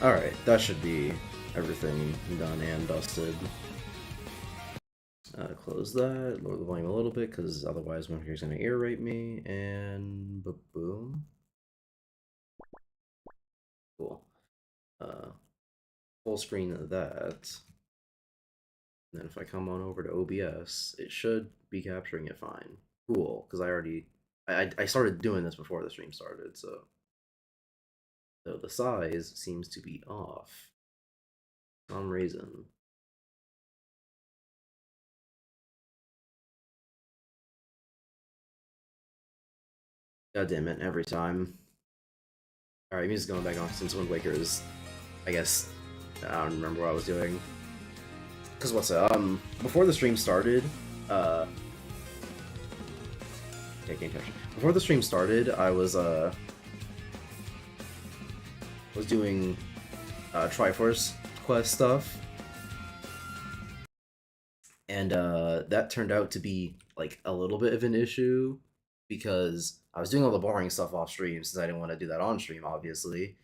Alright, that should be everything done and dusted. Close that, lower the volume a little bit, because otherwise one here's going to irrate me, and boom. Cool. Full screen of that. And then if I come on over to OBS, it should be capturing it fine. Cool, because I started doing this before the stream started, so the size seems to be off for some reason. God damn it, every time. Alright, music's going back on since Wind Waker is, I guess, I don't remember what I was doing. Cause what's it, before the stream started, yeah, game capture. Before the stream started, I was doing, Triforce quest stuff. And, that turned out to be, like, a little bit of an issue, because I was doing all the boring stuff off stream, since I didn't want to do that on stream, obviously.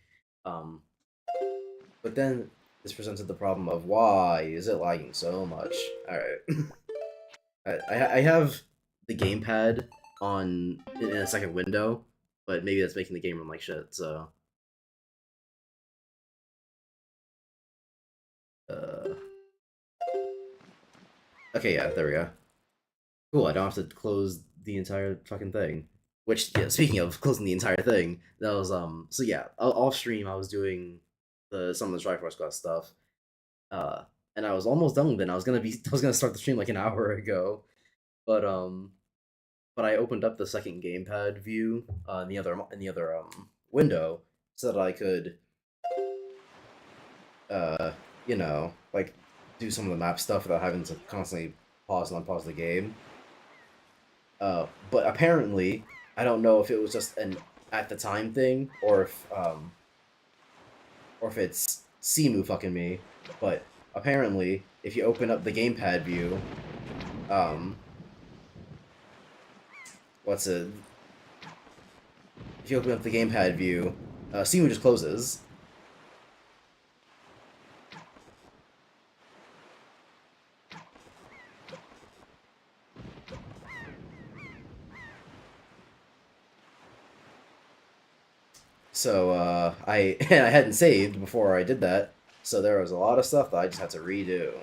But then this presented the problem of why is it lagging so much? Alright. I have the gamepad on in a second window, but maybe that's making the game run like shit, so. Okay, yeah, there we go. Cool, I don't have to close the entire fucking thing. Which, yeah, speaking of closing the entire thing, that was, so yeah, off stream I was doing some of the Triforce Quest stuff, uh, and I was almost done with it. I was gonna start the stream like an hour ago, but, but I opened up the second gamepad view, in the other, window, so that I could, you know, like, do some of the map stuff without having to constantly pause and unpause the game. But apparently, I don't know if it was just an at the time thing, or if it's Simu fucking me, but apparently, if you open up the gamepad view, what's it? If you open up the gamepad view, Simu just closes. So I and I hadn't saved before I did that, so there was a lot of stuff that I just had to redo.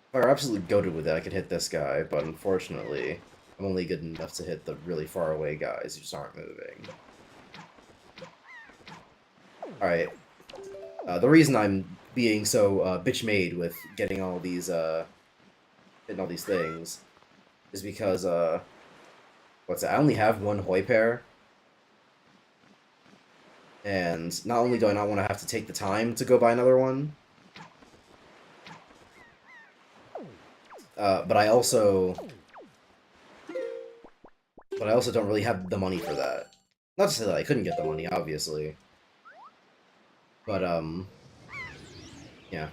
If I were absolutely goated with it, I could hit this guy, but unfortunately, I'm only good enough to hit the really far away guys who just aren't moving. Alright. The reason I'm being so bitch-made with getting all these things is because what's it? I only have one Hoi pair, and not only do I not want to have to take the time to go buy another one, but I also don't really have the money for that. Not to say that I couldn't get the money, obviously, but yeah.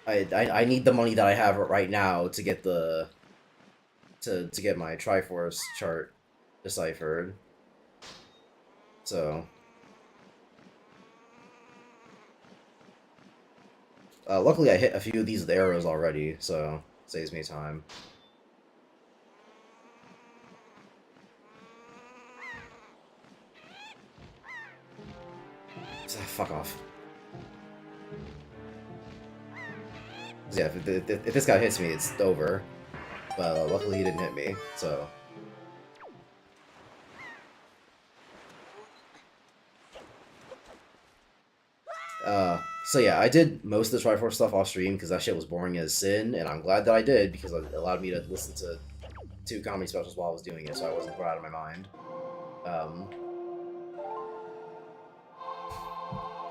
I need the money that I have right now to get the to get my Triforce chart deciphered. So luckily I hit a few of these with arrows already, so it saves me time. Fuck off. Yeah, if this guy hits me, it's over. But luckily he didn't hit me, so. So yeah, I did most of the Triforce stuff off stream because that shit was boring as sin, and I'm glad that I did because it allowed me to listen to 2 comedy specials while I was doing it, so I wasn't put out of my mind.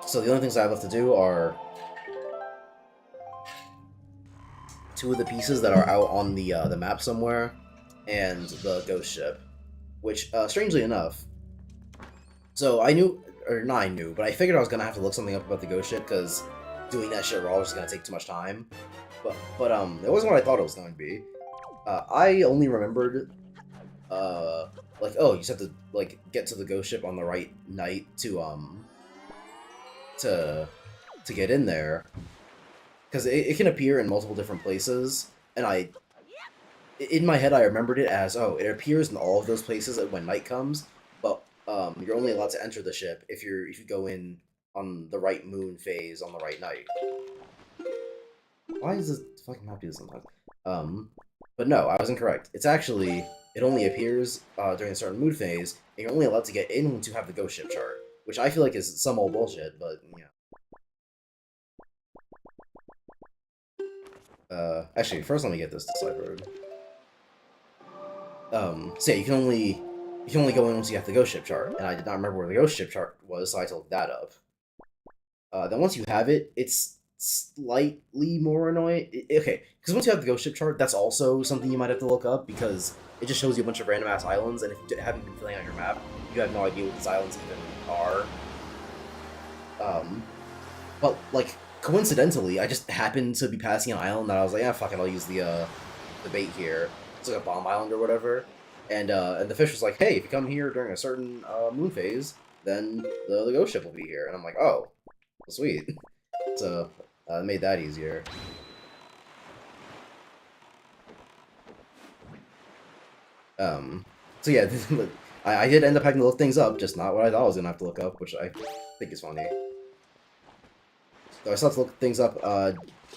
So the only things I have left to do are 2 of the pieces that are out on the map somewhere, and the ghost ship, which strangely enough, so I knew, or not I knew, but I figured I was gonna have to look something up about the ghost ship because doing that shit raw was just gonna take too much time. But it wasn't what I thought it was going to be. I only remembered like, oh, you just have to like get to the ghost ship on the right night to to get in there, because it can appear in multiple different places, and in my head I remembered it as, oh, it appears in all of those places when night comes, but you're only allowed to enter the ship if you go in on the right moon phase on the right night. Why is this fucking map do this sometimes? But no, I was incorrect. It's actually, it only appears during a certain mood phase, and you're only allowed to get in once you have the ghost ship chart, which I feel like is some old bullshit, but yeah. Actually, first let me get this deciphered. So yeah, you can only go in once you have the ghost ship chart, and I did not remember where the ghost ship chart was, so I had to look that up. Then once you have it, it's slightly more annoying. Okay, because once you have the ghost ship chart, that's also something you might have to look up, because it just shows you a bunch of random ass islands, and if you haven't been filling out your map, you have no idea what these islands even are. But like coincidentally, I just happened to be passing an island that I was like, yeah, fuck it, I'll use the bait here. It's like a bomb island or whatever. And the fish was like, hey, if you come here during a certain moon phase, then the ghost ship will be here. And I'm like, oh, well, sweet. So it made that easier. So yeah, I did end up having to look things up, just not what I thought I was gonna have to look up, which I think is funny. So I still have to look things up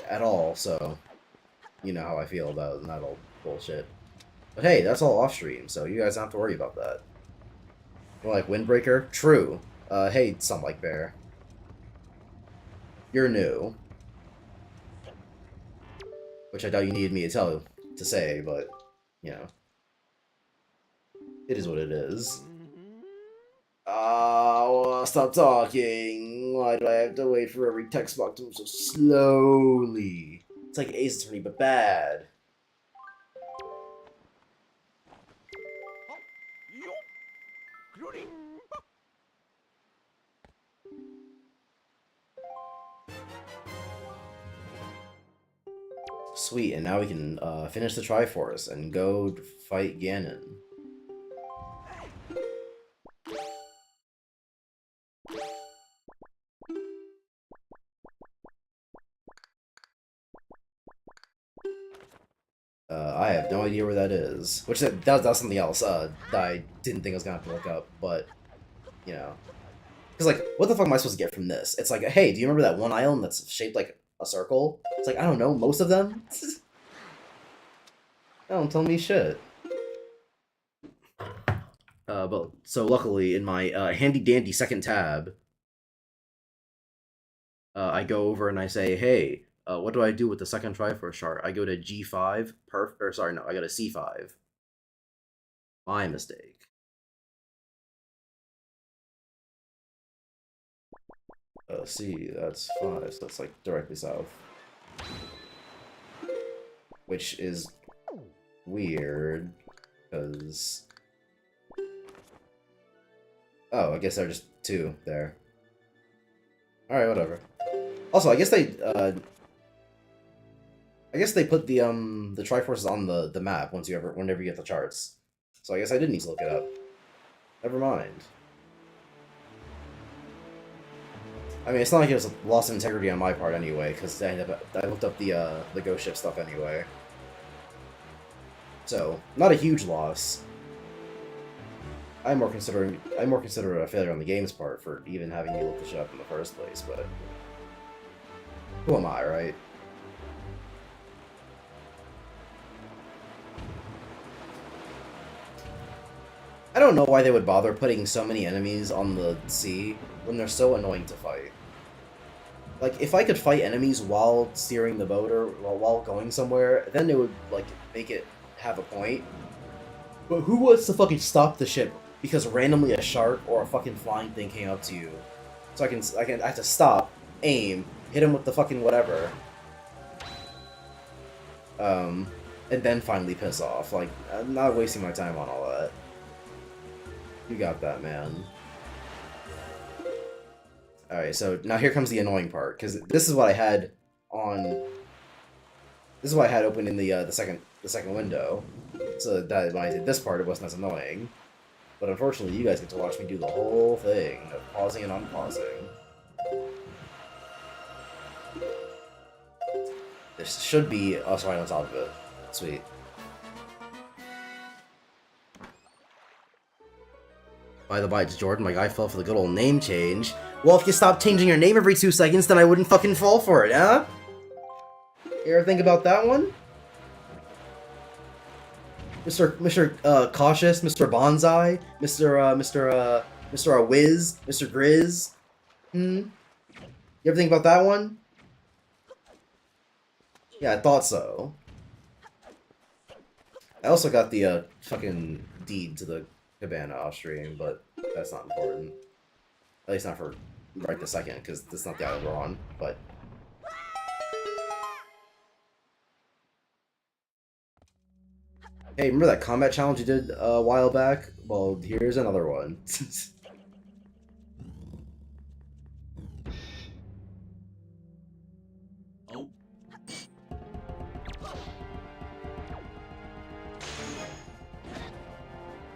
at all, so you know how I feel about that old bullshit. But hey, that's all off stream, so you guys don't have to worry about that. More like Windbreaker? True. Hey, Sunlight Bear. You're new. Which I doubt you needed me to say, but, you know. It is what it is. Oh, stop talking. Why do I have to wait for every text box to move so slowly? It's like Ace Attorney, but bad. Sweet, and now we can finish the Triforce and go fight Ganon. I have no idea where that is. Which that's something else that I didn't think I was gonna have to look up, but you know, because like, what the fuck am I supposed to get from this? It's like, hey, do you remember that one island that's shaped like a circle? It's like, I don't know, most of them. Don't tell me shit. But so luckily in my handy dandy second tab, I go over and I say, hey, what do I do with the second Triforce chart? I go to G5, or sorry, no, I go to C5. My mistake. C, that's 5, so that's like directly south. Which is weird, because... Oh, I guess there are just 2 there. Alright, whatever. Also, I guess they put the Triforces on the map whenever you get the charts. So I guess I did need to look it up. Never mind. I mean, it's not like it was a loss of integrity on my part anyway, because I looked up the ghost ship stuff anyway. So, not a huge loss. I more consider it a failure on the game's part for even having me look the shit up in the first place, but who am I, right? I don't know why they would bother putting so many enemies on the sea when they're so annoying to fight. Like, if I could fight enemies while steering the boat or while going somewhere, then it would, like, make it have a point. But who wants to fucking stop the ship because randomly a shark or a fucking flying thing came up to you? So I have to stop, aim, hit him with the fucking whatever. And then finally piss off. Like, I'm not wasting my time on all that. You got that, man. Alright, so now here comes the annoying part, because this is what I had on... This is what I had open in the second window, so that when I did this part, it wasn't as annoying. But unfortunately, you guys get to watch me do the whole thing of pausing and unpausing. There should be us right on top of it. Sweet. By the by, Jordan, my guy fell for the good old name change. Well, if you stopped changing your name every 2 seconds, then I wouldn't fucking fall for it, huh? You ever think about that one? Mr. Cautious, Mr. Bonsai, Mr. Wiz, Mr. Grizz? You ever think about that one? Yeah, I thought so. I also got the, fucking deed to the cabana off stream, but that's not important. At least not for right this second, because that's not the island we're on, but... Hey, remember that combat challenge you did a while back? Well, here's another one. Oh.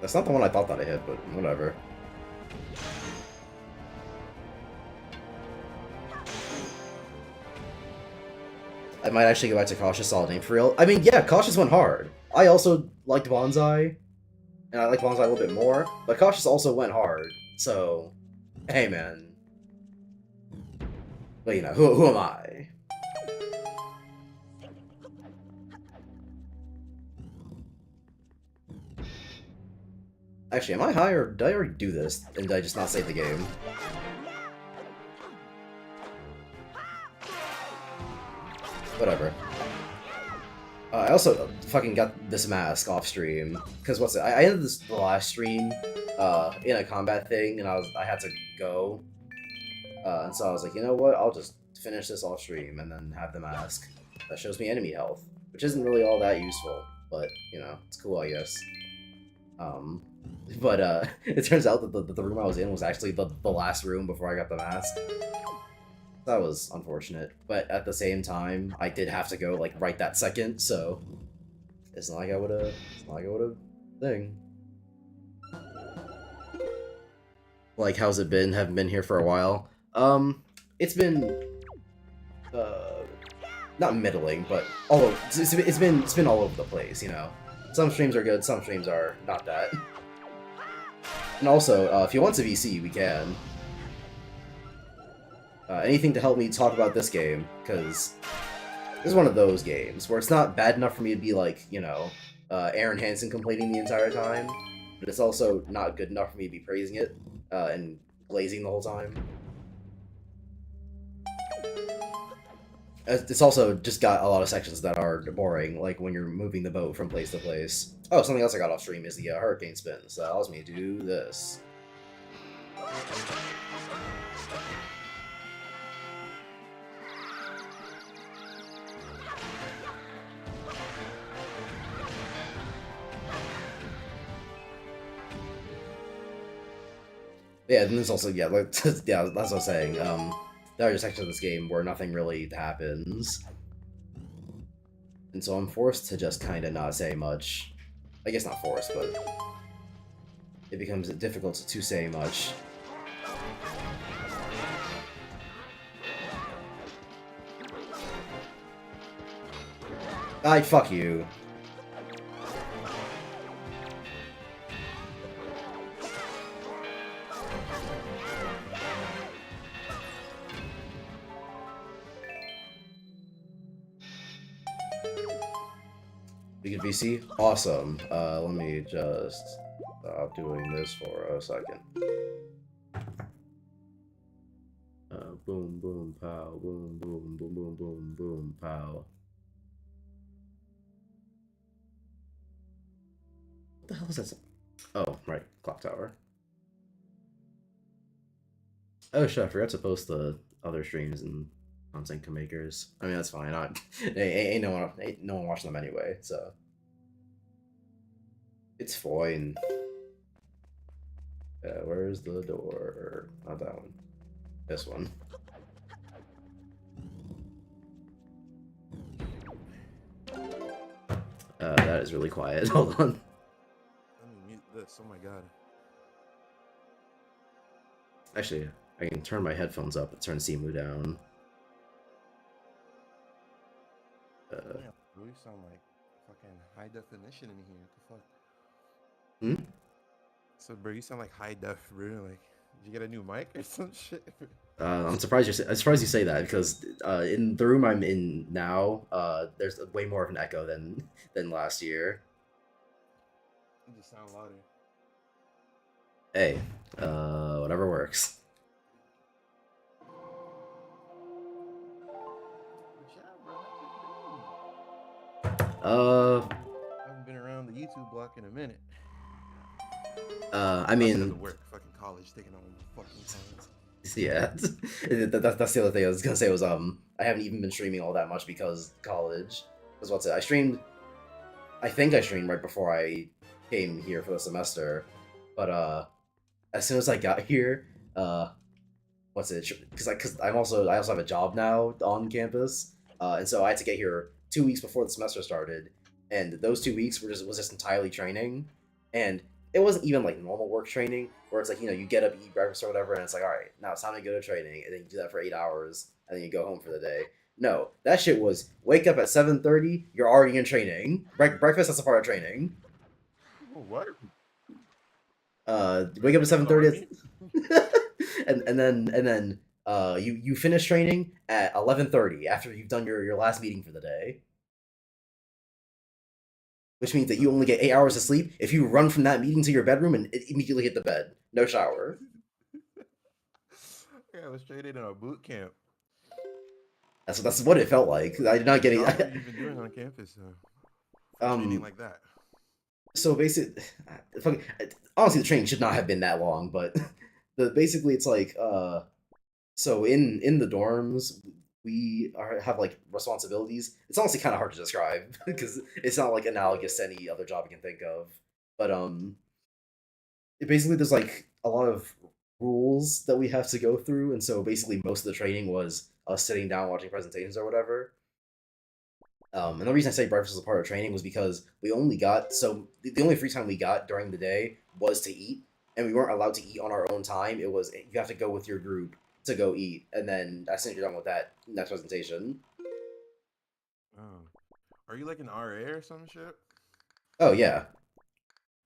That's not the one I thought that I hit, but whatever. I might actually go back to Cautious Solid Name for real. I mean, yeah, Cautious went hard. I also liked Bonsai, and I like Bonsai a little bit more, but Cautious also went hard, so... Hey, man. But, you know, who am I? Actually, am I high, or did I already do this, and did I just not save the game? Whatever. I also fucking got this mask off stream, because what's it? I ended the last stream in a combat thing, and I had to go, and so I was like, you know what? I'll just finish this off stream and then have the mask that shows me enemy health, which isn't really all that useful, but you know, it's cool, I guess. But it turns out that the room I was in was actually the last room before I got the mask. That was unfortunate, but at the same time, I did have to go like right that second, so it's not like I would've thing. Like, how's it been? Haven't been here for a while. It's been not middling, but it's been all over the place, you know. Some streams are good, some streams are not that. And also, if you want to VC, we can. Anything to help me talk about this game, because this is one of those games where it's not bad enough for me to be like, you know, Aaron Hansen complaining the entire time, but it's also not good enough for me to be praising it and glazing the whole time. It's also just got a lot of sections that are boring, like when you're moving the boat from place to place. Oh, something else I got off stream is the hurricane spin, so that allows me to do this. Yeah, and there's also, yeah, like, yeah, that's what I was saying. There are sections of this game where nothing really happens. And so I'm forced to just kind of not say much. I guess not forced, but it becomes difficult to say much. Fuck you. We can VC? Awesome. Let me just stop doing this for a second. Boom, boom, pow, boom, boom, boom, boom, boom, boom, pow. What the hell is that? Oh, right, clock tower. Oh shit, I forgot to post the other streams and content makers. I mean, that's fine. Ain't no one watching them anyway, so it's fine. Where's the door? Not that one. This one. That is really quiet. Hold on. Let me mute this. Oh my god. Actually, I can turn my headphones up and turn Simu down. Damn, bro, you sound like fucking high definition in here. What the fuck? Hmm? So, bro, you sound like high def, bro. Like, did you get a new mic or some shit? I'm surprised you say that because in the room I'm in now, there's way more of an echo than last year. You just sound louder. Hey, whatever works. But yeah, bro, how's Uh, it been? I haven't been around the YouTube block in a minute. I That's because mean, of work. Fucking college taking all my fucking time. yeah, that's the other thing I was gonna say was I haven't even been streaming all that much because college. Because what's it? I streamed. I think I streamed right before I came here for the semester, but as soon as I got here, uh, what's it? Because I also have a job now on campus, and so I had to get here 2 weeks before the semester started, and those 2 weeks was just entirely training, and it wasn't even like normal work training where it's like you get up, eat breakfast or whatever, and it's like all right, now it's time to go to training, and then you do that for 8 hours, and then you go home for the day. No, that shit was wake up at 7:30. You're already in training. Breakfast that's a part of training. Oh, what? Wake up at Breakfast in the 7:30, army? and then you finish training at 11:30 after you've done your last meeting for the day, which means that you only get 8 hours of sleep if you run from that meeting to your bedroom and immediately hit the bed, no shower. Yeah, I was straight in a boot camp. That's what it felt like. I did not What get job were it. you even doing on campus for training um. like that? So basically, honestly, the training should not have been that long, but basically it's like so in the dorms have like responsibilities. It's honestly kind of hard to describe because it's not like analogous to any other job you can think of. But basically there's like a lot of rules that we have to go through, and so basically most of the training was us sitting down watching presentations or whatever. And the reason I say breakfast was a part of training was because we only got the only free time we got during the day was to eat, and we weren't allowed to eat on our own time. It was you have to go with your group to go eat, and then as soon as you're done with that, next presentation. Oh, are you like an RA or some shit? Oh yeah,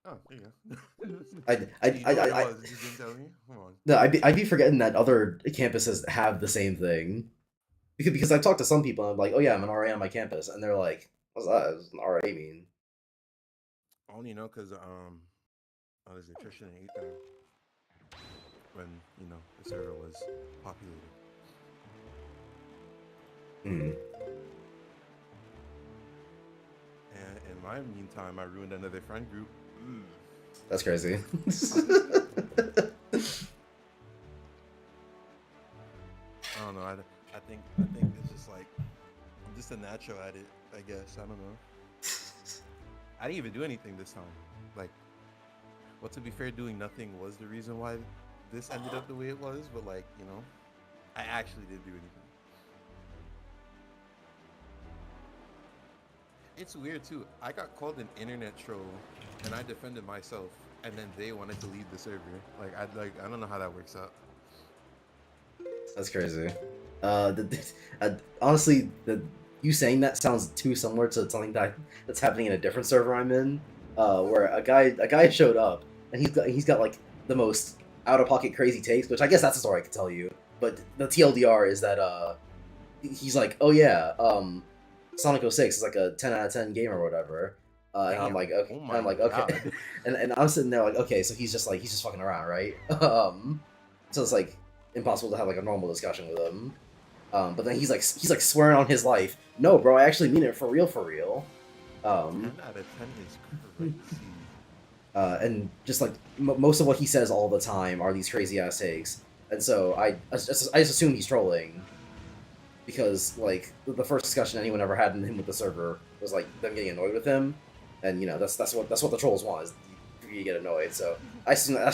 Oh, there you go. I So you knew what it I was, you just didn't tell me. Come on. no, I'd be forgetting that other campuses have the same thing because I've talked to some people and I'm like, oh yeah, I'm an RA on my campus, and they're like, what's that? What's an RA mean? Only know because I was nutrition and ate when the server was populated. Hmm, And in my meantime, I ruined another friend group. Mm. that's crazy. I don't know. I think it's just like I'm just a natural at it. I guess I don't know. I didn't even do anything this time. Like, well, to be fair, doing nothing was the reason why this ended up the way it was. But like, I actually didn't do anything. It's weird too. I got called an internet troll, and I defended myself, and then they wanted to leave the server. I don't know how that works out. That's crazy. Honestly, you saying that sounds too similar to something that's happening in a different server I'm in, where a guy showed up and he's got like the most out of pocket crazy takes, which I guess that's a story I could tell you. But the TLDR is that he's like, oh yeah, Sonic 06 is like a 10 out of 10 game or whatever. And I'm Damn. like, okay, Oh and I'm my like, okay, god. and I'm sitting there like, okay, so he's just fucking around, right? So it's like impossible to have like a normal discussion with him. But then he's like swearing on his life. No, bro, I actually mean it for real, for real. 10 Um, out of 10 is crazy. and just like most of what he says all the time are these crazy ass takes, and so I just assume he's trolling because like the first discussion anyone ever had in him with the server was like them getting annoyed with him, and that's what the trolls want is you get annoyed. So I assume that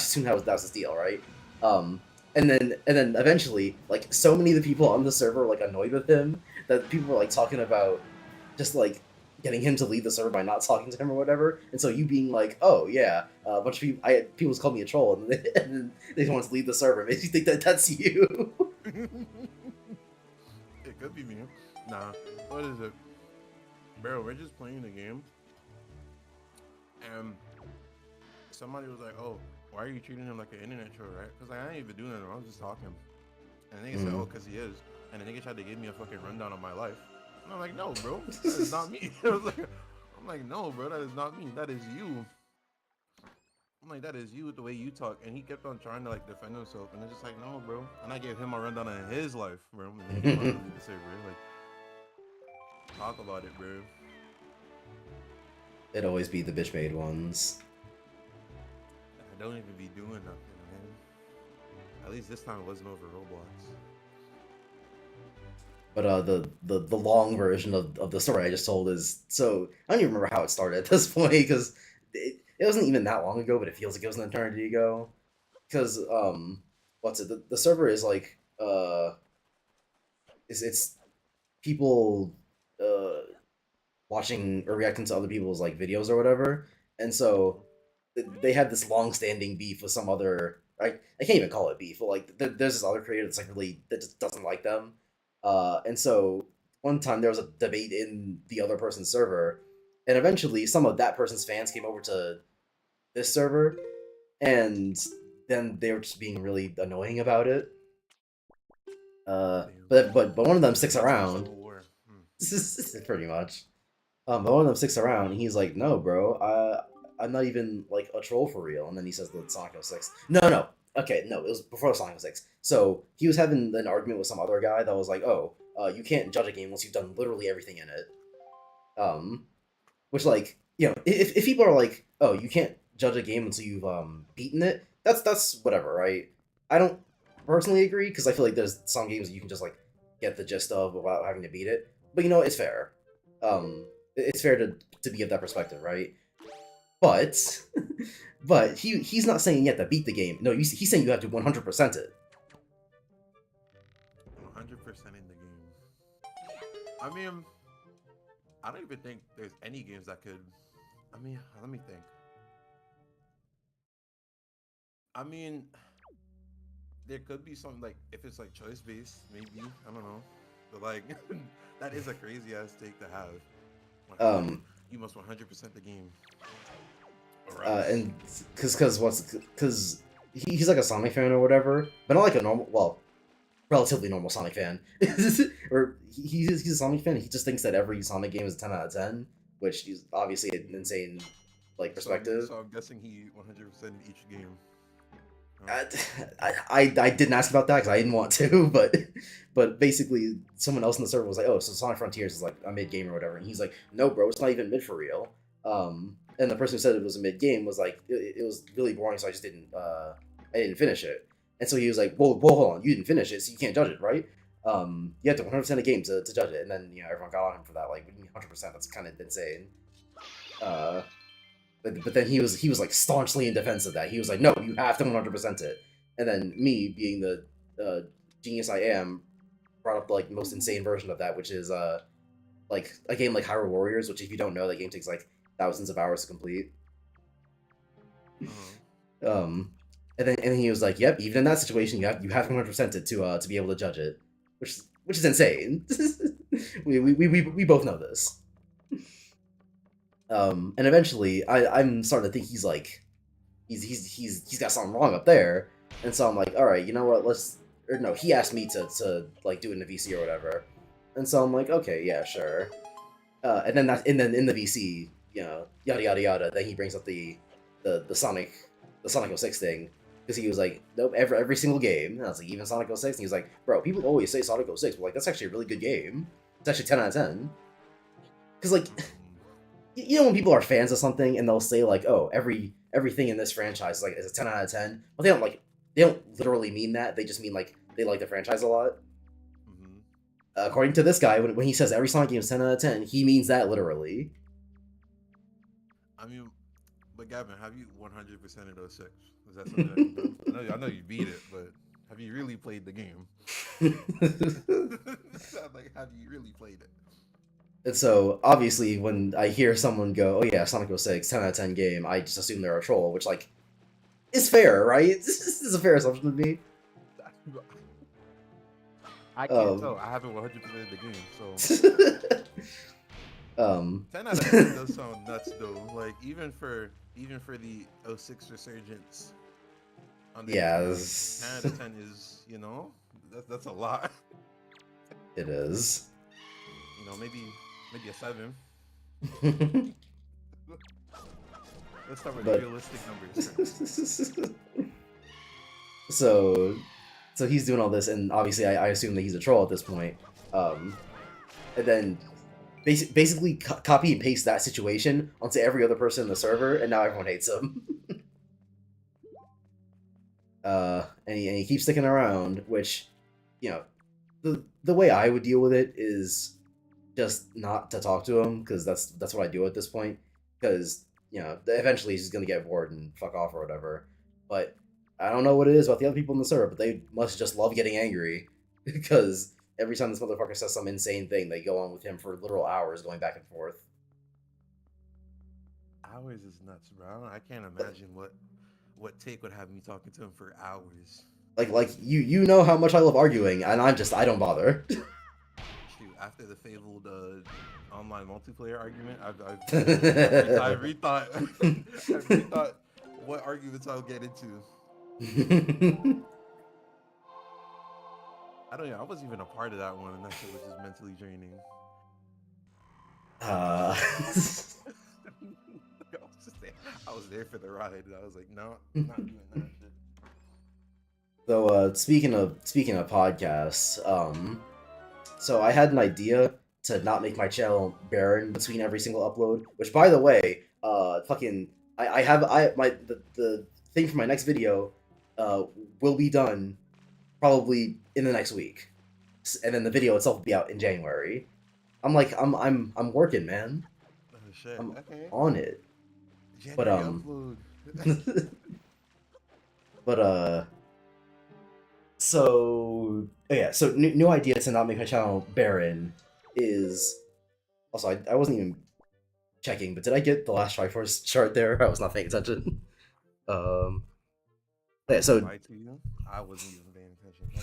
was the deal, right? Um, and then eventually, like so many of the people on the server were like annoyed with him that people were like talking about just like getting him to leave the server by not talking to him or whatever. And so you being like, oh yeah, a bunch of people, people just called me a troll, and then they just want to leave the server. It makes you think that that's you. It could be me. Nah, what is it? Bro, we're just playing the game, and somebody was like, "Oh, why are you treating him like an internet troll, right?" Because like, I ain't even doing nothing. I was just talking. And the nigga said, "Oh, Mm. because he is." And the nigga tried to give me a fucking rundown of my life. And I'm like, "No, bro, that is not me." I'm like, "No, bro, that is not me. That is you." I'm like, "That is you with the way you talk." And he kept on trying to like defend himself, and it's just like, "No, bro." And I gave him a rundown of his life, bro. And then he wanted to leave the server. Like, talk about it, bro. It'd always be the bitch made ones. I don't even be doing nothing, man. At least this time it wasn't over Roblox. But the long version of the story I just told is so I don't even remember how it started at this point because it wasn't even that long ago, but it feels like it was an eternity ago. Because what's it? The server is like it's people uh watching or reacting to other people's like videos or whatever, and so they had this long-standing beef with some other. I can't even call it beef, but like there's this other creator that's like really that just doesn't like them, and so one time there was a debate in the other person's server, and eventually some of that person's fans came over to this server, and then they were just being really annoying about it. Damn. But one of them sticks Leading to a around, civil war. Hmm. pretty much. But one of them sticks around, and he's like, "No, bro, I'm not even like a troll for real." And then he says the Sonic 06. No, no, okay, no, it was before Sonic 06. So he was having an argument with some other guy that was like, "Oh, you can't judge a game once you've done literally everything in it." Um, which like if people are like, "Oh, you can't judge a game until you've beaten it," that's whatever, right? I don't personally agree because I feel like there's some games that you can just like get the gist of without having to beat it. But it's fair. It's fair to be of that perspective, right? But but he's not saying you have to beat the game. No, he's saying you have to 100% it. 100% in the game. I mean, I don't even think there's any games that could. I mean, let me think. I mean, there could be something like if it's like choice based, maybe. I don't know. But like, that is a crazy ass take to have. Like, oh, Um, you must 100% the game, or else. and because he's like a Sonic fan or whatever, but not like a normal, well, relatively normal Sonic fan. Or he's a Sonic fan. He just thinks that every Sonic game is a 10 out of 10, which is obviously an insane like perspective. So I'm guessing he 100% in each game. Huh? I, I didn't ask about that because I didn't want to, but basically someone else in the server was like, "Oh, so Sonic Frontiers is like a mid game or whatever," and he's like, "No, bro, it's not even mid for real." And the person who said it was a mid game was like, "It was really boring, so I didn't finish it." And so he was like, "Well, hold on, you didn't finish it, so you can't judge it, right? You have to 100% a game to judge it." And then everyone got on him for that, like 100%. That's kind of insane. Uh, but then he was like staunchly in defense of that. He was like, "No, you have to 100% it." And then me, being the genius I am, brought up like the most insane version of that, which is like a game like Hyrule Warriors, which if you don't know, that game takes like thousands of hours to complete. Uh-huh. Um, and then he was like, "Yep, even in that situation, you have 100% it to be able to judge it," which is insane. We both know this. And eventually, I'm starting to think he's like he's got something wrong up there. And so I'm like, all right, you know what? Let's or no, he asked me to like do it in the VC or whatever. And so I'm like, okay, yeah, sure. And then in the VC, yada yada yada. Then he brings up the Sonic the Sonic 06 thing because he was like, nope, every single game. And I was like, even Sonic 06. And he was like, bro, people always say Sonic 06, but like that's actually a really good game. It's actually 10 out of 10. Because like when people are fans of something and they'll say like, "Oh, everything in this franchise is a 10 out of 10," but they don't literally mean that. They just mean like they like the franchise a lot. Mm-hmm. According to this guy, when he says every Sonic game is 10 out of 10, he means that literally. I mean, but Gavin, have you 100% of those six? Is that something that you've done? I know you beat it, but Have you really played the game? Like, have you really played it? And so obviously when I hear someone go, "Oh yeah, Sonic 06, 10 out of 10 game," I just assume they're a troll, which like is fair, right? This is a fair assumption to me. I can't Um, tell. I haven't 100% the game, so um, 10 out of 10 does sound nuts though. Like even for the '06 resurgence on the yeah, Nintendo, 10 out of 10 is, that's a lot. it is. Maybe a 7. Let's start with But realistic numbers first. so so he's doing all this, and obviously I assume that he's a troll at this point. Um, and then basically copy and paste that situation onto every other person in the server, and now everyone hates him. And he keeps sticking around, which, you know, the way I would deal with it is just not to talk to him, because that's what I do at this point. Because eventually he's just gonna get bored and fuck off or whatever. But I don't know what it is about the other people in the server, but they must just love getting angry because every time this motherfucker says some insane thing, they go on with him for literal hours, going back and forth. Hours is nuts, bro. I can't imagine what take would have me talking to him for hours. Like you know how much I love arguing, and I don't bother. Shoot, after the fabled online multiplayer argument, I've rethought I've rethought what arguments I'll get into. I don't know. I wasn't even a part of that one, and that shit was just mentally draining. uh, I was there for the ride, and I was like, no, I'm not doing that shit. so speaking of podcasts, so I had an idea to not make my channel barren between every single upload. Which, by the way, fucking, I have my the thing for my next video, will be done probably in the next week, and then the video itself will be out in January. I'm working, man. Oh shit. I'm Okay. on it. But January upload. but so yeah, so new idea to not make my channel barren is also I wasn't even checking, but did I get the last Triforce chart there? I was not paying attention. Um, yeah, so Lie to you. I wasn't even paying attention. I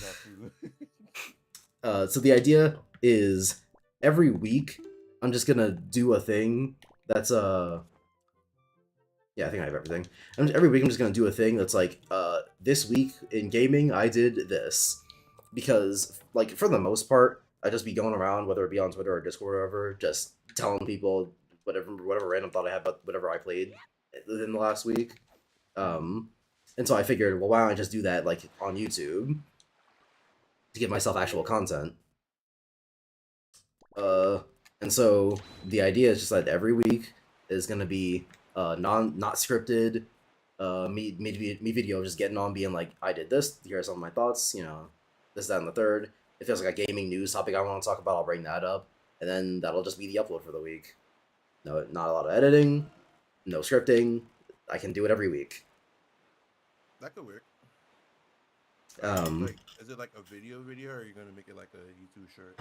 got you. so the idea is every week I'm just gonna do a thing that's yeah, I think I have everything. Every week I'm just gonna do a thing that's like, this week in gaming I did this, because like for the most part I just be going around, whether it be on Twitter or Discord or whatever, just telling people whatever random thought I had about whatever I played within the last week. Um, and so I figured, well, why don't I just do that like on YouTube to give myself actual content? Uh, and so the idea is just that every week is gonna be not scripted, me video just getting on, being like, I did this. Here are some of my thoughts. This, that, and the third. If there's like a gaming news topic I want to talk about, I'll bring that up, and then that'll just be the upload for the week. No, not a lot of editing, no scripting. I can do it every week. That could work. Um, Is it like a video, or are you gonna make it like a YouTube short?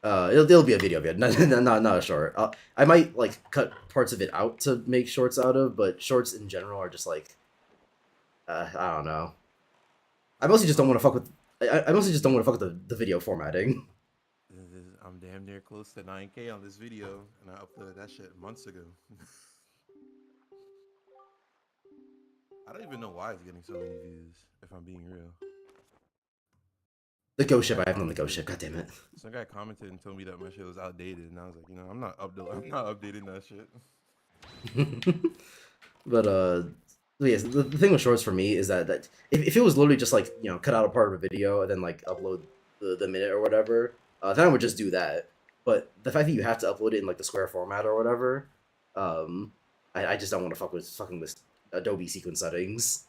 it'll be a video, not a short. I might like cut parts of it out to make shorts out of, but shorts in general are just like, I don't know. I mostly just don't want to fuck with. I mostly just don't want to fuck with the video formatting. I'm damn near close to 9K on this video, and I uploaded that shit months ago. I don't even know why it's getting so many views, if I'm being real. The ghost Some ship, guy I have on the ghost commented. ship. God damn it. Some guy commented and told me that my shit was outdated, and I was like, I'm not updating that shit. But yes, the thing with shorts for me is that if it was literally just like cut out a part of a video and then like upload the minute or whatever, then I would just do that. But the fact that you have to upload it in like the square format or whatever, I just don't want to fucking with Adobe sequence settings.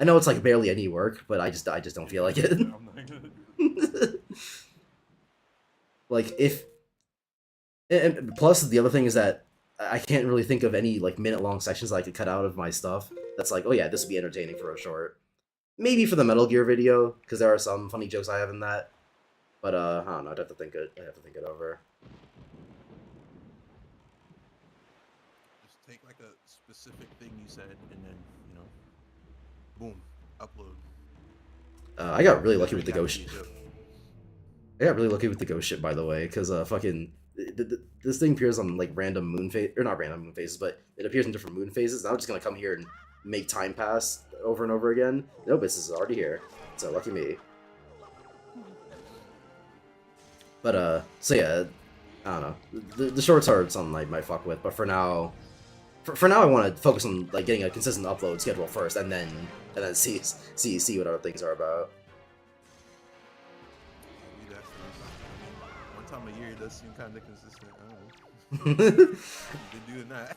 I know it's like barely any work, but I just don't feel like it. I'm not gonna do Like if and plus the other thing is that I can't really think of any like minute long sections that I could cut out of my stuff. That's like, oh yeah, this would be entertaining for a short. maybe for the Metal Gear video, because there are some funny jokes I have in that. But I don't know. I'd have to think it over. Just take like a specific thing you said, and then you know, boom, upload. I got really It doesn't lucky with really the have to ghost. be a joke. I got really lucky with the ghost shit, by the way, because fucking this thing appears on like random moon phase, or not random moon phases, but it appears in different moon phases. And I'm just gonna come here and make time pass over and over again. Nope, this is already here. So lucky me. But so yeah, I don't know. The shorts are something I might fuck with, but for now, for now, I want to focus on like getting a consistent upload schedule first, and then see what other things are about. Yeah, we definitely. I mean, one time a year it does seem kind of consistent. I don't know. You've been doing that.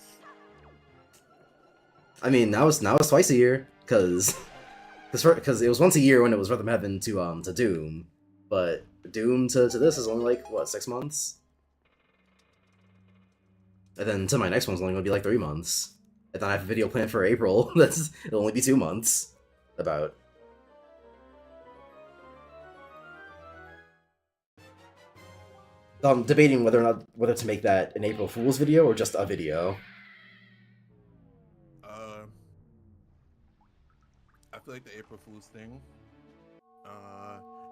I mean, now it's twice a year, because it was once a year when it was Rhythm Heaven to Doom, but Doom to this is only like what 6 months, and then to my next one's only gonna be like 3 months, and then I have a video planned for April. It'll only be 2 months. About I'm debating whether to make that an April Fool's video or just a video. Uh, I feel like the April Fool's thing.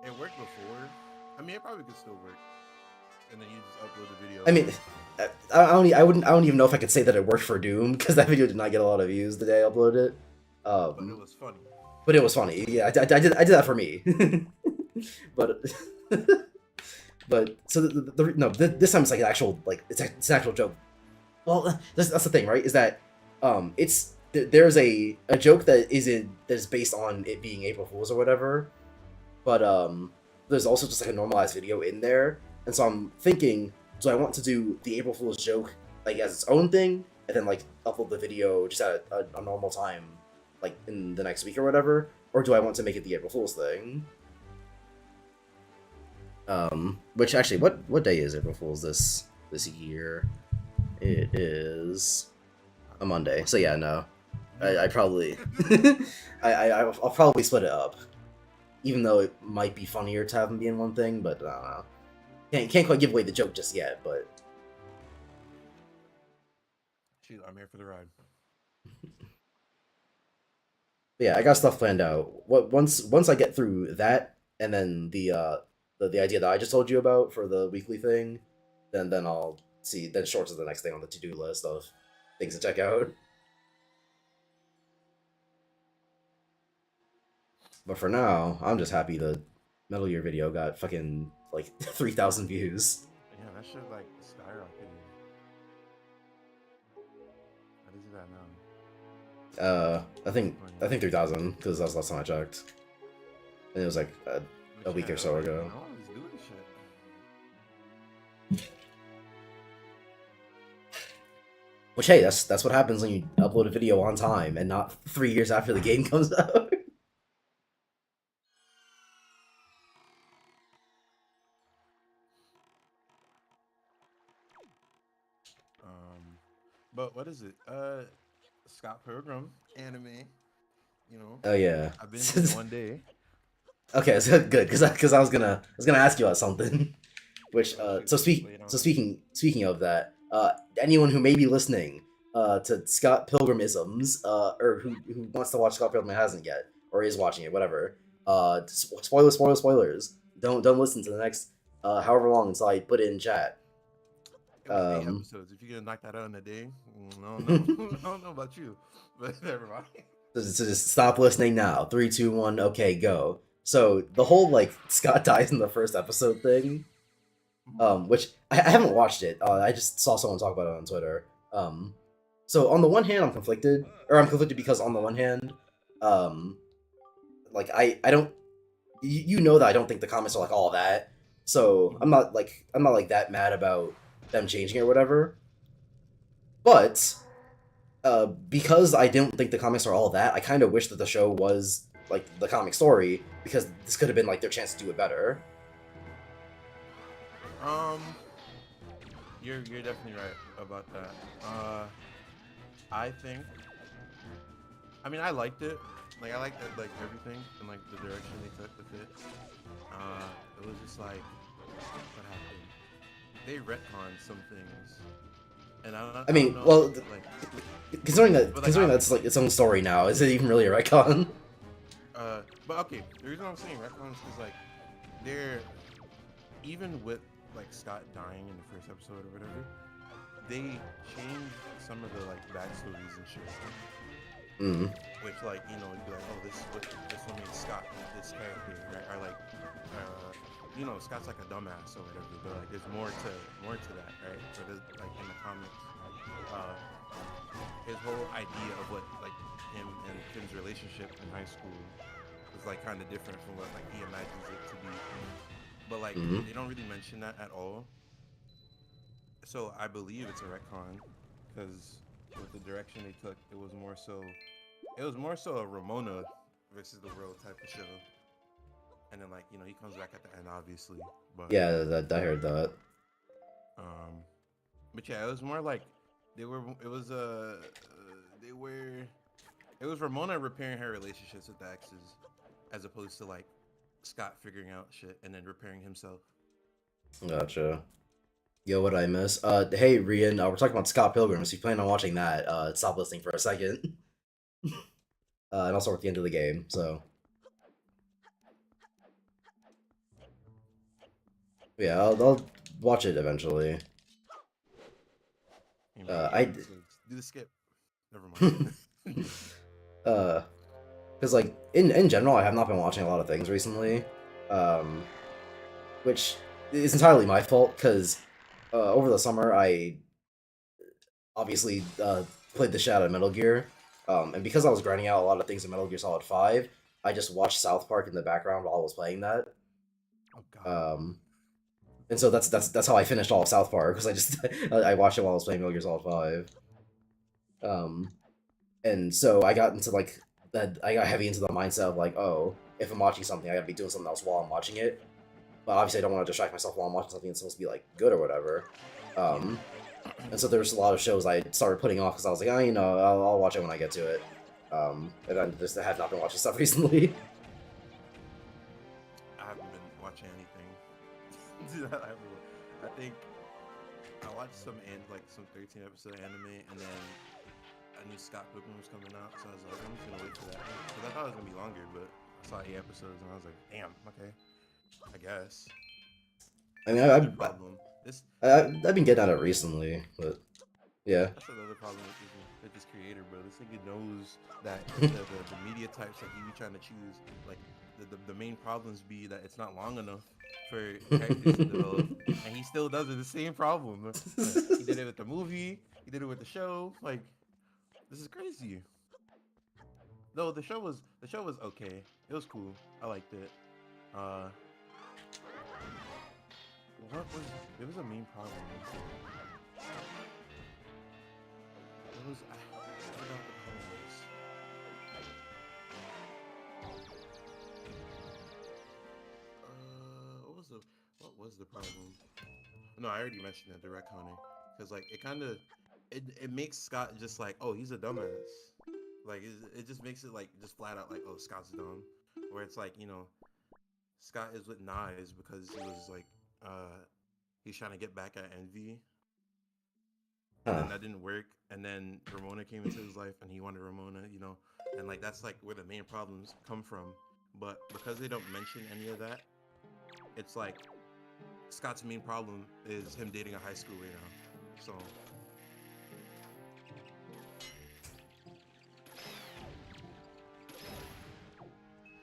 It worked before. I mean, it probably could still work. And then you just upload the video. I mean, I don't even know if I could say that it worked for Doom because that video did not get a lot of views the day I uploaded it. But it was funny. But it was funny. Yeah, I did that for me. but but so no, this time it's like an actual like it's an actual joke. Well, that's the thing, right? Is that there's a joke that is based on it being April Fools or whatever, but there's also just like a normalized video in there, and so I'm thinking, do I want to do the April Fool's joke like as its own thing, and then like upload the video just at a normal time, like in the next week or whatever, or do I want to make it the April Fool's thing? Which actually, what day is April Fool's this year? It is a Monday. So yeah, no, I probably I'll probably split it up, even though it might be funnier to have them be in one thing. But I don't know. Can't quite give away the joke just yet. But Shoot, I'm here for the ride. yeah, I got stuff planned out. Once I get through that, and then the idea that I just told you about for the weekly thing, then I'll see. Then shorts is the next thing on the to-do list of things to check out. But for now, I'm just happy the Metal Gear video got fucking like 3,000 views. Yeah, that shit like skyrocketed. What is it at now? I think 3,000 because that was the last time I checked, and it was like a week or so ago. No one's doing shit. Which hey, that's what happens when you upload a video on time and not 3 years after the game comes out. But what is it? Scott Pilgrim anime. You know, Oh yeah. I've been in one day. Okay, so good because I was gonna ask you about something. Which Oh, so shoot, lay it on me. speaking of that, anyone who may be listening to Scott Pilgrimisms or who wants to watch Scott Pilgrim and hasn't yet or is watching it, whatever. Spoilers. Don't listen to the next however long until I put it in chat. It was 8 Um, episodes. If you can knock that out in a day, I don't know. I don't know about you, but never mind. so just stop listening now. 3, 2, 1. Okay, go. So the whole like Scott dies in the first episode thing, which I haven't watched it. I just saw someone talk about it on Twitter. So on the one hand, I'm conflicted because on the one hand, like I don't, you know that I don't think the comics are like all that. So I'm not like that mad about them changing it or whatever. But because I don't think the comics are all that, I kind of wish that the show was like the comic story because this could have been like their chance to do it better. Um, you're definitely right about that. I think. I mean, I liked it. like I like that, like everything and like the direction they took with it. It was just like what happened. They retconned some things, and I I don't mean, know, well, like, but like considering that's like its own story now, is it even really a retcon? but okay. The reason I'm saying retcons is like they're even with like Scott dying in the first episode or whatever, they changed some of the like backstories and shit. Mm. Which like you'd be like, oh, this what made Scott this character, right? Or like, Scott's like a dumbass or whatever, but like there's more to that, right? Or there's, like in the comics, uh, his whole idea of what like him and Kim's relationship in high school was like kind of different from what like he imagines it to be. But like Mm. they don't really mention that at all. So I believe it's a retcon because with the direction they took, it was more so a Ramona versus the world type of show. And then like he comes back at the end, obviously. But Yeah, I heard that. um, but yeah, it was more like they were. It was they were. It was Ramona repairing her relationships with the exes, as opposed to like Scott figuring out shit and then repairing himself. Gotcha. Yo, what did I miss? Hey, Rian, we're talking about Scott Pilgrim. So you plan on watching that? Stop listening for a second. And also at the end of the game. So yeah, I'll watch it eventually. You made 8 I episodes. Do the skip. Never mind. uh, because like in general, I have not been watching a lot of things recently, um, which is entirely my fault. Because over the summer, I obviously played the shit out of Metal Gear, and because I was grinding out a lot of things in Metal Gear Solid 5, I just watched South Park in the background while I was playing that. Oh God. Um, and so that's how I finished all of South Park because I just I watched it while I was playing Metal Gear Solid 5. Um, and so I got into like that. I got heavy into the mindset of like, oh, if I'm watching something, I gotta be doing something else while I'm watching it. But obviously, I don't want to distract myself while I'm watching something that's supposed to be like good or whatever. Yeah. Um, and so there's a lot of shows I started putting off because I was like, oh, I'll watch it when I get to it. And I just have not been watching stuff recently. I haven't been watching anything. I think I watched some 13 episode anime, and then I knew Scott Pilgrim was coming out, so I was like, I'm just gonna wait for that because I thought it was gonna be longer, but I saw 8 episodes and I was like, damn, okay, I guess. I mean, That's another problem. This I've been getting at it recently, but yeah. that's another problem with this creator, bro. This nigga knows that the media types that he be trying to choose, like the main problems be that it's not long enough for characters to develop, and he still does it. The same problem. He did it with the movie. He did it with the show. Like this is crazy. Though the show was okay. It was cool. I liked it. Uh, what was there was a main problem with it. It was I forgot the problem was. What was the problem? No, I already mentioned it, the retconning, because like it makes Scott just like, oh, he's a dumbass. Like it just makes it like just flat out like, oh, Scott's dumb. Where it's like Scott is with Knives because he was like he's trying to get back at Envy, and Huh. then that didn't work, and then Ramona came into his life and he wanted Ramona, and like that's like where the main problems come from. But because they don't mention any of that, it's like Scott's main problem is him dating a high school right now. So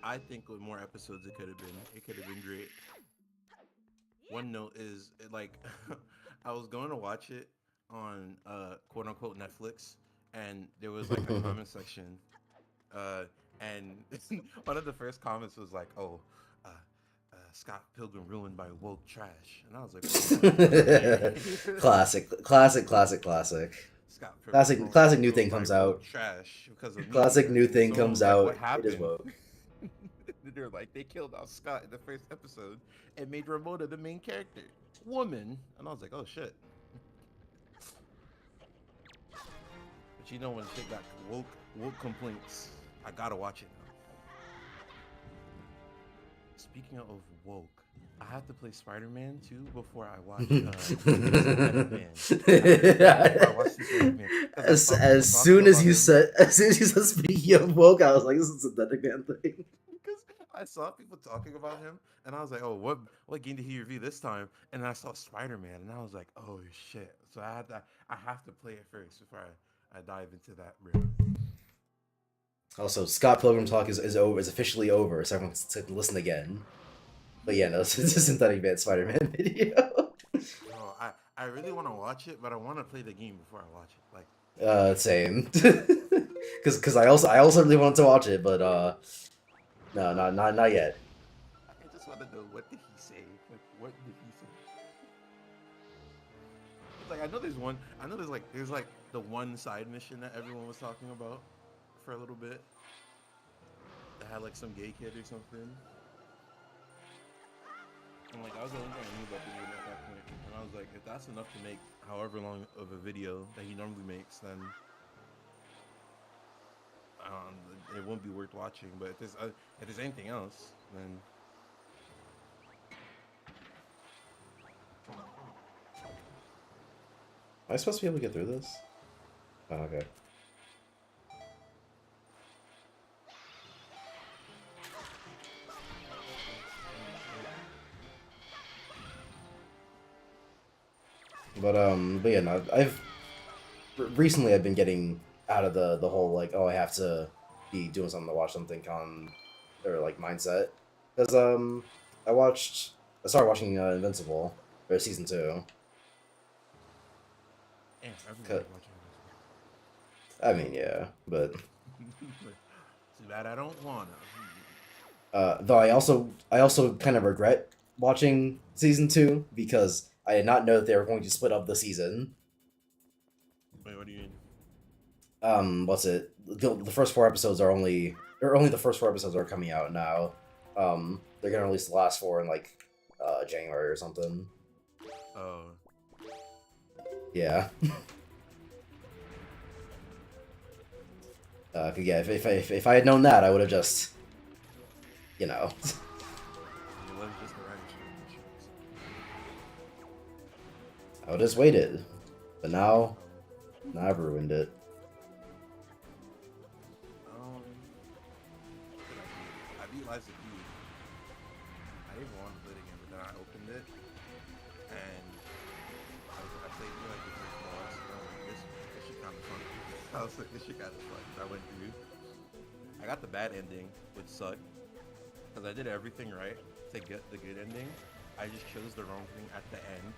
I think with more episodes it could have been great. One note is like I was going to watch it on quote unquote Netflix, and there was like a comment section, uh, and one of the first comments was like, "Oh, uh, Scott Pilgrim ruined by woke trash," and I was like, "What the fuck?" Classic. Scott Pilgrim Classic new thing ruined by comes woke out. trash because of me, Classic new and thing someone comes was like, out. "What It is happened?" woke. They're like, they killed off Scott in the first episode and made Ramona the main character, woman, and I was like, "Oh shit." But when shit got woke complaints, I gotta watch it now. speaking of woke, I have to play Spider-Man 2 before I watch Synthetic Man. I have to play that before I watch Synthetic Man because I saw people as talking soon as about you him. said as soon as you said speaking of woke, I was like, this is a synthetic man thing. Because I saw people talking about him, and I was like, "Oh, what game did he review this time?" And I saw Spider Man, and I was like, "Oh shit!" So I have to play it first before I dive into that, bro. Also, Scott Pilgrim talk is over, is officially over, so everyone can listen again. But yeah, no, it's a synthetic man Spider-Man video. Bro, I really want to watch it, but I want to play the game before I watch it. Like, Same. Because I also really wanted to watch it, but no, not yet. I just want to know what did he say? Like, what did he say? It's like I know there's one. I know there's like the one side mission that everyone was talking about for a little bit that had like some gay kid or something. And like that was the only thing I knew about the game at that point. And I was like, if that's enough to make however long of a video that he normally makes, then it won't be worth watching. But if there's anything else, then Am I supposed to be able to get through this? Oh, okay. But yeah, no, recently I've been getting out of the whole like, oh, I have to be doing something to watch something or like mindset, because I started watching Invincible or season 2. yeah, everyone's 'Cause- watching I mean, yeah, but this. Too bad I don't wanna. though I also kind of regret watching season 2 because I did not know that they were going to split up the season. Wait, what do you mean? What's it? The first 4 episodes are only the first 4 episodes are coming out now. They're gonna release the last 4 in like January or something. Oh, Yeah. Yeah. If I had known that, I would have just, you know, it was just the right choice. I would have just waited. But now, Um, now I've ruined it. um, what did I do? I beat Lies of P. I didn't want to play it again, but then I opened it and I played through like the first boss. And I was like, this shit kind of fun. I was like, this shit kind of fun. I went through. I got the bad ending, which sucked because I did everything right to get the good ending. I just chose the wrong thing at the end,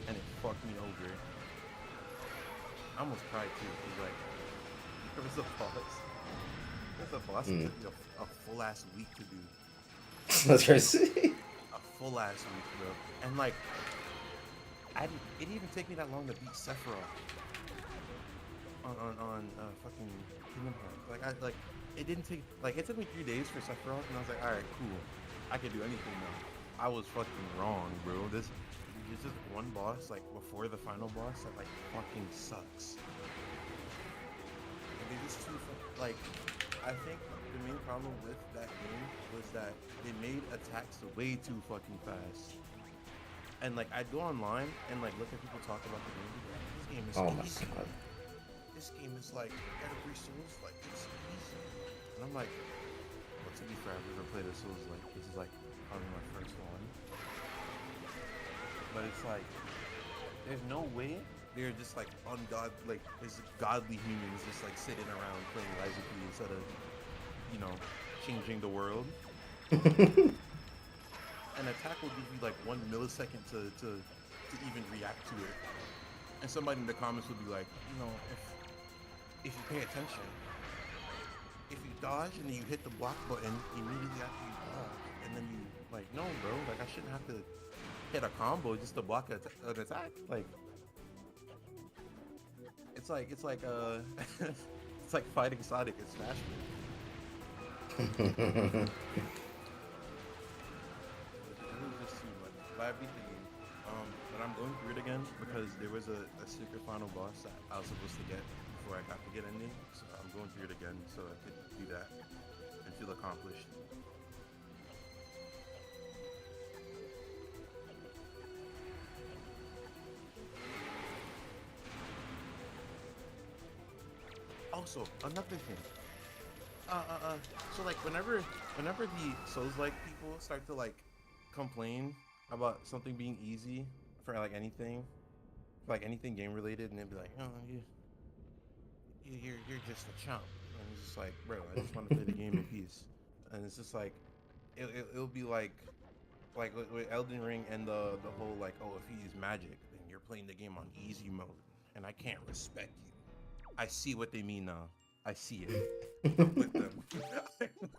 and it fucked me over. I almost cried too. It was like there was a boss. There's a boss that Mm. took me a full ass week to do. That's crazy. A full ass week, bro. And like, it didn't even take me that long to beat Sephiroth on fucking Kingdom Hearts. It didn't take like it took me 3 days for Sephiroth, and I was like, all right, cool, I can do anything now. I was fucking wrong, bro. There's just one boss like before the final boss that like fucking sucks. And they just like I think the main problem with that game was that they made attacks way too fucking fast. And like I'd go online and like look at people talk about the game. Like, this game is Oh my easy. god. This game is like every Souls like it's easy. And I'm like, well, to be fair, I've never played a Souls like this is like probably my first one. But it's like there's no way they're just like like there's godly humans just like sitting around playing Lies of P instead of changing the world. An attack will give you like 1 millisecond to even react to it. And somebody in the comments will be like, if you pay attention, if you dodge and then you hit the block button immediately after you dodge, and then you like, no, bro, like I shouldn't have to hit a combo just to block an attack. Like, it's like it's like fighting Sonic in Smash Bros. It was just too much. But I beat the game. But I'm going through it again because there was a secret final boss that I was supposed to get before I got to get ending. So I'm going through it again so I could do that and feel accomplished. Also, another thing. Uh, uh, uh. So like, whenever the Souls-like people start to like complain about something being easy for like anything game related, and they'd be like, "Oh, you're just a chump," and it's just like, bro, I just want to play the game in peace, and it's just like, it'll be like with Elden Ring and the whole like, oh, if you use magic, then you're playing the game on easy mode, and I can't respect you. I see what they mean now. I see it. I'm with them.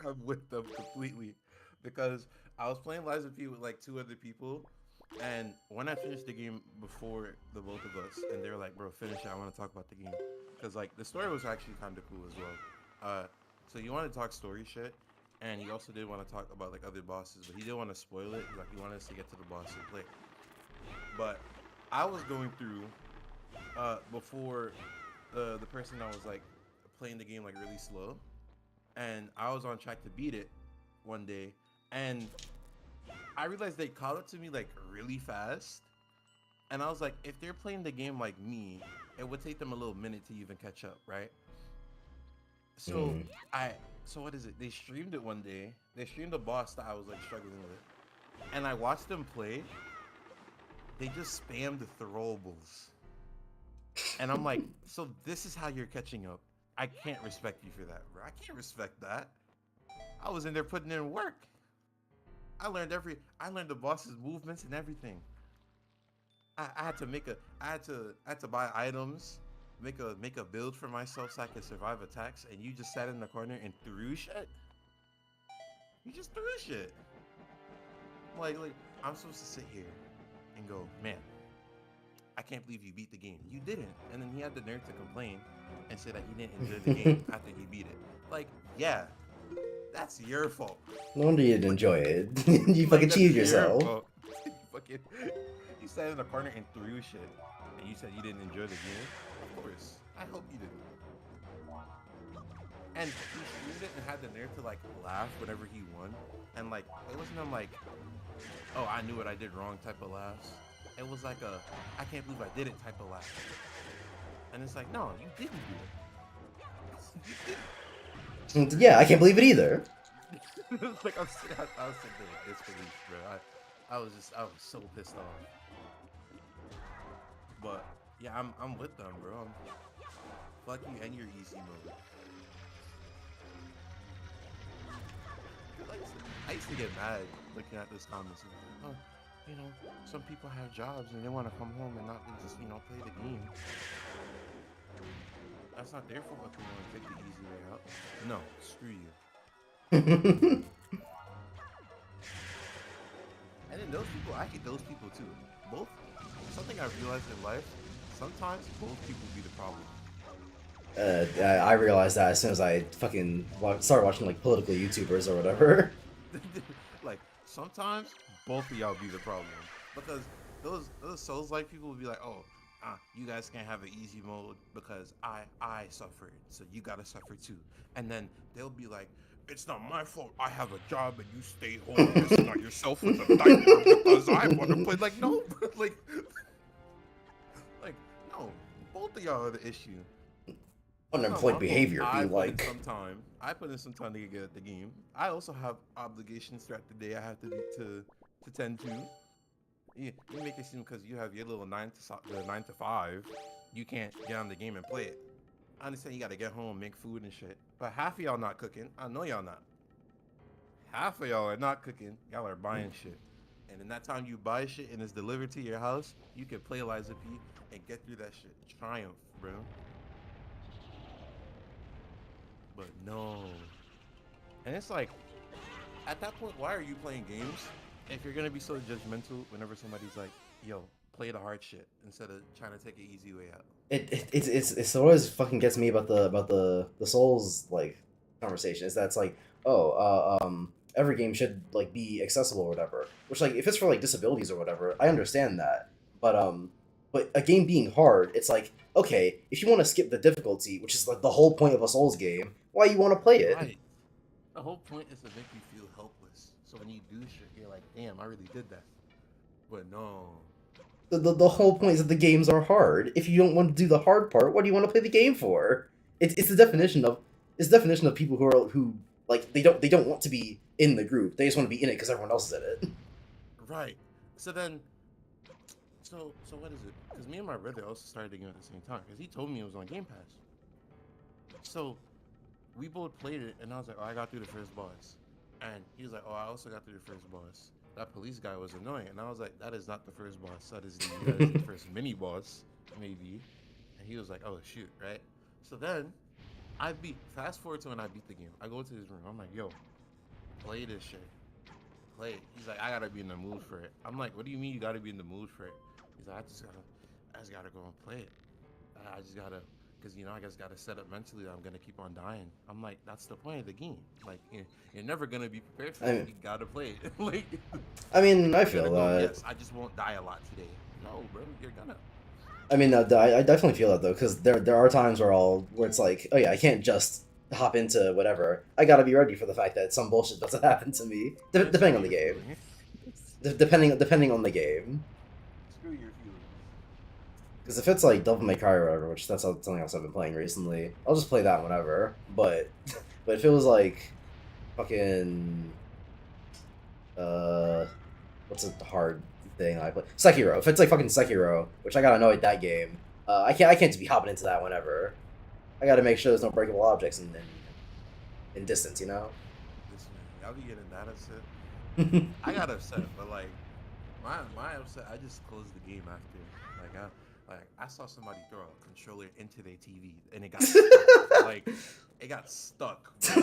I'm with them completely, because I was playing Lies of P with like two other people, and when I finished the game before the both of us, and they were like, "Bro, finish it. I want to talk about the game," because like the story was actually kind of cool as well. So you want to talk story shit, and he also did want to talk about like other bosses, but he didn't want to spoil it. Like he wanted us to get to the boss and play. But I was going through before the person that was like playing the game like really slow, and I was on track to beat it one day, and I realized they caught up to me like really fast, and I was like, if they're playing the game like me, it would take them a little minute to even catch up, right? So Mm. I so what is it? They streamed it one day. They streamed a boss that I was like struggling with, and I watched them play. They just spammed the throwables, and I'm like, so this is how you're catching up. I can't respect you for that, bro. I can't respect that. I was in there putting in work. I learned the boss's movements and everything. I had to I had to buy items, make a build for myself so I could survive attacks, and you just sat in the corner and threw shit. You just threw shit. Like I'm supposed to sit here and go, man, I can't believe you beat the game. You didn't. And then he had the nerve to complain and say that he didn't enjoy the game after he beat it. Like, yeah, that's your fault. No wonder you didn't Like, enjoy it. You like fucking that's cheated your yourself. fault. you fucking, you sat in the corner and threw shit, and you said you didn't enjoy the game. Of course, I hope you didn't. And he streamed it and had the nerve to like laugh whenever he won, and like it wasn't him like, oh, I knew what I did wrong type of laughs. It was like a, I can't believe I did it type of laugh. And it's like, no, you didn't do it. You And yeah, I can't believe it either. didn't. Like I was sitting there with disbelief, bro. I was so pissed off. But yeah, I'm with them, bro. Fuck you and your easy mode. I used to get mad looking at this comments and like, oh, you know, some people have jobs and they want to come home and not just, play the game. That's not their fault if they want to take the easy way out. No, screw you. And then those people, I hate those people too. Both, something I've realized in life, sometimes both people be the problem. I realized that as soon as I fucking started watching like political YouTubers or whatever. Like, sometimes both of y'all be the problem. Because those Souls like people will be like, oh, you guys can't have an easy mode because I suffered, so you gotta suffer too. And then they'll be like, it's not my fault. I have a job and you stay home pissing on yourself with a diaper because I want to play. Like, no, like no, both of y'all are the issue. It's not Unemployed my fault. behavior be like. I put in some time to get at the game. I also have obligations throughout the day. I have to tend to. You make it seem because you have your little 9 to 5, you can't get on the game and play it. I understand you got to get home, make food and shit. But half of y'all not cooking. I know y'all not. Half of y'all are not cooking. Y'all are buying shit. And in that time you buy shit and it's delivered to your house, you can play Liza P and get through that shit. Triumph, bro. But no. And it's like, at that point, why are you playing games if you're gonna be so judgmental whenever somebody's like, yo, play the hard shit instead of trying to take an easy way out? It's always fucking gets me about the Souls like conversation is that it's like, oh, every game should like be accessible or whatever, which like if it's for like disabilities or whatever, I understand that. But a game being hard, it's like, okay, if you want to skip the difficulty, which is like the whole point of a Souls game, why you want to play it? Right. The whole point is to make you feel helpless. So when you do shit, you're like, damn, I really did that. But no. The whole point is that the games are hard. If you don't want to do the hard part, what do you want to play the game for? It's the definition of people who like they don't want to be in the group. They just want to be in it because everyone else is in it. Right. So then, so what is it? Because me and my brother also started the game at the same time. Because he told me it was on Game Pass. So we both played it, and I was like, oh, I got through the first boss. And he was like, oh, I also got through the first boss. That police guy was annoying, and I was like, that is not the first boss. That is the first mini boss, maybe. And he was like, oh shoot, right? So then I beat. Fast forward to when I beat the game. I go to his room. I'm like, yo, play this shit. Play it. He's like, I gotta be in the mood for it. I'm like, what do you mean you gotta be in the mood for it? He's like, I just gotta go and play it. I just gotta, because I just gotta set up mentally that I'm gonna keep on dying. I'm like, that's the point of the game. Like, you're never gonna be prepared for I it. mean, You gotta play it. Like, I you're gonna feel go, that. yes, I just won't die a lot today. No, bro, you're gonna. I mean, I definitely feel that though, because there are times where it's like, oh yeah, I can't just hop into whatever. I gotta be ready for the fact that some bullshit doesn't happen to me, Man, depending screw on the your game. feelings. Depending on the game. Screw your feelings. Because if it's like Devil May Cry or whatever, which that's something else I've been playing recently, I'll just play that whenever. But but if it was like fucking uh what's a hard thing I play? Sekiro. If it's like fucking Sekiro, which I gotta know at that game, I can't just be hopping into that whenever. I gotta make sure there's no breakable objects in distance, you know? Listen, y'all be getting that upset. I got upset, but like my upset, I just closed the game after. I saw somebody throw a controller into their TV and it got stuck. Like it got stuck, bro.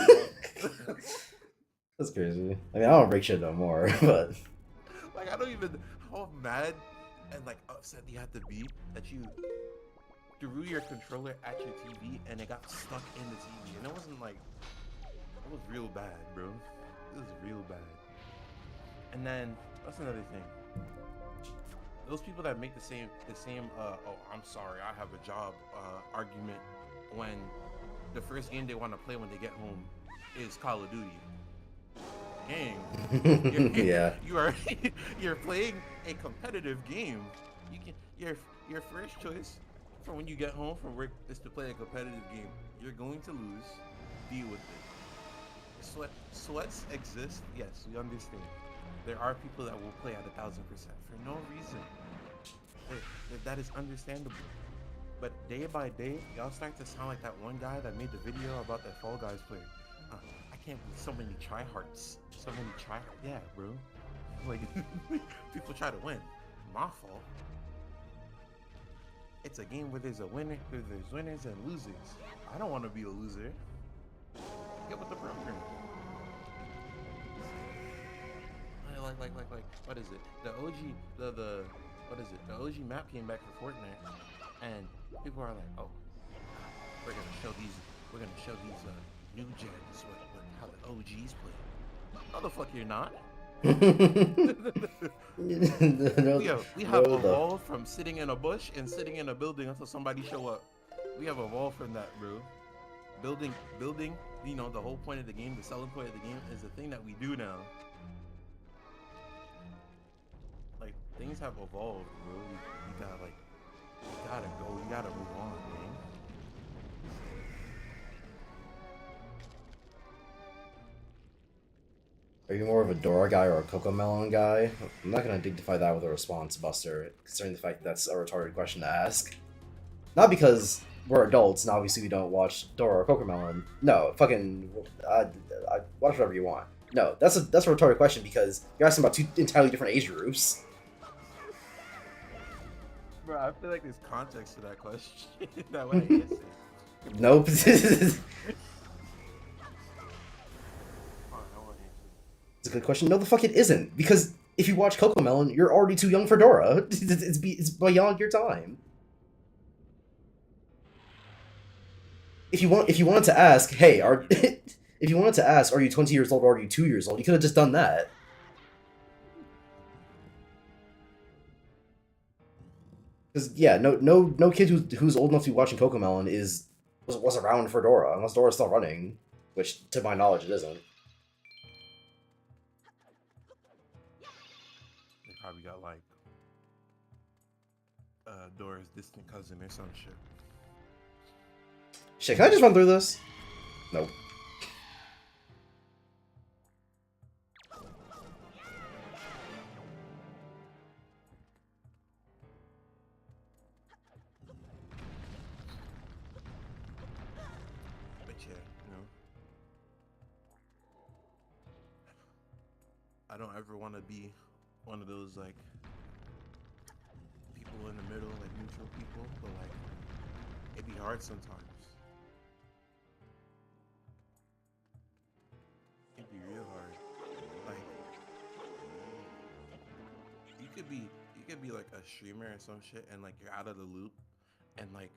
That's crazy. I mean, I don't break shit no more, but Like I don't even how mad and like upset you have to be that you threw your controller at your TV and it got stuck in the TV. And it wasn't like it was real bad, bro. It was real bad. And then that's another thing. Those people that make the same oh I'm sorry I have a job argument when the first game they want to play when they get home is Call of Duty. Gang, yeah. you are you're playing a competitive game. You can your first choice for when you get home from work is to play a competitive game. You're going to lose. Deal with it. Sweats exist. Yes, we understand. There are people that will play at 1,000% for no reason. That is understandable. But day by day, y'all start to sound like that one guy that made the video about that Fall Guys player. I can't believe so many tryhards. So many try. Yeah, bro. Like people try to win. My fault. It's a game where there's a winner, there's winners and losers. I don't want to be a loser. Get with the program. Like what is it? The OG the what is it? The OG map came back for Fortnite, and people are like, oh, we're gonna show these new gens how the OGs play. No, the fuck you're not. We have no, the evolved from sitting in a bush and sitting in a building until somebody show up. We have evolved from that, bro. Building. The whole point of the game, the selling point of the game, is the thing that we do now. Like things have evolved, bro. You gotta go. You gotta move on, man. Are you more of a Dora guy or a Cocomelon guy? I'm not gonna dignify that with a response buster, considering the fact that that's a retarded question to ask. Not because we're adults and obviously we don't watch Dora or Cocomelon. No, fucking, watch whatever you want. No, that's a retarded question because you're asking about two entirely different age groups. Bro, I feel like there's context to that question. That when I answer. Nope. It's a good question. No, the fuck it isn't. Because if you watch Cocomelon, you're already too young for Dora. It's beyond your time. If you wanted to ask, hey, if you wanted to ask, are you 20 years old or are you 2 years old? You could have just done that. Because yeah, no kid who's old enough to be watching Cocomelon was around for Dora unless Dora's still running, which to my knowledge it isn't. They probably got like Dora's distant cousin or some shit. Shit, can I just run through this? Nope. But yeah, I don't ever want to be one of those like people in the middle, like neutral people, but like it'd be hard sometimes. It'd be real hard. Like you could be like a streamer or some shit, and like you're out of the loop, and like,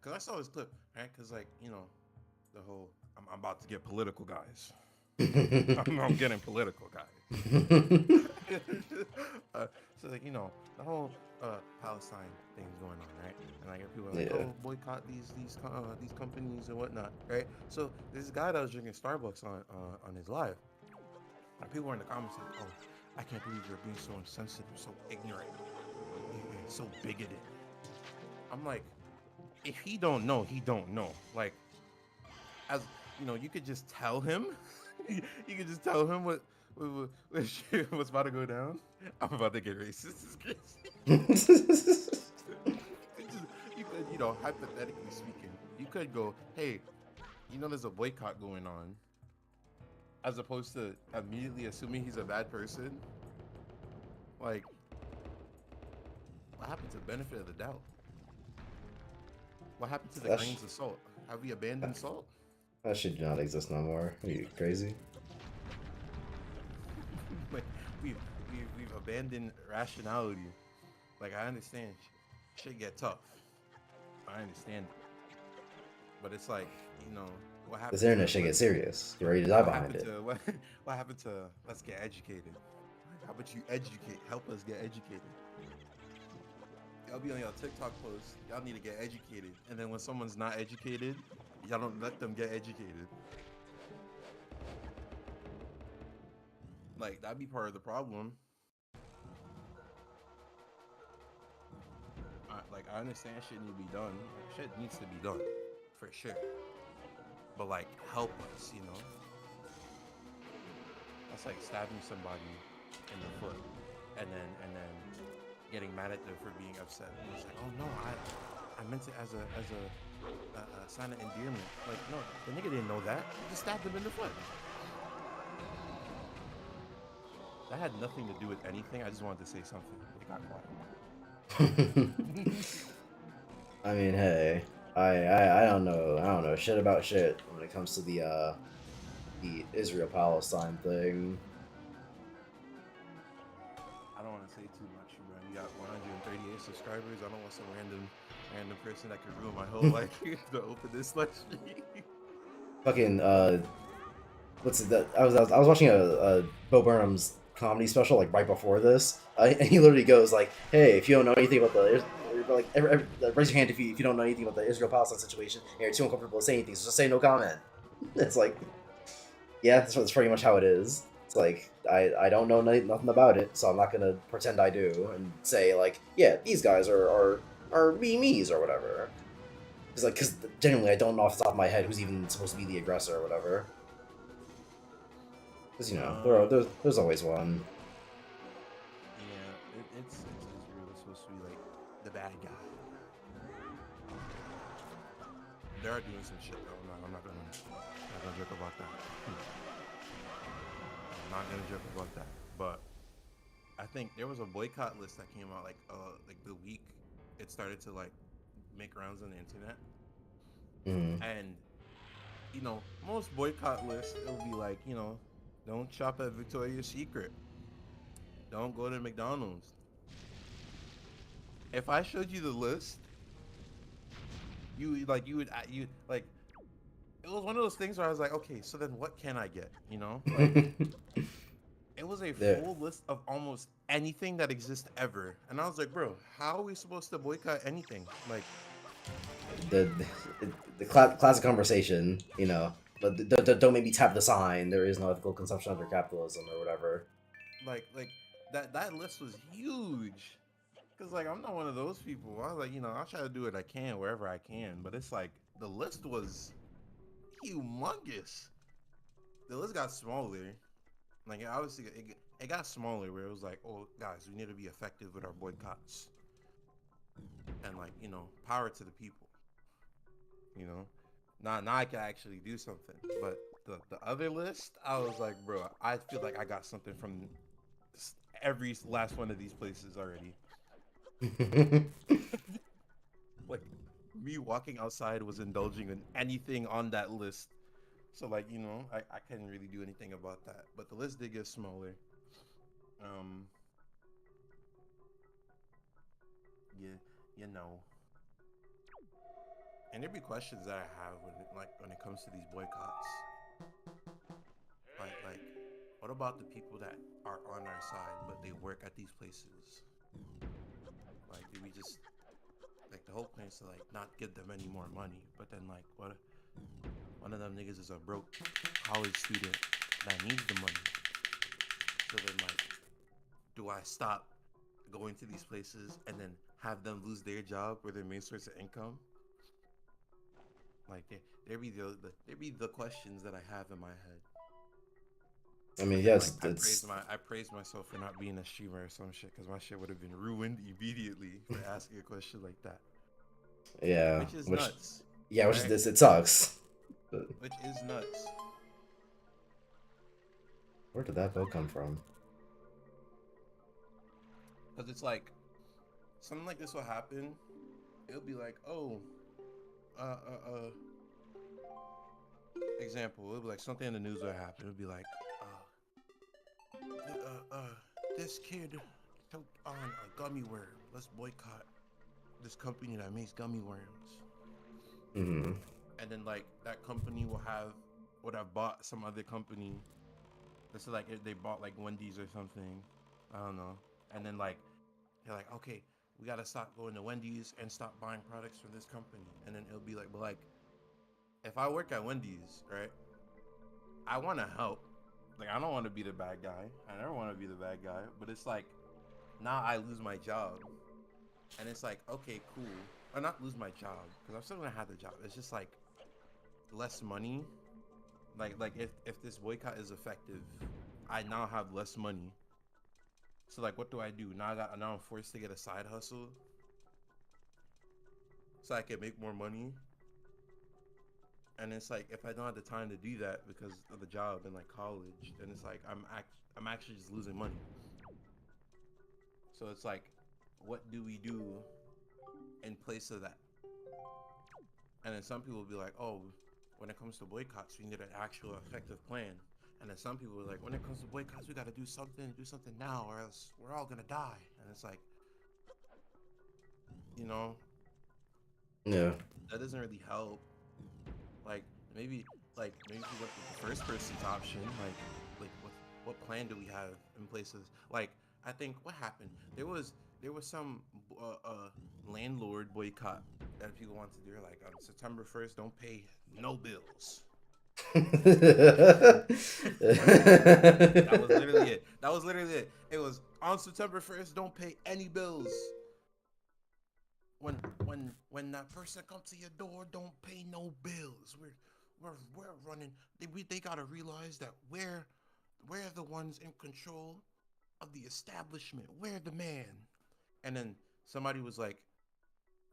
cause I saw this clip, right? Cause like the whole I'm about to get political, guys. I'm getting political, guys. uh, so like the whole Palestine thing's going on, right? And like people are like, Yeah. oh, boycott these companies and whatnot, right? So this guy that was drinking Starbucks on his live, and people were in the comments like, oh, I can't believe you're being so insensitive, so ignorant, and so bigoted. I'm like, if he don't know, he don't know. Like, as you could just tell him. You could just tell him what's about to go down. I'm about to get racist. It's crazy. You could, hypothetically speaking, you could go, hey, there's a boycott going on, as opposed to immediately assuming he's a bad person. Like, what happened to the benefit of the doubt? What happened to the that, sh- grains of salt? Have we abandoned salt? that shit do not exist no more. Are you crazy? Like, we've abandoned rationality. Like, I understand shit get tough. I understand it. But it's like, what This happened internet to shit gets serious. You're ready to die what behind happened it. to what happened to let's get educated? How about you educate? Help us get educated. Y'all be on y'all TikTok posts. Y'all need to get educated. And then when someone's not educated, y'all don't let them get educated. Like, that'd be part of the problem. I understand shit need to be done. Like, shit needs to be done, for sure. But like, help us. That's like stabbing somebody in the foot, and then getting mad at them for being upset. And it's like, oh no, I meant it as a sign of endearment. Like, no, the nigga didn't know that. You just stabbed him in the foot. That had nothing to do with anything. I just wanted to say something. It got quiet. I mean, hey, I don't know. I don't know shit about shit when it comes to the Israel Palestine thing. I don't want to say too much, bro. You got 138 subscribers. I don't want some random person that could ruin my whole life to open this stream. Fucking what's it that I was watching a Bo Burnham's comedy special like right before this, and he literally goes like, "Hey, if you don't know anything about raise your hand if you don't know anything about the Israel Palestine situation and you're too uncomfortable to say anything, so just say no comment." It's like, yeah, that's pretty much how it is. It's like I don't know nothing about it, so I'm not gonna pretend I do and say like, yeah, these guys are me's or whatever. Because genuinely, I don't know off the top of my head who's even supposed to be the aggressor or whatever. Because Um, there's always one. yeah, it's Israel. It's supposed to be like the bad guy. They are doing some shit though. I'm not gonna joke about that. I'm not gonna joke about that. But I think there was a boycott list that came out like the week it started to like make rounds on the internet, Mm. and most boycott lists it'll be like don't shop at Victoria's Secret, don't go to McDonald's. If I showed you the list, you like it was one of those things where I was like, okay, so then what can I get? Like it was a the full list of almost anything that exists ever, and I was like, bro, how are we supposed to boycott anything? Like, the classic conversation, but don't make me tap the sign. There is no ethical consumption under capitalism or whatever. like that list was huge. Cause like I'm not one of those people. I was like, I'll try to do what I can wherever I can, but it's like the list was humongous. The list got smaller. Like obviously it got smaller where it was like, oh guys, we need to be effective with our boycotts. And like, power to the people, you know. Now I can actually do something. But the other list, I was like, bro, I feel like I got something from every last one of these places already. Like me walking outside was indulging in anything on that list. So like, I couldn't really do anything about that. But the list did get smaller. Um yeah, you know. And there'd be questions that I have when it comes to these boycotts. Like what about the people that are on our side but they work at these places? Like do we just like the whole point is to like not give them any more money, but then like what one of them niggas is a broke college student that needs the money. So then like do I stop going to these places and then have them lose their job or their main source of income? Like there be the questions that I have in my head. I mean, But then yes, like I praised myself for not being a streamer or some shit because my shit would have been ruined immediately for asking a question like that, yeah, which is which, nuts, yeah, which is right? this. It sucks. But Which is nuts where did that vote come from? because it's like something like this will happen. It'll be like, oh, uh, uh, uh, example. It'll be like something in the news will happen. It'll be like, this kid choked on a gummy worm. Let's boycott this company that makes gummy worms. Hmm. And then like that company would have bought some other company. This is like if they bought like Wendy's or something. I don't know. And then like they're like, okay, we gotta stop going to Wendy's and stop buying products from this company. And then it'll be like, but like if I work at Wendy's, right? I want to help. Like I don't want to be the bad guy. I never want to be the bad guy. But it's like now I lose my job, and it's like okay, cool. Or not lose my job because I'm still gonna have the job. It's just like less money. Like if this boycott is effective, I now have less money. So like, what do I do now? Now I'm forced to get a side hustle so I can make more money. And it's like if I don't have the time to do that because of the job and like college, then it's like I'm actually just losing money. So it's like, what do we do in place of that? And then some people will be like, oh, when it comes to boycotts, we need an actual effective plan. And then some people are like, when it comes to boycotts, we got to do something now, or else we're all gonna die. And it's like, you know, Yeah. that doesn't really help. Like maybe, maybe if we went with the first person's option, like what plan do we have in places? Like I think what happened, there was some landlord boycott that people want to do. Like on September 1st, don't pay no bills. That was literally it. That was literally it. It was on September 1st, don't pay any bills. When that person comes to your door, don't pay no bills. We're running. They gotta realize that we're the ones in control of the establishment. We're the man. And then somebody was like,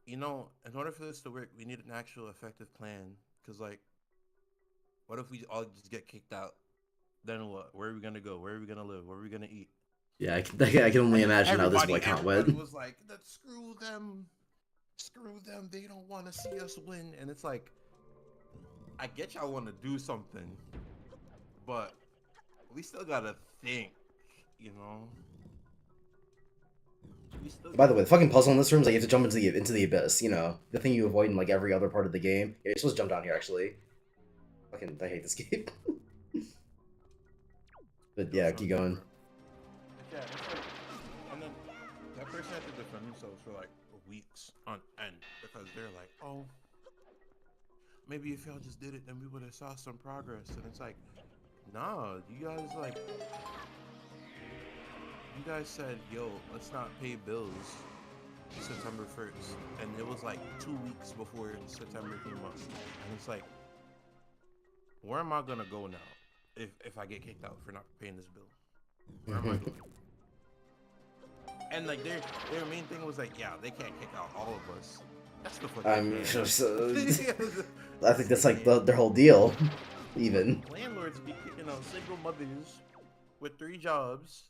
in order for this to work, we need an actual effective plan. Cause like, what if we all just get kicked out? Then what? Where are we gonna go? Where are we gonna live? Where are we gonna eat? Yeah, I can only And then imagine how this everybody boycott everybody went. was like, "That screw them, screw them. They don't want to see us win." And it's like, I get y'all want to do something, but we still gotta think, you know. We still By the gotta way, the fucking think. puzzle in this room is like you have to jump into the abyss. You know, the thing you avoid in like every other part of the game. Yeah, you're supposed to jump down here actually. Fucking, I hate this game. But Yo, yeah, son, keep big going. bro. Yeah, it's like, and then that person had to defend themselves for like weeks on end because they're like, "Oh, maybe if y'all just did it, then we would have saw some progress." And it's like, nah, you guys said, "Yo, let's not pay bills." September 1st, and it was like 2 weeks before September came up, and it's like, where am I gonna go now if I get kicked out for not paying this bill? Where am I going? And like their main thing was like, yeah, they can't kick out all of us. That's the fuck they I'm can. just, I Yes, think they that's like can. their whole deal, even. Landlords be kicking out single mothers with 3 jobs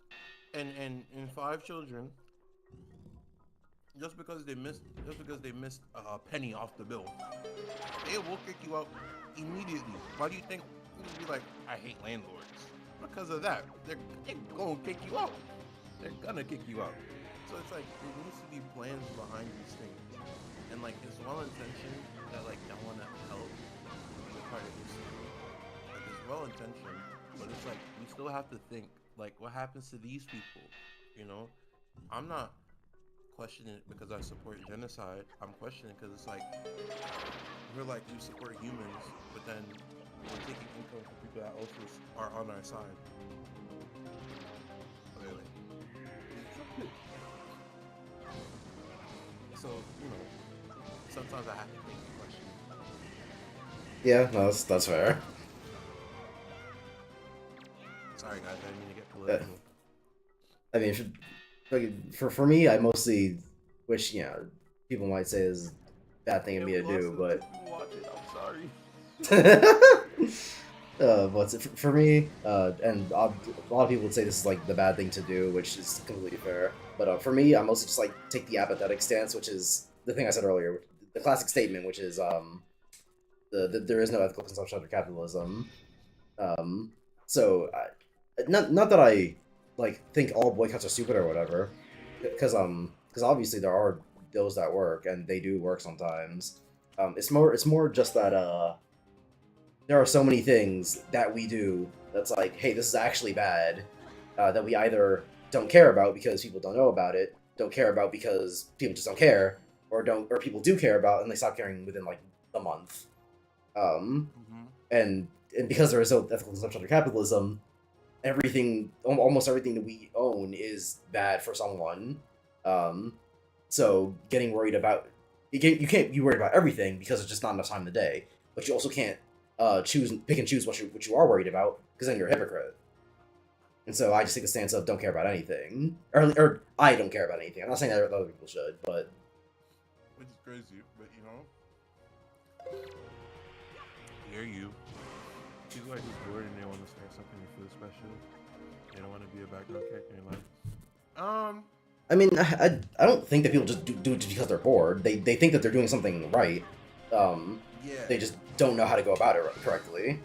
and 5 children just because they missed a penny off the bill. They will kick you out immediately. Why do you think you'd be like, I hate landlords? Because of that. They're gonna kick you out. They're gonna kick you out. So it's like there needs to be plans behind these things. And like it's well intentioned that like I wanna help the part of this. Like it's well intentioned, but it's like we still have to think like what happens to these people, you know? I'm not questioning it because I support genocide. I'm questioning because it's like we're like we support humans, but then we're taking income from people that also are on our side. Clearly. So you know, sometimes I have to think the question. Yeah, no, that's fair. Sorry guys, I didn't mean to get Uh, political. I mean, for me, I mostly wish people might say is a bad thing of Yeah, me we to lost do, the but people watching. I'm sorry. but for me, and a lot of people would say this is like the bad thing to do, which is completely fair. But for me, I mostly just like take the apathetic stance, which is the thing I said earlier, the classic statement, which is there is no ethical consumption under capitalism. Um, so not that I like think all boycotts are stupid or whatever, because obviously there are those that work and they do work sometimes. It's more just that there are so many things that we do that's like, hey, this is actually bad, that we either don't care about because people don't know about it, don't care about because people just don't care, or people do care about and they stop caring within like a month. Um, Mm-hmm. and and because there is no ethical consumption under capitalism, almost everything that we own is bad for someone. Um, so getting worried about you can't be worried about everything because it's just not enough time in the day. But you also can't pick and choose what you are worried about because then you're a hypocrite. And so I just take the stance of don't care about anything, or I don't care about anything. I'm not saying that other people should, but Which is crazy, but you know, hear you. People are just bored and they want to start something to feel special. They don't want to be a background character in life. Um, I mean, I don't think that people just do it just because they're bored. They think that they're doing something right. Um, yeah, they just don't know how to go about it correctly.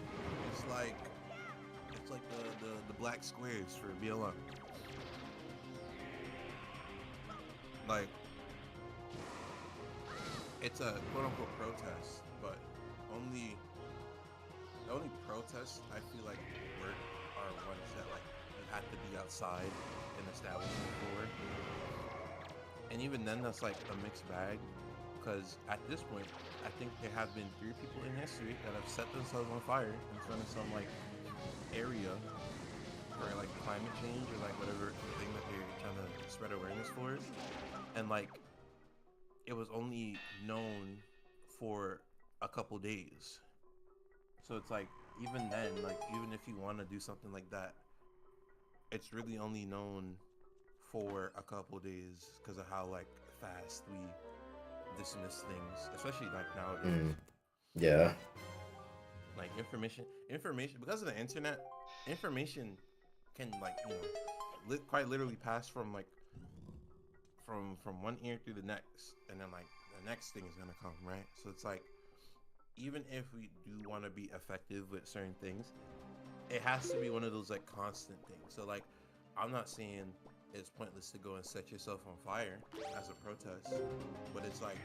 it's like the black squares for BLM. Like it's a quote unquote protest, but only the only protests I feel like work are ones that like you have to be outside an establishment for, and even then that's like a mixed bag because at this point I think there have been 3 people in history that have set themselves on fire in front of some like area for like climate change or like whatever thing that they're trying to spread awareness for, and like it was only known for a couple days. So it's like even then, like even if you want to do something like that, it's really only known for a couple days because of how like fast we dismiss things, especially like nowadays. Mm, yeah. Like information because of the internet, information can like quite literally pass from like from one ear through the next, and then like the next thing is gonna come, right? So it's like even if we do want to be effective with certain things, it has to be one of those like constant things. So like I'm not saying it's pointless to go and set yourself on fire as a protest, but it's like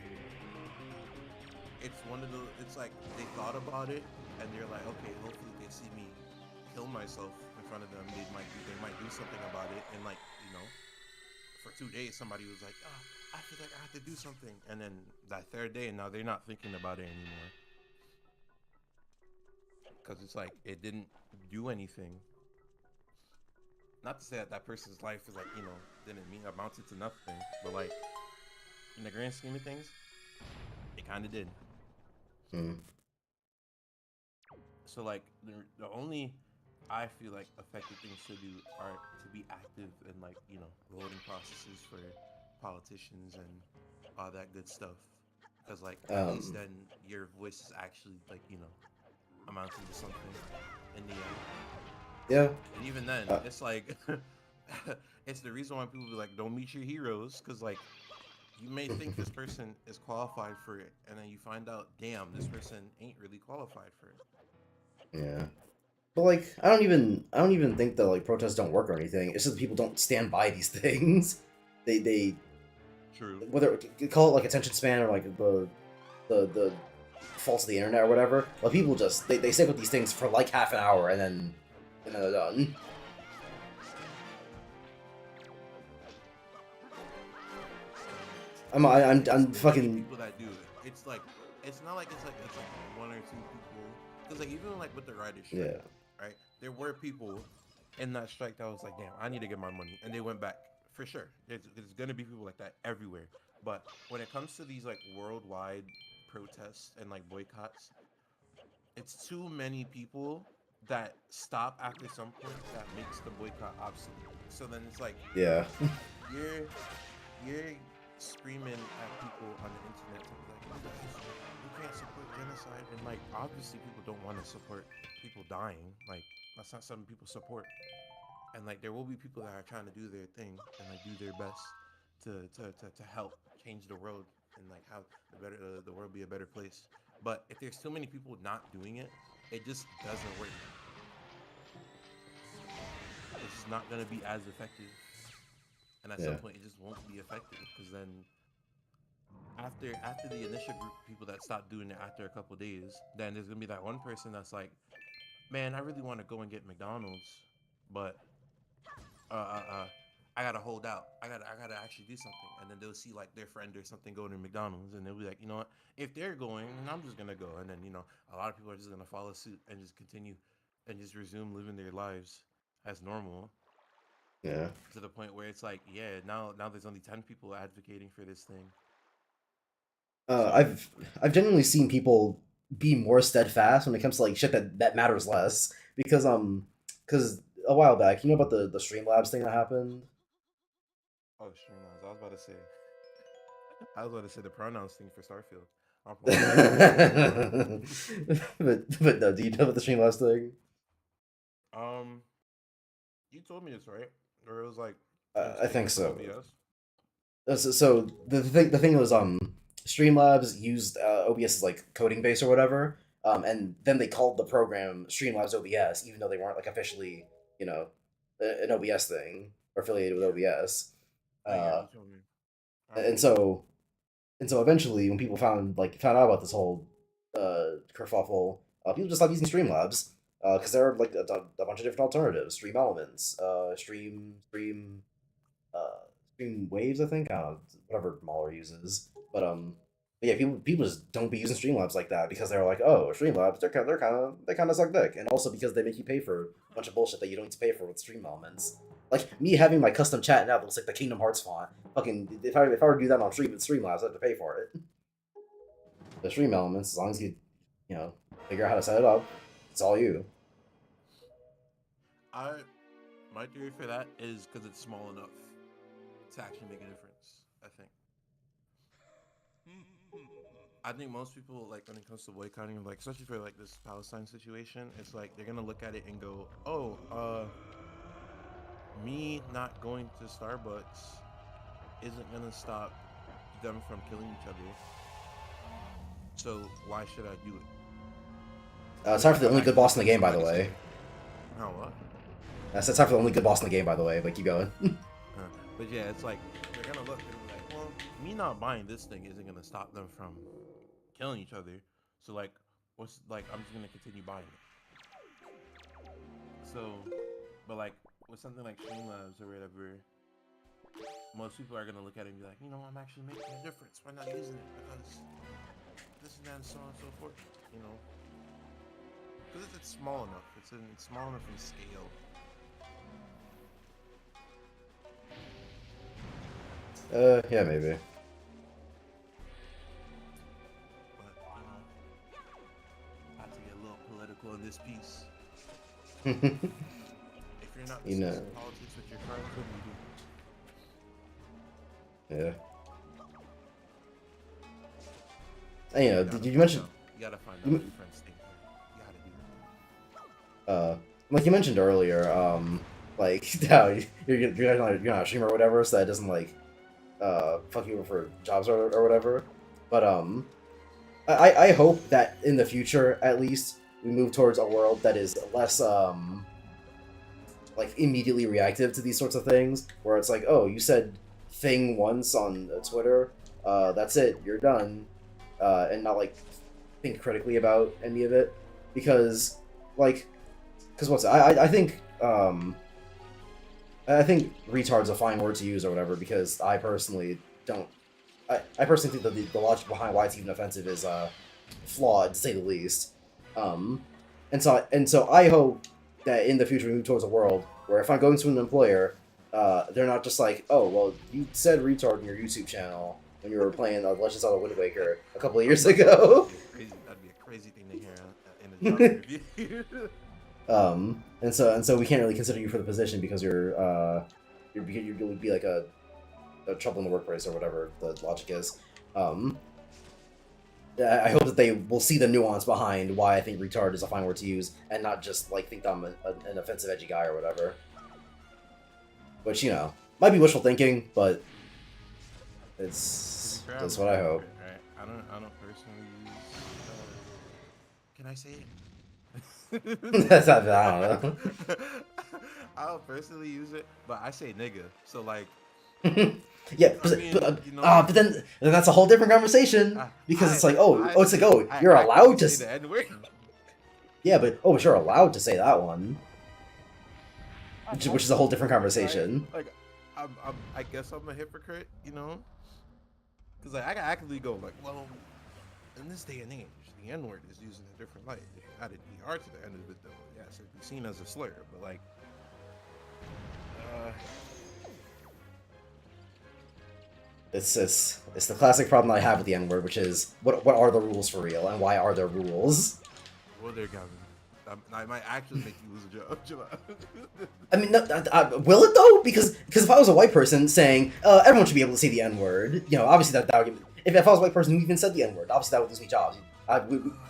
it's one of the it's like they thought about it and they're like, okay, hopefully they see me kill myself in front of them. They might do something about it, and like for 2 days somebody was like, oh, I feel like I have to do something, and then that third day, now they're not thinking about it anymore because it's like it didn't do anything. Not to say that that person's life is like didn't mean amounted to nothing, but like in the grand scheme of things, it kind of did. Mm. So like the only I feel like effective things to do are to be active in like voting processes for politicians and all that good stuff. Because like at least Um, then your voice is actually like amounting to something in the end. yeah. And even then, Uh, it's like it's the reason why people be like, don't meet your heroes, because like you may think this person is qualified for it, and then you find out, damn, this person ain't really qualified for it. yeah. But like, I don't even think that like protests don't work or anything. It's just that people don't stand by these things. They True. whether call it like attention span or like the faults of the internet or whatever. But people just they stick with these things for like half an hour and then they're done. I'm It's too many fucking people that do it. It's like it's not like it's like one or two people. Because like even like with the writer's strike, yeah right? There were people in that strike that was like, damn, I need to get my money, and they went back for sure. There's gonna be people like that everywhere. But when it comes to these like worldwide protests and like boycotts, it's too many people that stop after some point that makes the boycott obsolete. So then it's like yeah you're you're screaming at people on the internet to be like, oh, you can't support genocide, and like obviously people don't want to support people dying. Like that's not something people support. And like there will be people that are trying to do their thing and like do their best to help change the world and like how the world be a better place. But if there's too many people not doing it, it just doesn't work. It's just not gonna be as effective. And at some yeah. point, it just won't be effective because then after the initial group of people that stop doing it after a couple of days, then there's gonna be that one person that's like, man, I really want to go and get McDonald's, but uh, uh, uh, I gotta hold out. I gotta actually do something. And then they'll see like their friend or something going to McDonald's, and they'll be like, you know what? If they're going, then I'm just gonna go. And then a lot of people are just gonna follow suit and just continue and just resume living their lives as normal Yeah. to the point where it's like, yeah, now there's only 10 people advocating for this thing. Uh, So I've I've genuinely seen people be more steadfast when it comes to like shit that matters less because a while back you know about the Streamlabs thing that happened. oh, streamlines. I was about to say the pronouns thing for Starfield. I'm but playing. no, do you know about the Streamlabs thing? um, you told me this right, or it was like I think integral to so. OBS. So the thing was Streamlabs used OBS's like coding base or whatever, and then they called the program Streamlabs OBS even though they weren't like officially you know an OBS thing or affiliated with OBS. Yeah, Uh, you told me. I and remember. so eventually when people found out about this whole kerfuffle, people just stopped using Streamlabs because there are like a bunch of different alternatives: Stream Elements, uh, Stream Waves, I think. I don't know, whatever Mahler uses. But yeah, people just don't be using Streamlabs like that because they're like, oh, Streamlabs, they kind of suck dick, and also because they make you pay for a bunch of bullshit that you don't need to pay for with Stream Elements. Like me having my custom chat now that looks like the Kingdom Hearts font. Fucking if I were to do that on Streamlabs, I have to pay for it. The Stream Elements, as long as you know figure out how to set it up, it's all you. I My theory for that is because it's small enough to actually make a difference. I think most people like when it comes to boycotting, like especially for like this Palestine situation, it's like they're gonna look at it and go, "Oh, me not going to Starbucks isn't gonna stop them from killing each other. So why should I do it?" It's Which time for the only good actually boss in the makes game, by the like I said, way. oh what? That's time for the only good boss in the game, by the way. But keep going. But yeah, it's like they're gonna look and be like, "Well, me not buying this thing isn't gonna stop them from killing each other. So like, what's like? I'm just gonna continue buying it." So, but like with something like Streamlabs or whatever, most people are gonna look at it and be like, I'm actually making a difference by not using it because this and that and so on and so forth. You know, because it's small enough. It's small enough in scale. Yeah, maybe. is peace. you If you're not know, discussing politics with your friends, what do you do? yeah. And, you know, You gotta did you find mention out. You gotta find out what you, your friends think. You gotta do uh like you mentioned earlier, like how you're not a streamer or whatever, so that doesn't like fuck you over for jobs or whatever. But I hope that in the future at least we move towards a world that is less like immediately reactive to these sorts of things, where it's like, oh, you said thing once on Twitter, that's it, you're done, and not like think critically about any of it, because like, because what's I think retard's a fine word to use or whatever, because I personally don't. I personally think that the logic behind why it's even offensive is flawed to say the least. Um, and so I hope that in the future we move towards a world where if I'm going to an employer, they're not just like, oh well, you said retard in your YouTube channel when you were playing Legend of Zelda Wind Waker a couple of years ago. that'd be a crazy thing to hear in a job interview. And so we can't really consider you for the position because you'll be like a trouble in the workplace or whatever the logic is. Um, I hope that they will see the nuance behind why I think retard is a fine word to use, and not just like think that I'm an offensive, edgy guy or whatever. Which might be wishful thinking, but that's what I hope. Right? I don't personally use. Can I say it? I don't know. I don't personally use it, but I say nigga. So like, Yeah, I but, mean, you know, but then that's a whole different conversation because it's like, it's like, you're I allowed to say the N-word. yeah, but you're allowed to say that one, which is a whole different conversation. Like, I guess I'm a hypocrite, because like I can actively go like, well, in this day and age, the N-word is used in a different light. If you added ER to the end of it, though, yes, it'd be seen as a slur. But like, It's the classic problem I have with the N word, which is what are the rules for real, and why are there rules? well, there, Gavin. I might actually make you lose a job. I mean, no, will it though? Because if I was a white person saying everyone should be able to say the N word, obviously that would if I was a white person who even said the N word, obviously that would lose me jobs.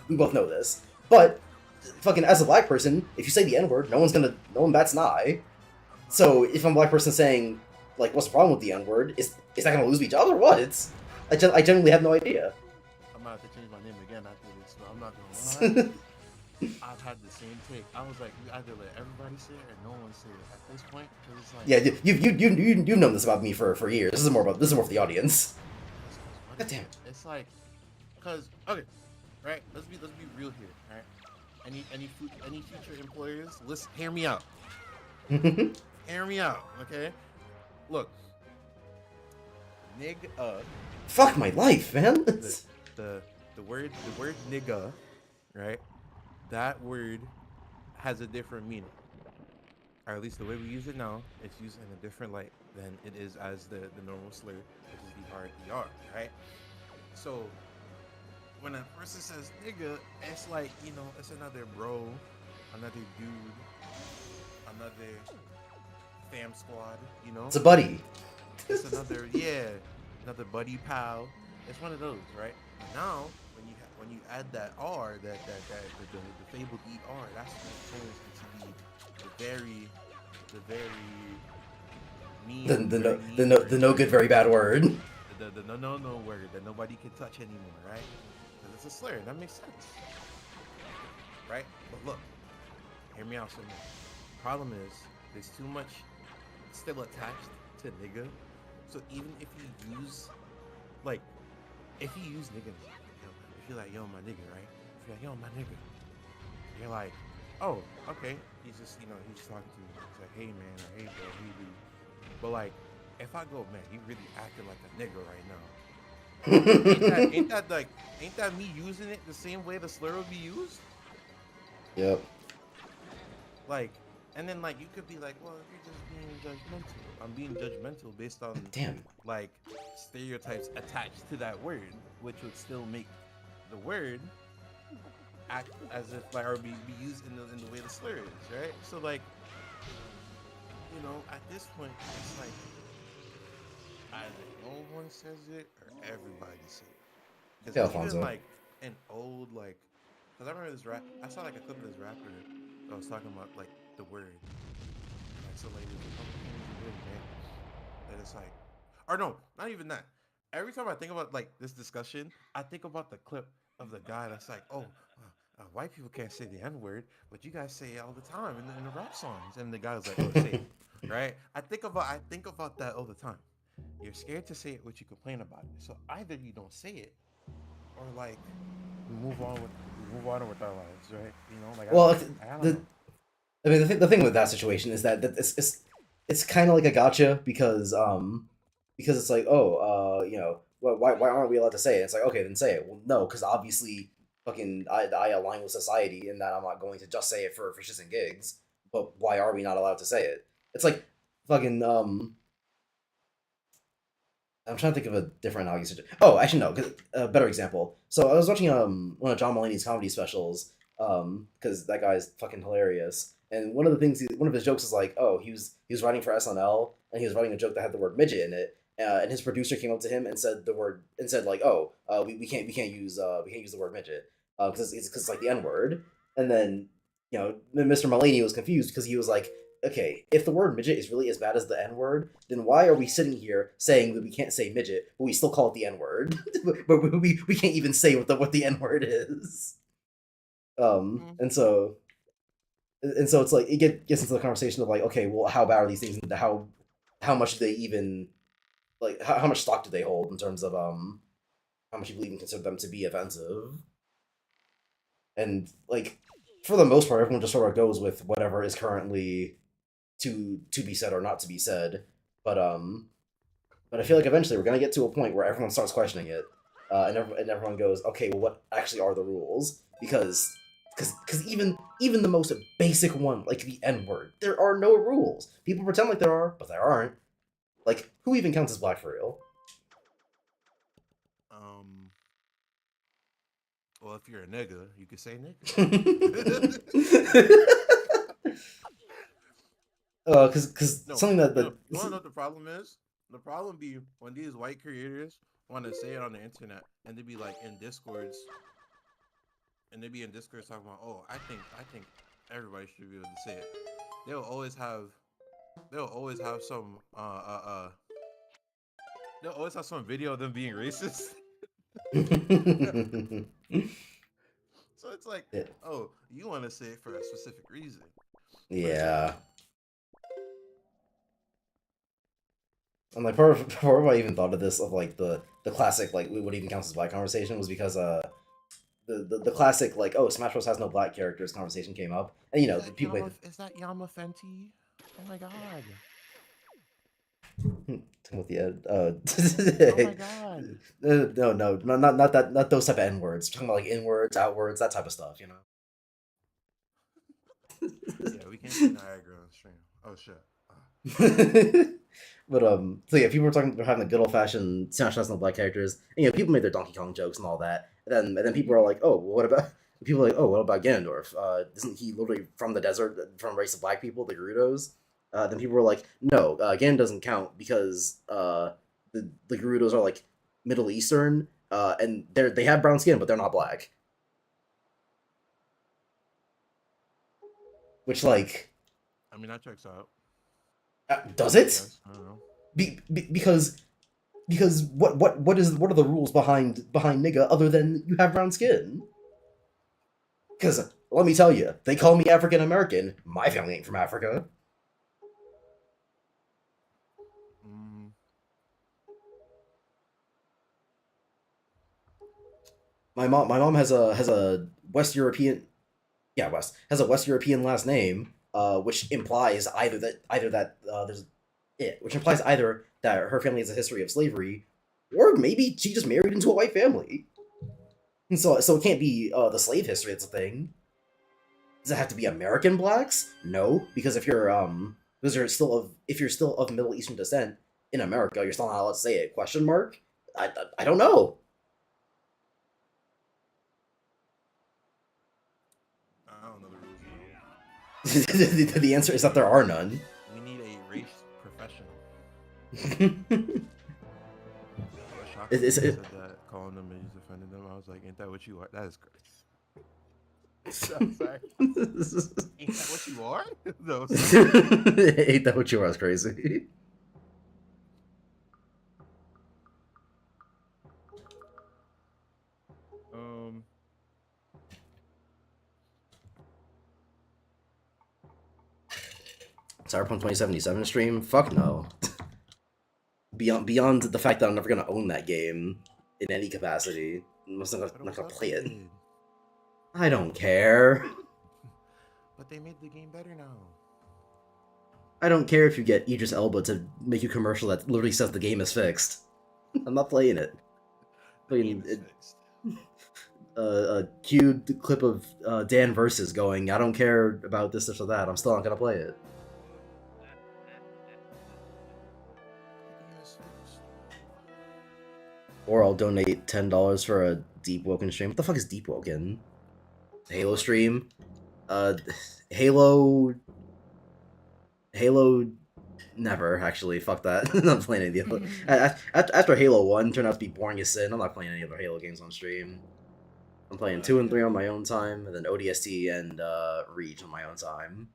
We both know this. But fucking as a black person, if you say the N word, no one bats an eye. So if I'm a black person saying like, what's the problem with the N word? Is that gonna lose me jobs or what? I genuinely have no idea. I'm about to change my name again after this, but I'm not gonna lie. I've had the same take. I was like, we either let everybody say it or no one say it at this point. Cause it's like, Yeah, you've known this about me for years. This is more for the audience. God damn it. It's like, cause okay, right? Let's be real here, right? Any future employers, listen, hear me out. Hear me out, okay? Look, Fuck my life, man. the word nigga, right? That word has a different meaning. Or at least the way we use it now, it's used in a different light than it is as the normal slur, which is ER, right? So when a person says nigga, it's like, it's another bro, another dude, another fam squad, It's a buddy. It's another another buddy pal. It's one of those, right? Now when you add that R, the fabled ER, that's when it turns into the very mean, The no good, very bad word. the no word that nobody can touch anymore, right? Because it's a slur. That makes sense, right? But look, hear me out, something. Problem is, there's too much still attached to nigga. So even if you use, like, if you use nigga, if you're like, yo, my nigga, right? If you're like, yo, my nigga, you're like, oh, okay. He's just, he's just talking to you. He's like, hey, man, or hey, bro, hey, dude. But, like, if I go, man, you really acting like a nigga right now. Ain't that me using it the same way the slur would be used? Yep. Like, and then, like, you could be like, well, you're just being judgmental. I'm being judgmental based on, like, stereotypes attached to that word, which would still make the word act as if like or be used in the way the slur is, right? So like, at this point, it's like either no one says it or everybody says it. Because Yeah, even Alfonso. like an old like, because I remember this rap. I saw like a clip of this rapper that was talking about like the word, and like so like there's a couple things you wouldn't get that it's like, or no, not even that. Every time I think about like this discussion, I think about the clip of the guy that's like, oh, white people can't say the N word, but you guys say it all the time in the rap songs, and the guy was like, oh, say it, right? I think about that all the time. You're scared to say it, but you complain about it. So either you don't say it, or like we move on with our lives, right? Like Well, I don't the know. I mean, the thing with that situation is that it's kind of like a gotcha because it's like, oh, why aren't we allowed to say it? It's like, okay, then say it. Well, no, because obviously, fucking, I align with society in that I'm not going to just say it for shits and gigs. But why are we not allowed to say it? It's like fucking I'm trying to think of a different analogy. Oh, actually, no. A better example. So I was watching one of John Mulaney's comedy specials because that guy's fucking hilarious. And one of the things, one of his jokes is like, oh, he was writing for SNL and he was writing a joke that had the word midget in it. And his producer came up to him and said the word and said like, oh, we can't use the word midget because it's like the N word. And then Mr. Mulaney was confused because he was like, okay, if the word midget is really as bad as the N word, then why are we sitting here saying that we can't say midget, but we still call it the N word? But we can't even say what the N word is. Mm. And so it's like gets into the conversation of like, okay, well, how bad are these things? And how much do they even like? How much stock do they hold in terms of how much people even consider them to be offensive? And like for the most part, everyone just sort of goes with whatever is currently to be said or not to be said. But I feel like eventually we're gonna get to a point where everyone starts questioning it, and everyone goes, okay, well, what actually are the rules? Because even the most basic one, like the N word, there are no rules. People pretend like there are, but there aren't. Like, who even counts as black for real? Um. Well, if you're a nigga, you could say nigga. Because No, something that you want to know what the problem is? The problem be when these white creators want to say it on the internet and they be like in discords and they be in discords talking about, oh, I think everybody should be able to say it. They'll always have they'll always have some they'll always have some video of them being racist. So it's like, yeah. oh, you want to say it for a specific reason, but it's like, Yeah. And like part of why I even thought of this of like the classic like what even counts as black conversation was because the classic like oh Smash Bros has no black characters conversation came up and is the that people Yama? made Is that Yama Fenty? Oh my god! with the Oh my god! not that not those type of n words. Talking about like in words, outwards, that type of stuff. Yeah, we can't say Niagara on stream. Oh shit. But so yeah, people were talking about having the good old fashioned Smash Bros. No black characters. And, people made their Donkey Kong jokes and all that. And then people are like, oh, well, what about? People are like, oh, what about Ganondorf? Isn't he literally from the desert, from a race of black people, the Gerudos? Then people were like, no, Ganon doesn't count because the Gerudos are like Middle Eastern, and they have brown skin, but they're not black. Which like I mean, that checks out. does I it? guess I don't know. Because what are the rules behind nigga other than you have brown skin? Because let me tell you, they call me African American. My family ain't from Africa. Mm, My mom has a West European, yeah, West European last name, which implies either that there's it, which implies either that her family has a history of slavery, or maybe she just married into a white family. And so it can't be the slave history that's a thing. Does it have to be American blacks? No, because if you're still of Middle Eastern descent in America, you're still not allowed to say it. Question mark? I don't know. The answer is that there are none. We need a race professional. I was shocked when Is people it? said that, calling them and he's offended them. I was like, ain't that what you are? That is crazy. I'm sorry. Ain't that what you are? No, sorry. Ain't that what you are? Crazy. Um, Cyberpunk 2077 stream? Fuck no. Beyond the fact that I'm never gonna own that game in any capacity, I'm just but it not was gonna play it. updated. I don't care. But they made the game better now. I don't care if you get Idris Elba to make you a commercial that literally says the game is fixed. I'm not playing it. The I game mean, is fixed. a cute clip of Dan versus going, I don't care about this or that. I'm still not gonna play it. The game is fixed. Or I'll donate $10 for a Deep Woken stream. What the fuck is Deep Woken? Halo stream? Uh, Halo. Halo. Never actually. Fuck that. I'm not playing any of the other. After Halo 1 turned out to be boring as sin, I'm not playing any other Halo games on stream. I'm playing 2 and 3 on my own time, and then ODST and Reach on my own time.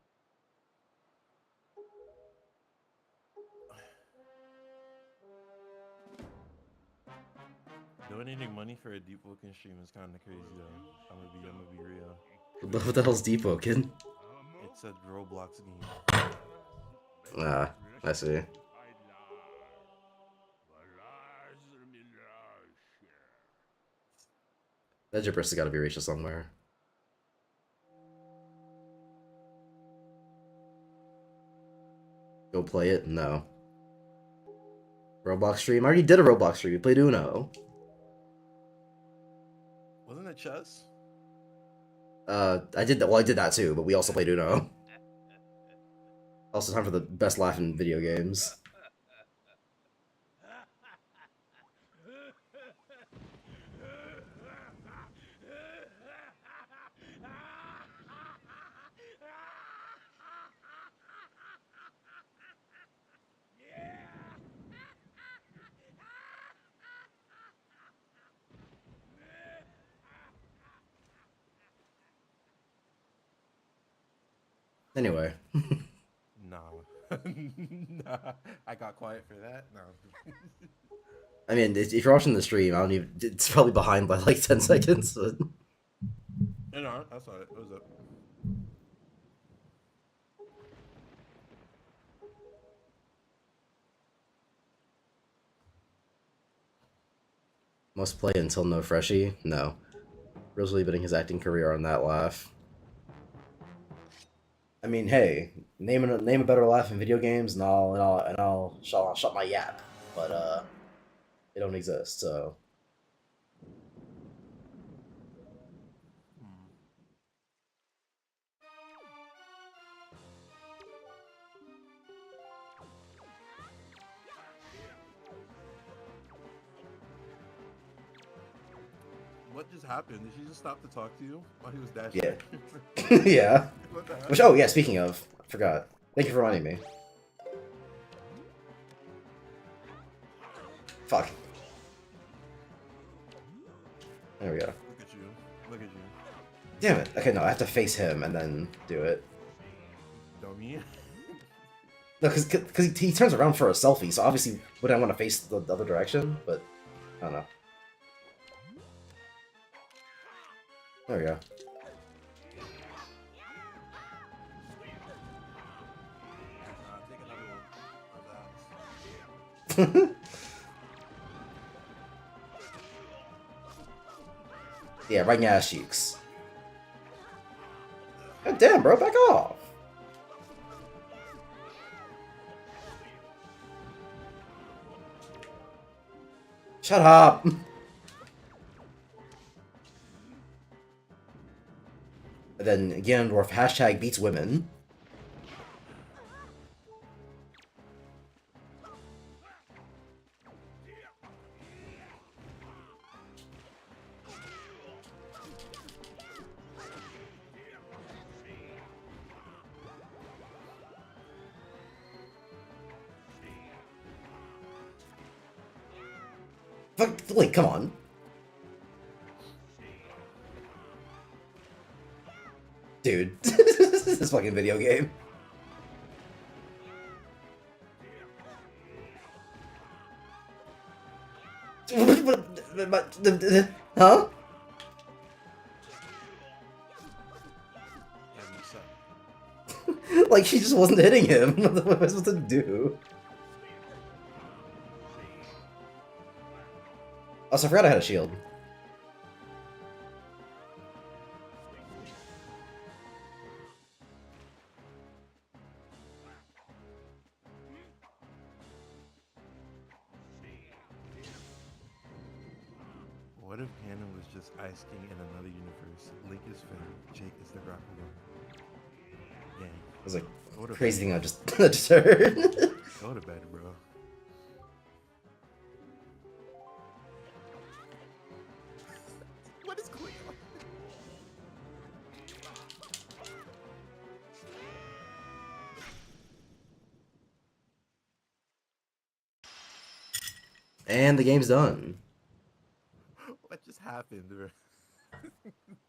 Donating money for a deep looking stream is kind of crazy though. I'm gonna be real. What the hell's Deep Woken? It's a Roblox game. Ah, I see. That gibberish has got to be racial somewhere. Go play it? No. Roblox stream? I already did a Roblox stream. We played Uno. Wasn't it chess? I did that. Well, I did that too, but we also played Uno. Also, time for the best laugh in video games. Anyway. Nah. Nah. I got quiet for that. No. I mean, if you're watching the stream, I don't even. It's probably behind by like 10 seconds. But... No, I saw it. It was up. Must play until no freshie? No. Rosalie betting his acting career on that laugh. I mean, hey, name a better laugh in video games, and I'll shut my yap. But it don't exist. So Hmm. What just happened? Did she just stop to talk to you while he was dashing? yeah, yeah. What the heck? Which oh yeah, speaking of, I forgot. Thank you for reminding me. Fuck. There we go. Look at you. Look at you. Damn it. Okay, no, I have to face him and then do it. Dummy. No, because he turns around for a selfie, so obviously would I want to face the other direction? But I don't know. There we go. Take another one. Yeah, right in your ass cheeks. God damn, bro, back off. Shut up. And then Ganondorf hashtag beats women. Fuck, like, come on. Dude. This fucking video game. Huh? Yeah, you suck. Like, she just wasn't hitting him. What am I supposed to do? Oh, so I forgot I had a shield. What if Ganon was just Ice King in another universe? Link is Finn, Jake is the Rockable. Dang. It was a Go to crazy bed, thing I bro. just heard. Go to bed, bro. What is going on? And the game's done. What just happened, bro?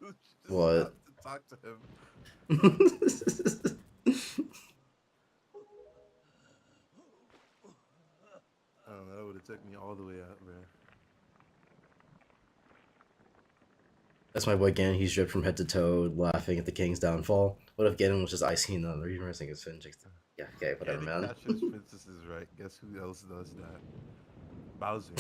Just What? stopped to talk to him. I don't know, that would have took me all the way out, bro. That's my boy Ganon. He's dripped from head to toe, laughing at the king's downfall. What if Ganon was just Ice King on the universe and his Finn? Yeah, okay, Yeah, whatever, the man. Capture's Princess is right. Guess who else does that? Bowser.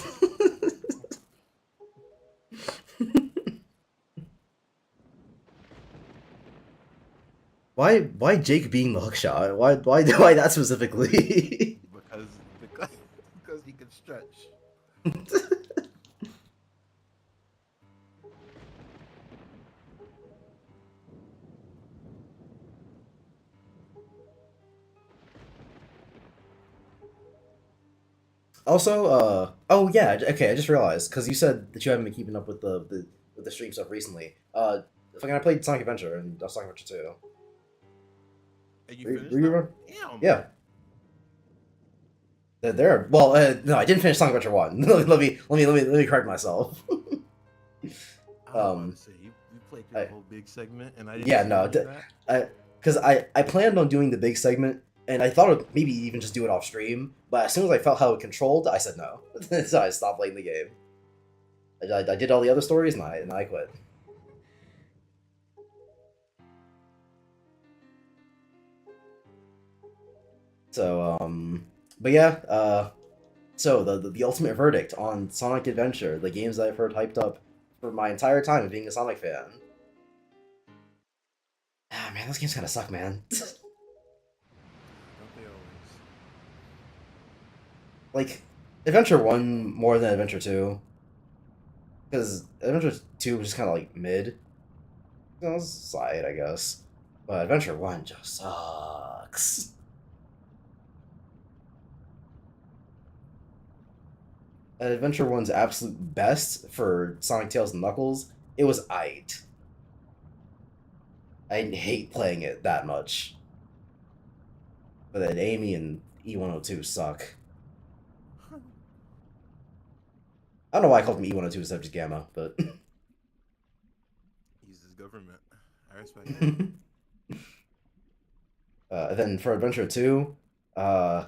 Why Jake being the hookshot? Why that specifically? Because he can stretch. Also, oh yeah, okay, I just realized because you said that you haven't been keeping up with the stream stuff recently. Fucking I played Sonic Adventure and Sonic Adventure 2. And you Were finished you them? remember? Damn. Yeah, they're well. No, I didn't finish Sonic Adventure 1. Let me correct myself. I was about to say you played through I, the whole big segment, and I didn't yeah, see no, any of that. because I planned on doing the big segment, and I thought of maybe even just do it off stream. But as soon as I felt how it controlled, I said no, so I stopped playing the game. I did all the other stories, and I quit. So but yeah, so the ultimate verdict on Sonic Adventure, the games that I've heard hyped up for my entire time of being a Sonic fan. Ah, man, those games kind of suck, man. Don't they always? Like Adventure 1 more than Adventure 2, because Adventure 2 was just kind of like mid. It was side, I guess, but Adventure 1 just sucks. And Adventure 1's absolute best for Sonic Tails and Knuckles, it was aight. I hate playing it that much. But then Amy and E102 suck. I don't know why I called them E102 instead of just Gamma, but. He's his government. I respect it. Then for Adventure 2, uh,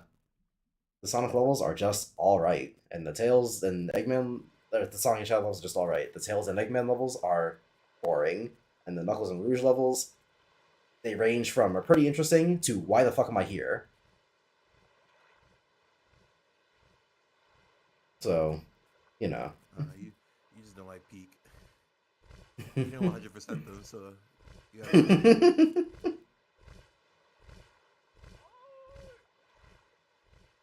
the Sonic levels are just alright. And the Tails and Eggman. The Sonic and Shadow levels are just alright. The Tails and Eggman levels are boring. And the Knuckles and Rouge levels, they range from are pretty interesting to why the fuck am I here? So, you know. You just don't like peak. You didn't 100% though, so you gotta.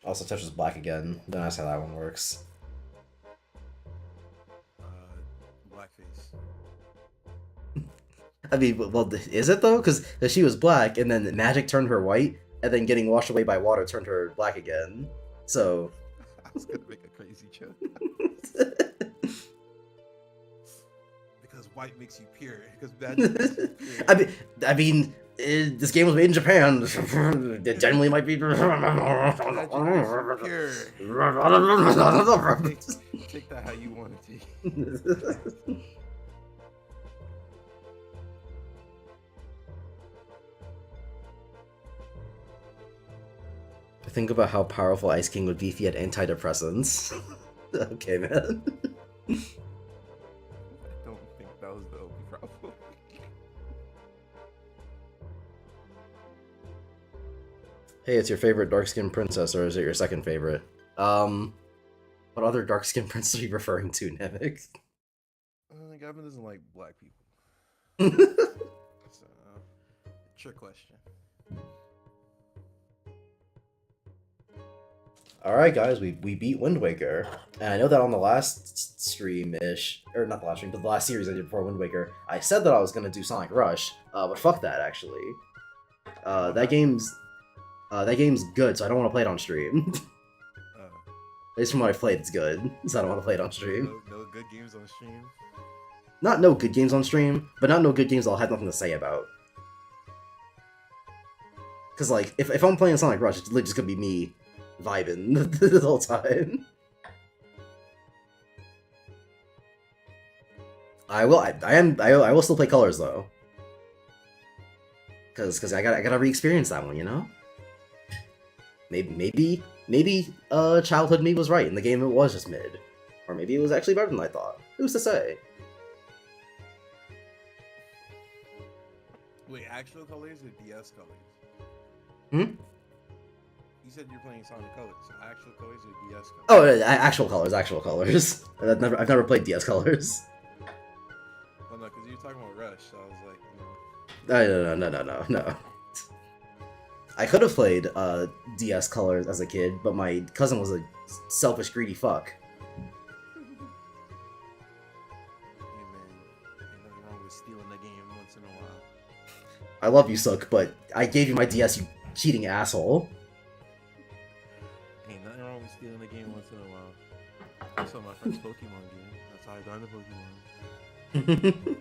Also, Tetris Black again. Don't ask how that one works. Blackface. I mean, well, is it though? Because she was black, and then magic turned her white, and then getting washed away by water turned her black again. So. I was gonna make a crazy joke. Because white makes you pure. Because magic makes you pure. I mean, This game was made in Japan. It generally might be. Imagine issue pure. Take that how you want it to. Think about how powerful Ice King would be if he had antidepressants. Okay, man. I don't think that was the only problem. Hey, it's your favorite dark-skinned princess, or is it your second favorite? What other dark-skinned princess are you referring to, Namek? Gavin doesn't like black people. So, trick question. Alright, guys, we beat Wind Waker. And I know that on the last stream-ish, or not the last stream, but the last series I did before Wind Waker, I said that I was gonna do Sonic Rush, but fuck that, actually. That game's good, so I don't want to play it on stream. At least from what I've played, it's good, so I don't want to play it on stream. No good games on stream? Not no good games on stream, but not no good games I'll have nothing to say about. Because, like, if I'm playing Sonic Rush, it's literally just gonna be me vibing the whole time. I will still play Colors, though. Because I gotta re-experience that one, you know? Maybe childhood me was right, and the game it was just mid. Or maybe it was actually better than I thought. Who's to say? Wait, actual colors or DS colors? Hmm? You said you're playing Sonic Colors, so actual colors or DS colors? Oh, actual colors. I've never played DS colors. Oh no, because you were talking about Rush, so I was like, No. I could have played DS colors as a kid, but my cousin was a selfish, greedy fuck. hey man, ain't nothing wrong with stealing the game once in a while. I love you, Sook, but I gave you my DS, you cheating asshole. Ain't nothing wrong with stealing the game once in a while. I saw my friend's Pokemon game. That's how I got into Pokemon.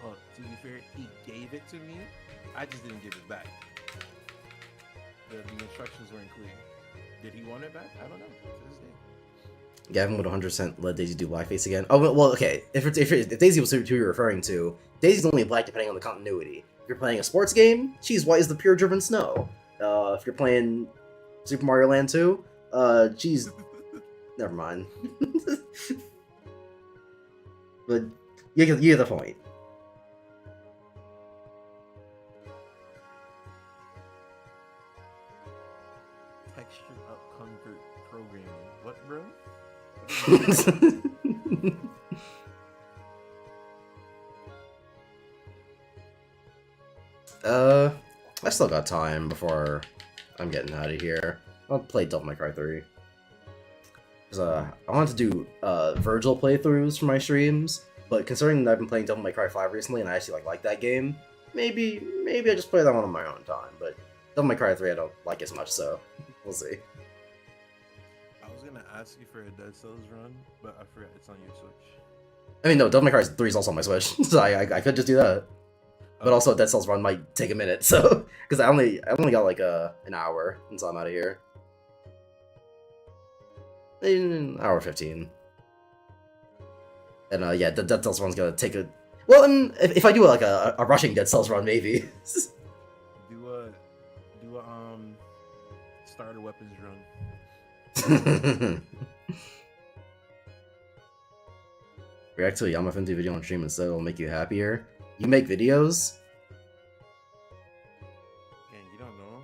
Oh, to be fair, he gave it to me. I just didn't give it back. The instructions weren't clear. Did he want it back? I don't know. To this day. Gavin would 100% let Daisy do blackface again. Oh, well, okay. If Daisy was who you're referring to, Daisy's only black depending on the continuity. If you're playing a sports game, she's white as the pure driven snow. If you're playing Super Mario Land 2, she's... Never mind. But you get the point. Texture up convert programming. What, bro? I still got time before I'm getting out of here. I'll play Devil May Cry 3. Because, I wanted to do, Virgil playthroughs for my streams, but considering that I've been playing Devil May Cry 5 recently and I actually, like that game, maybe I just play that one on my own time, but Devil May Cry 3 I don't like as much, so we'll see. I was gonna ask you for a Dead Cells run, but I forgot it's on your Switch. I mean, no, Devil May Cry 3 is also on my Switch, so I could just do that. But also, Dead Cells run might take a minute, so... Because I only got, like, an hour until I'm out of here. An hour 15. And, yeah, the Dead Cells run's gonna take a... Well, and if I do, like, a rushing Dead Cells run, maybe. Do a starter weapons run. React to a Yamafinti video on stream instead, it'll make you happier. You make videos? Dang, you don't know?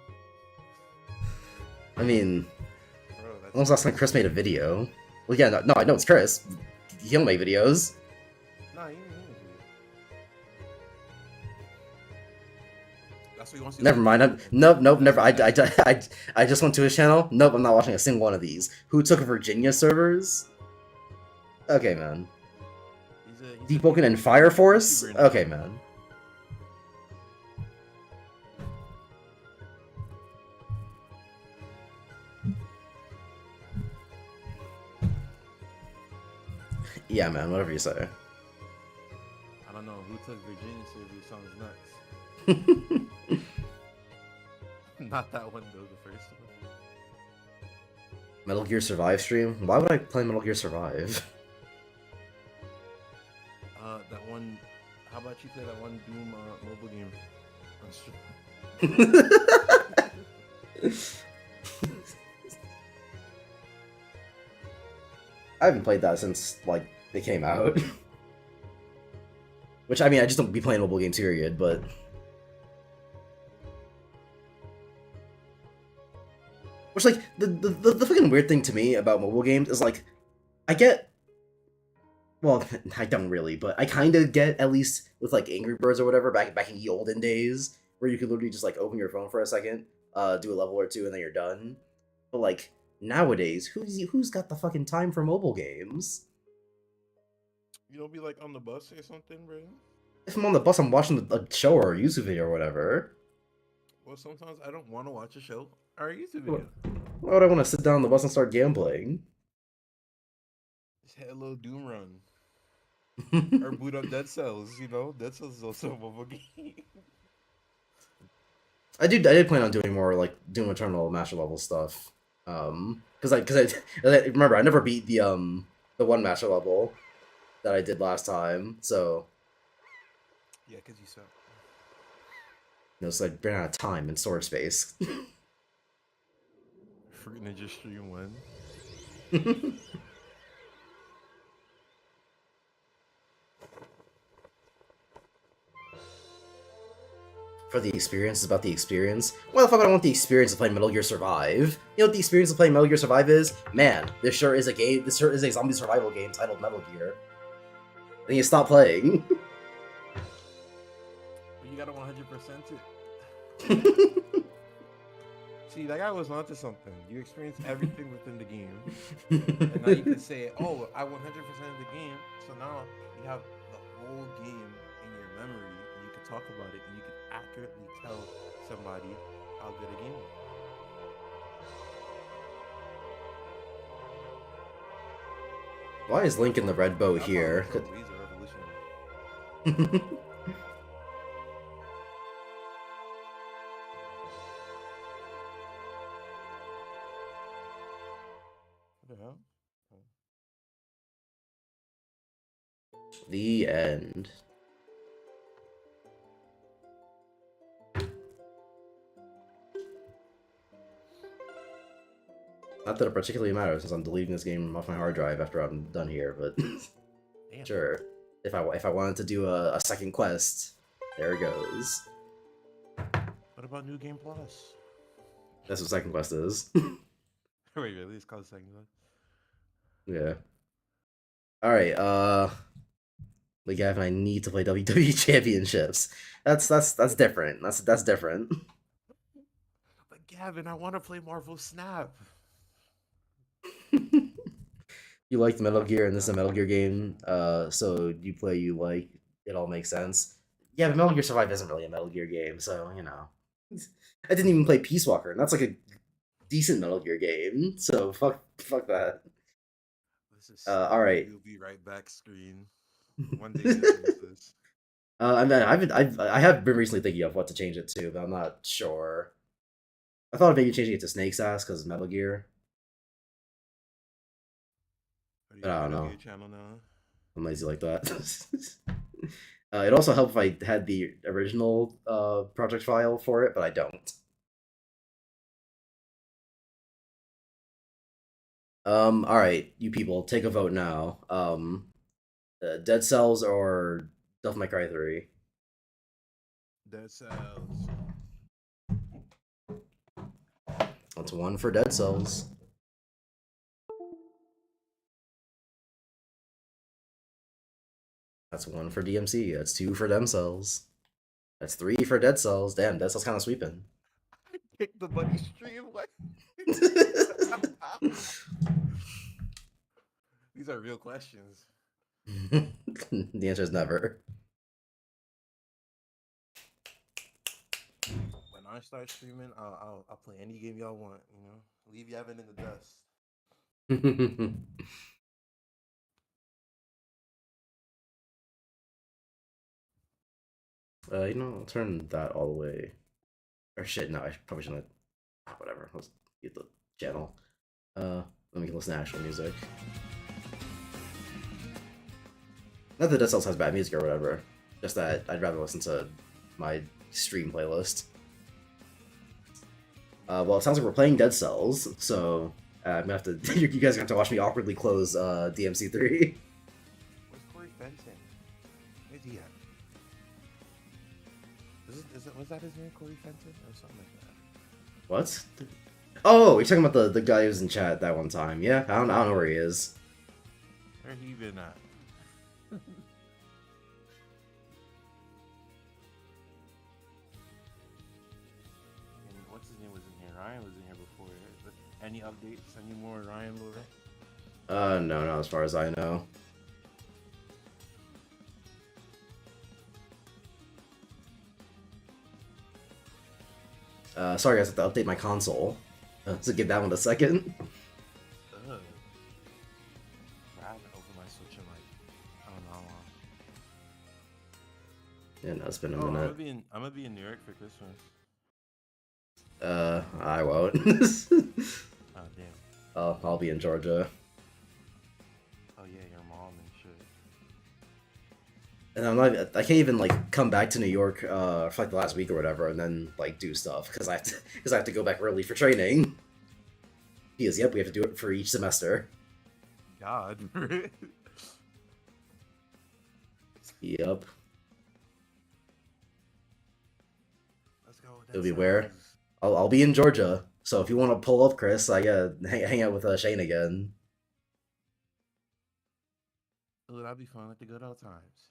I mean, Bro, that's... when was the last time Chris made a video? Well, yeah, no, I know it's Chris. He'll make videos. Nah, he didn't. That's what he wants to Never do. mind. Nope, never. I just went to his channel. Nope, I'm not watching a single one of these. Who took Virginia servers? Okay, man. Deep Woken and Fire Force? Okay, man. Yeah, man, whatever you say. I don't know who to Virginia Survey sounds nuts. Not that one though, the first one. Metal Gear Survive stream? Why would I play Metal Gear Survive? That one. How about you play that one Doom mobile game on stream? I haven't played that since like they came out. Which I mean, I just don't be playing mobile games, period. But which like the fucking weird thing to me about mobile games is like I get well, I don't really, but I kind of get at least with like Angry Birds or whatever back in the olden days where you could literally just like open your phone for a second, do a level or two, and then you're done. But like nowadays, who's got the fucking time for mobile games? You don't be like on the bus or something, bro. If I'm on the bus, I'm watching a show or a YouTube video or whatever. Well, sometimes I don't want to watch a show or a YouTube Why video. would I want to sit down on the bus and start gambling? Just hit a little Doom run or boot up Dead Cells. You know, Dead Cells is also a mobile game. I did plan on doing more like Doom Eternal master level stuff. Because I remember I never beat the one master level that I did last time, so Yeah, cause you suck. so I ran out of time and storage space. Fruit Ninja Stream 1. For the experience, it's about the experience. Why the fuck would I want the experience of playing Metal Gear Survive? You know what the experience of playing Metal Gear Survive is? Man, this sure is a game. This sure is a zombie survival game titled Metal Gear. Then you stop playing. But you gotta 100% it. See, that guy was onto something. You experience everything within the game, and now you can say, "Oh, I 100% the game." So now you have the whole game in your memory, and you can talk about it, and you can accurately tell somebody how good a game was. Why is Link in the red boat I thought it here? was a laser revolution. What the hell? The end. Not that it particularly matters, since I'm deleting this game off my hard drive after I'm done here, but Damn. sure. If I wanted to do a second quest, there it goes. What about New Game Plus? That's what second quest is. Wait, really? It's called Second Quest? Yeah. Alright, but Gavin, I need to play WWE Championships. That's different. That's different. But Gavin, I want to play Marvel Snap. You liked Metal Gear, and this is a Metal Gear game, so you like, it all makes sense. Yeah, but Metal Gear Survive isn't really a Metal Gear game, so, you know. I didn't even play Peace Walker, and that's like a decent Metal Gear game, so fuck that. This is Alright. We'll be right back screen. One day we'll finish this. And then I have been recently thinking of what to change it to, but I'm not sure. I thought of maybe changing it to Snake's Ass because Metal Gear. Are you But I don't Metal know. Gear channel now? I'm lazy like that. It also helped if I had the original project file for it, but I don't. All right, you people, take a vote now. Dead Cells or Devil May Cry 3? Dead Cells. That's one for Dead Cells. That's one for DMC. That's two for Dem Cells. That's three for Dead Cells. Damn, Dead Cells kind of sweeping. I picked the buddy stream. Like these are real questions. The answer is never. When I start streaming, I'll play any game y'all want. You know, leave Yavin in the dust. I'll turn that all the way. Or shit, no, I probably shouldn't. Whatever. Let's get the channel. Let me listen to actual music. Not that Dead Cells has bad music or whatever. Just that I'd rather listen to my stream playlist. Well, it sounds like we're playing Dead Cells, so I'm gonna have to. You guys are gonna have to watch me awkwardly close DMC3. Where's Corey Fenton? Where's he at? Was that his name, Corey Fenton, or something like that? What? Oh, you're talking about the guy who was in chat that one time. Yeah, I don't know where he is. Where he been at? And what's his name was in here? Ryan was in here before. Any updates? Any more Ryan Lure? No, not as far as I know. Sorry guys, I have to update my console. So give that one a second. Ugh. I haven't opened my Switch in like, I don't know how long. Yeah, no, it's been a I'm minute. gonna be in New York for Christmas. I won't. Oh damn. I'll be in Georgia. Oh yeah, your mom and shit. And I can't even like come back to New York for like the last week or whatever, and then like do stuff because I have to go back early for training. Because yep, we have to do it for each semester. God. Yep. Let's go. It'll be where I'll be in Georgia. So if you want to pull up, Chris, I gotta hang out with Shane again. Oh, that'd be fun, like the good old times.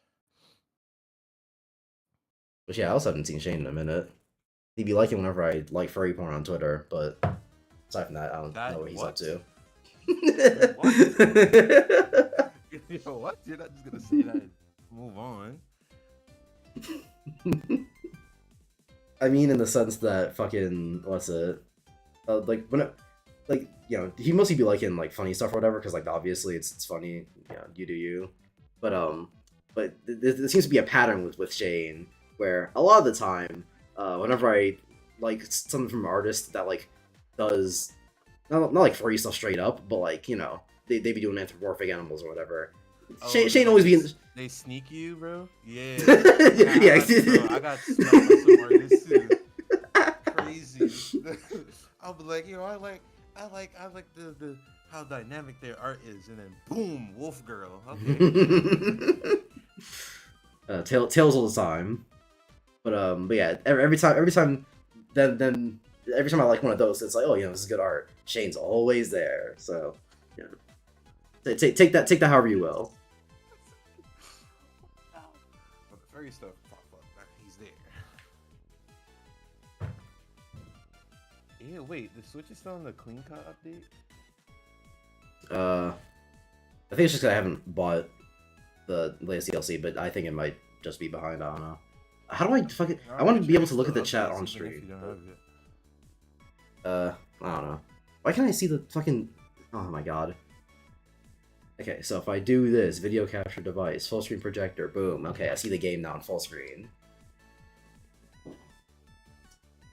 But yeah, I also haven't seen Shane in a minute. He'd be liking whenever I like furry porn on Twitter, but aside from that, I don't know what he's up to. Yo, what? You're not just gonna say that and move on. I mean, in the sense that fucking what's it? Like when it, like he mostly be liking like funny stuff or whatever, because like obviously it's funny. Yeah, you do you. But there seems to be a pattern with Shane where a lot of the time, whenever I like something from an artist that like does not like furry stuff straight up, but like they be doing anthropomorphic animals or whatever. Oh, Shane always be in. They sneak you, bro. Yeah. Yeah. I got snuck by some artists too. Crazy. I'll be like, I like the how dynamic their art is, and then boom, Wolf Girl. Okay. Tails all the time. But yeah, every time, then every time I like one of those, it's like, oh, this is good art. Shane's always there, so yeah. Take that however you will. But the furry stuff pop up, he's there. Yeah, wait, the Switch is still on the clean cut update? I think it's just 'cause I haven't bought the latest DLC, but I think it might just be behind. I don't know. How do I fucking? I want to be able to look at the chat on stream. I don't know. Why can't I see the fucking? Oh my god. Okay, so if I do this, video capture device, full screen projector, boom. Okay, I see the game now on full screen.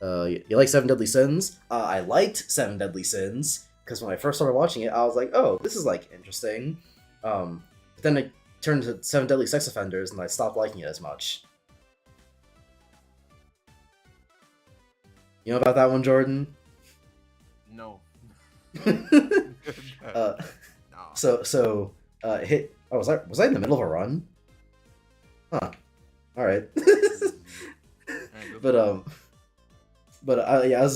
You like Seven Deadly Sins? I liked Seven Deadly Sins because when I first started watching it, I was like, oh, this is like interesting. But then it turned to Seven Deadly Sex Offenders, and I stopped liking it as much. You know about that one, Jordan? No. No. So hit. Oh, was I in the middle of a run? Huh. All right. But yeah,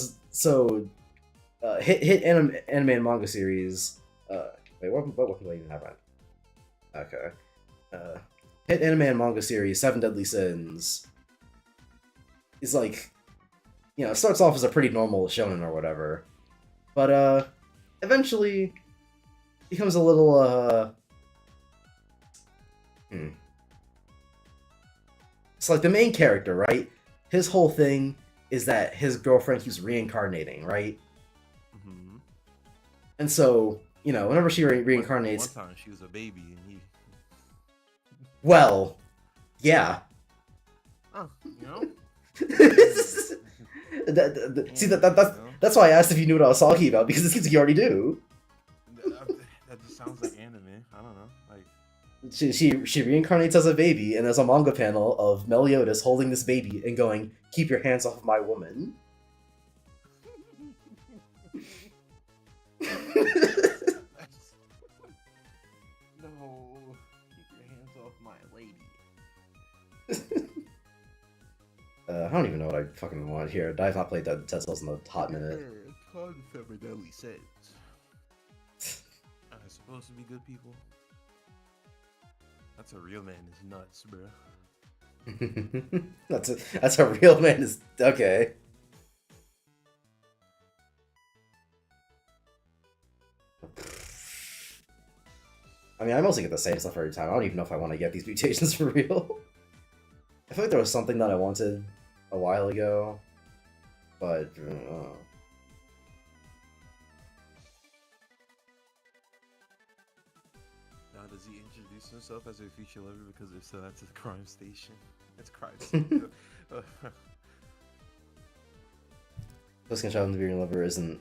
hit anime and manga series. Wait, what can I even have on? Okay. Hit anime and manga series Seven Deadly Sins. It's like, it starts off as a pretty normal shonen or whatever, but eventually becomes a little It's like the main character, right? His whole thing is that his girlfriend keeps reincarnating, right? Mm-hmm. And so, whenever she reincarnates... One time she was a baby and he... Well, yeah. Oh, you know? See Yeah, you know? that's why I asked if you knew what I was talking about because it seems like you already do. That just sounds like anime. I don't know. Like, She reincarnates as a baby, and there's a manga panel of Meliodas holding this baby and going, "Keep your hands off of my woman." no, keep your hands off my lady. I don't even know what I fucking want here. I've not played Dead Cells in a hot minute. Concept deadly sense. Are they supposed to be good people? That's a real man is nuts, bro. That's a real man is okay. I mean, I mostly get the same stuff every time. I don't even know if I want to get these mutations for real. I feel like there was something that I wanted a while ago, but Now, does he introduce himself as a future lover? Because if so, that's a crime station. It's crime station. Close Control to Your Lover isn't,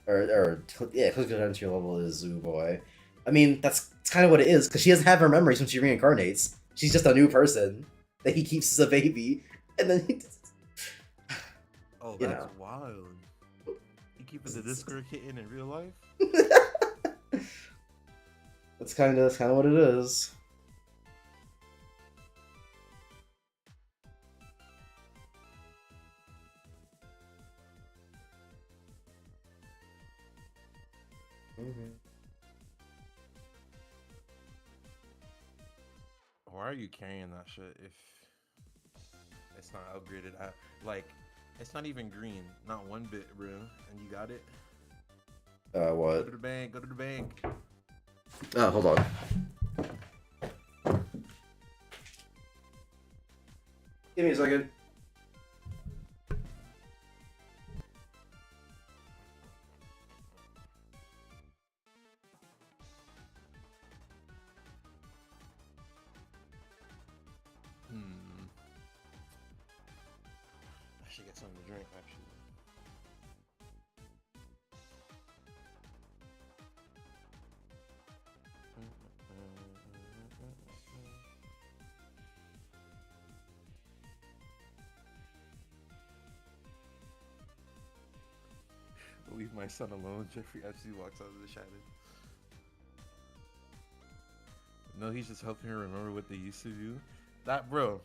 or yeah, Close Control to Your Level is Zoo Boy. I mean, that's kind of what it is because she doesn't have her memories when she reincarnates. She's just a new person that he keeps as a baby, and then he, Oh, you that's know. wild. You keeping the Discord kitten in real life? That's kind of what it is. Mm-hmm. Why are you carrying that shit if it's not upgraded? Like, it's not even green, not one bit, bro. And you got it. Go What? to the bank. Go to the bank. Hold on. Give me a second. Hmm. I should get something to drink, actually. Leave my son alone. Jeffrey actually walks out of the shadow. No, he's just helping her remember what they used to do. That bro.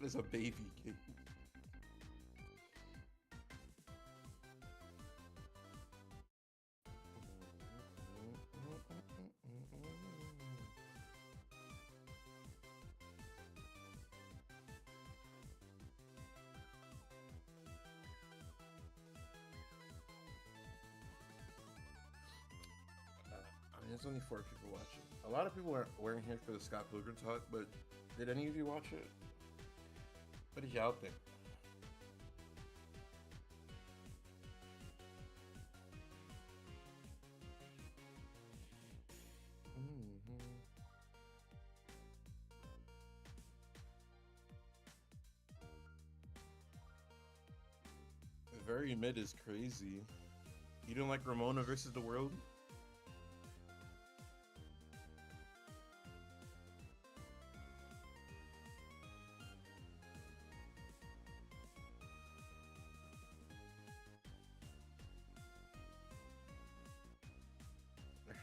There's a baby kid. I mean, there's only 4 people watching. A lot of people weren't here for the Scott Pilgrim talk, but did any of you watch it? What did y'all think? Mm-hmm. Very mid is crazy. You don't like Ramona versus the world?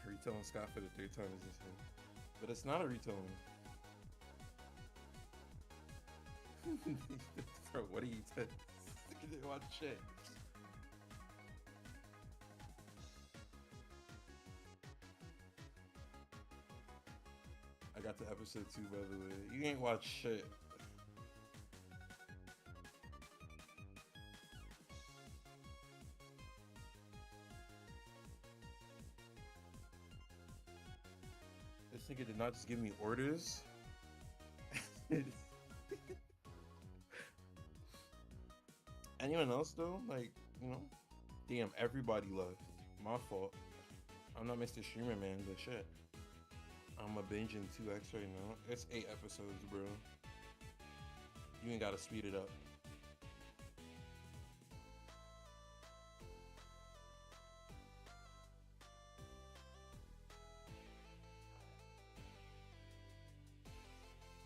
Retelling Scott for the 3rd time is insane. But it's not a retelling. Bro, what are you doing? You didn't watch shit. I got to episode 2 by the way. You ain't watch shit. This nigga did not just give me orders. Anyone else though? Like, you know? Damn, everybody left. My fault. I'm not Mr. Streamer Man, but shit. I'm a binging 2X right now. It's 8 episodes, bro. You ain't gotta speed it up.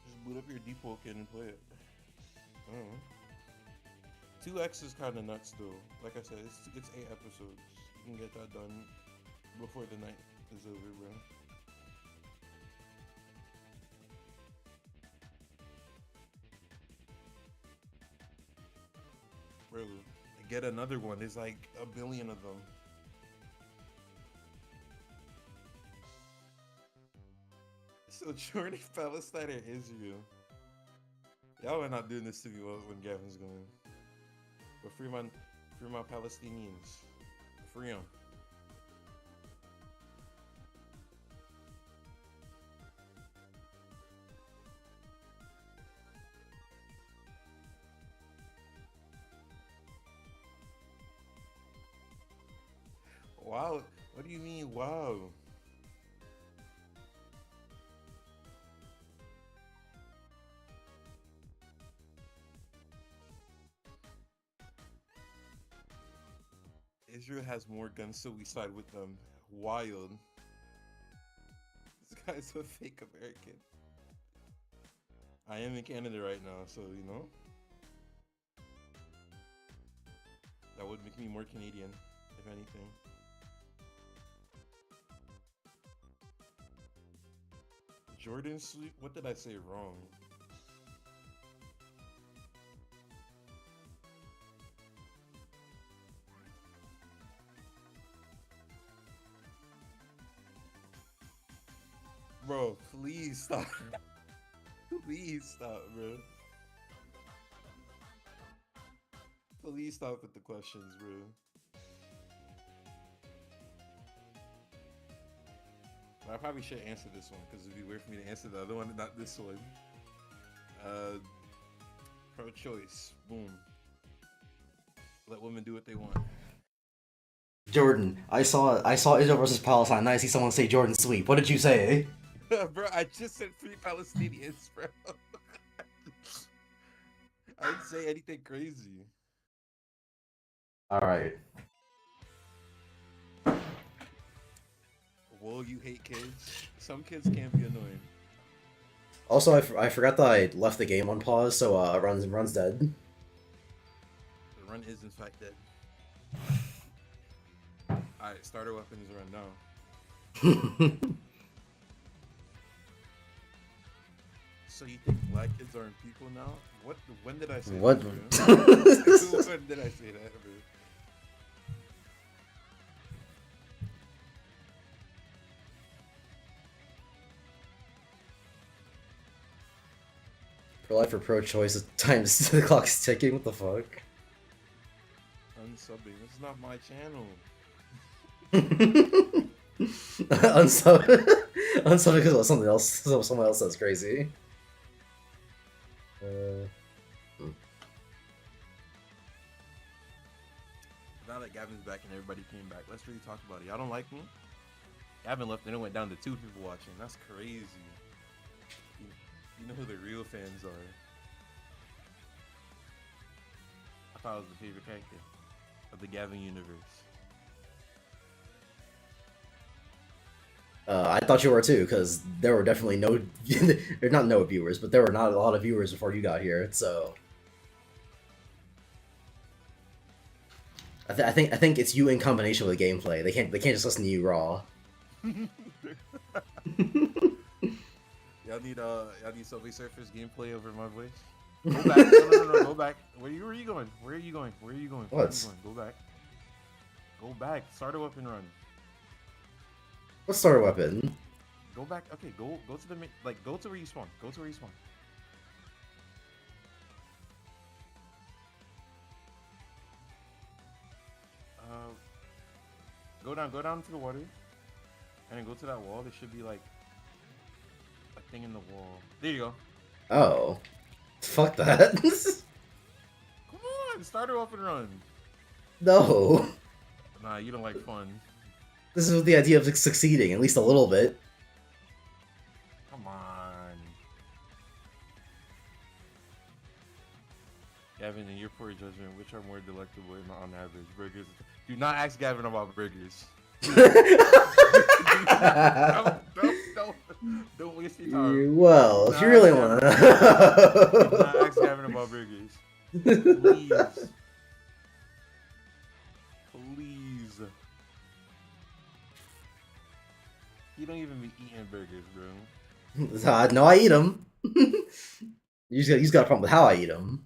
Just boot up your Depot kit and play it. I don't know. 2X is kind of nuts though. Like I said, it's 8 episodes. You can get that done before the night is over, bro. Bro, get another one. There's like a billion of them. So Jordan, Palestine, or Israel? Y'all are not doing this to me when Gavin's going. But free my Palestinians. Free them. Wow. What do you mean, wow? Israel has more guns, so we side with them. Wild. This guy's a fake American. I am in Canada right now, so you know. That would make me more Canadian, if anything. Jordan Sweep? What did I say wrong? Bro, please stop. Please stop, bro. Please stop with the questions, bro. I probably should answer this one because it'd be weird for me to answer the other one, not this one. Pro-choice. Boom. Let women do what they want. Jordan, I saw Israel versus Palestine. And I see someone say Jordan sweep. What did you say? Bro, I just said free Palestinians, bro. I didn't say anything crazy. All right. Whoa, you hate kids? Some kids can be annoying. Also, I forgot that I left the game on pause, so run's dead. The run is in fact dead. Alright, starter weapons run now. So you think black kids aren't people now? What? When did I say What? that? When did I say that, bro? Pro life or pro choice? Times the clock's ticking. What the fuck? Unsubbing. This is not my channel. Unsub because of something else. Someone else that's crazy. Now that Gavin's back and everybody came back, let's really talk about it. Y'all don't like me? Gavin left and it went down to 2 people watching. That's crazy. You know who the real fans are. I thought I was the favorite character of the Gavin universe. I thought you were too, because there were definitely no, not no viewers, but there were not a lot of viewers before you got here. So I think it's you in combination with gameplay. They can't just listen to you raw. Y'all need Subway Surfers gameplay over my voice. Go back. No, go back. Where are you going? Where are you going? Where are you going? Where are you What? going? Go back. Go back. Start a weapon run. Let's start a weapon. Go back. Okay, go to the go to where you spawn. Go to where you spawn. Go down to the water, and then go to that wall. There should be like a thing in the wall. There you go. Oh, fuck that. Come on, start her off and run. No, Nah, you don't like fun. this is the idea of succeeding, at least a little bit. Come on. Gavin, in your poor judgment, which are more delectable on average? Burgers. Do not ask Gavin about burgers. Don't waste your time. Well, Do if you not ask really Gavin want about burgers. Do not to ask Gavin about burgers. know. Please. Please. You don't even be eating burgers, bro. No, I eat them. You just got a problem with how I eat them.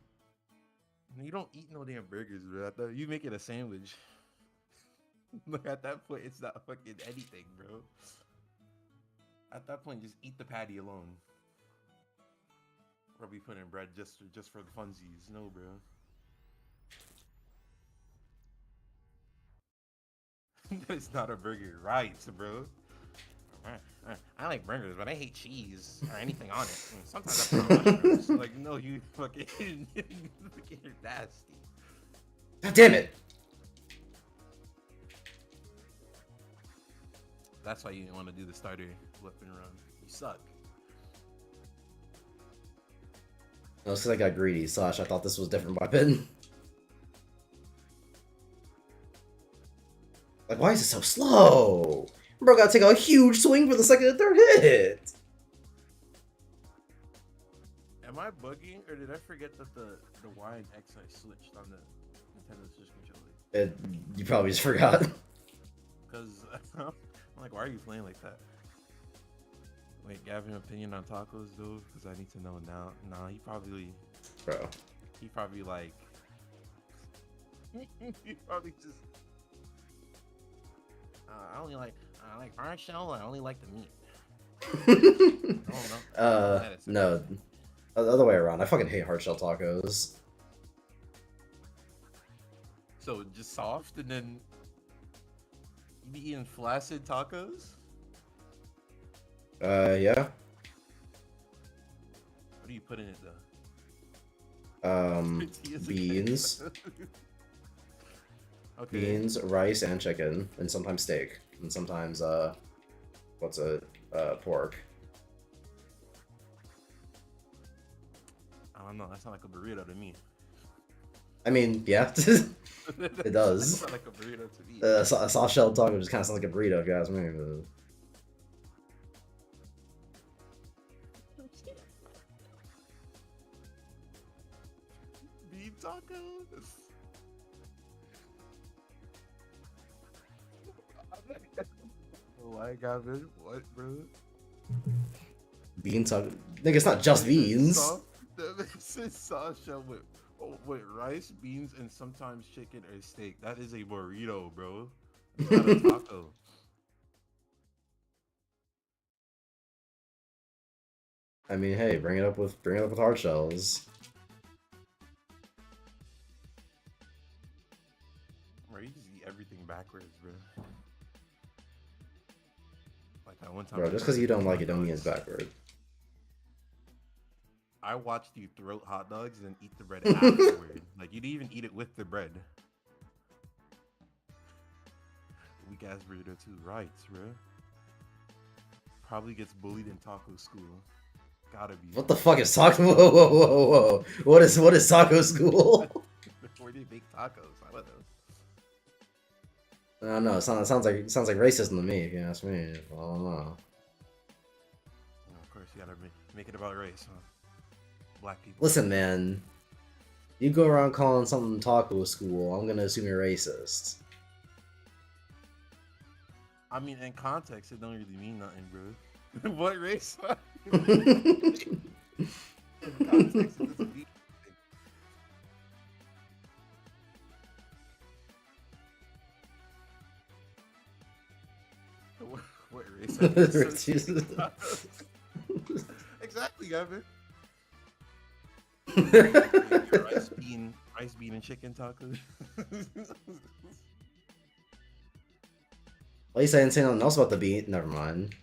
You don't eat no damn burgers, bro. I thought you make it a sandwich. Like at that point, it's not fucking anything, bro. At that point, just eat the patty alone. Or be putting bread just for the funsies. No, bro. It's not a burger, right, bro? I like burgers, but I hate cheese or anything on it. Sometimes I put on mushrooms. Like, no, you fucking, you're nasty. God damn it! That's why you didn't want to do the starter flip and run. You suck. No, it's because I got greedy. Slash, I thought this was a different weapon. Like, why is it so slow? Bro, gotta take a huge swing for the second and third hit. Am I bugging, or did I forget that the Y and X I switched on the Nintendo Switch controller? You probably just forgot. Because I'm like, why are you playing like that? Wait, Gavin, opinion on tacos though? Because I need to know now. Nah, he probably like, he probably just. I like hard shell. I only like the meat. No. The other way around. I fucking hate hard shell tacos. So just soft, and then you be eating flaccid tacos? Yeah. What do you put in it though? Beans. Okay. Beans, rice, and chicken, and sometimes steak, and sometimes pork. I don't know. That sounds like a burrito to me. I mean, yeah, it does. Sounds like a burrito to me. A soft shell taco just kind of sounds like a burrito, if you ask me. Beef tacos. Why, Gavin? What, bro? Bean taco. Nigga, it's not just beans. It's a soft shell with rice, beans, and sometimes chicken or steak. That is a burrito, bro. It's not a taco. I mean, hey, bring it up with hard shells. Bro, you just eat everything backwards, bro. Like that one time. Bro, just because you don't like it, don't mean it's backward. I watched you throat hot dogs and eat the bread afterward. Like, you didn't even eat it with the bread. Weak ass burrito too, right, bro? Probably gets bullied in taco school. Gotta be. What the fuck is taco? Whoa. What is taco school? Where do you make tacos? I don't know. I don't know. It sounds like racism to me, if you ask me. I don't know. Of course, you gotta make it about race, huh? Black people. Listen, man. You go around calling something taco school, I'm gonna assume you're racist. I mean, in context, it don't really mean nothing, bro. What race? In context, it doesn't mean anything. What race? Exactly, Gavin. Your rice bean and chicken tacos. At least I didn't say nothing else about the bean. Never mind.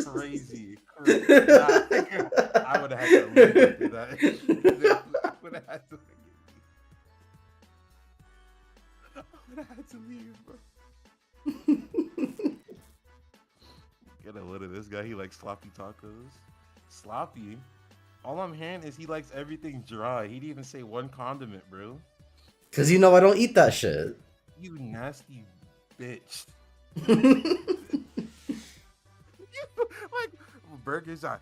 Crazy. I would have had to leave after that. I would have had to leave. I would have had to leave, bro. Get a load of this guy. He likes sloppy tacos. Sloppy. All I'm hearing is he likes everything dry. He didn't even say one condiment, bro. Cause you know I don't eat that shit. You nasty bitch. Like burgers, I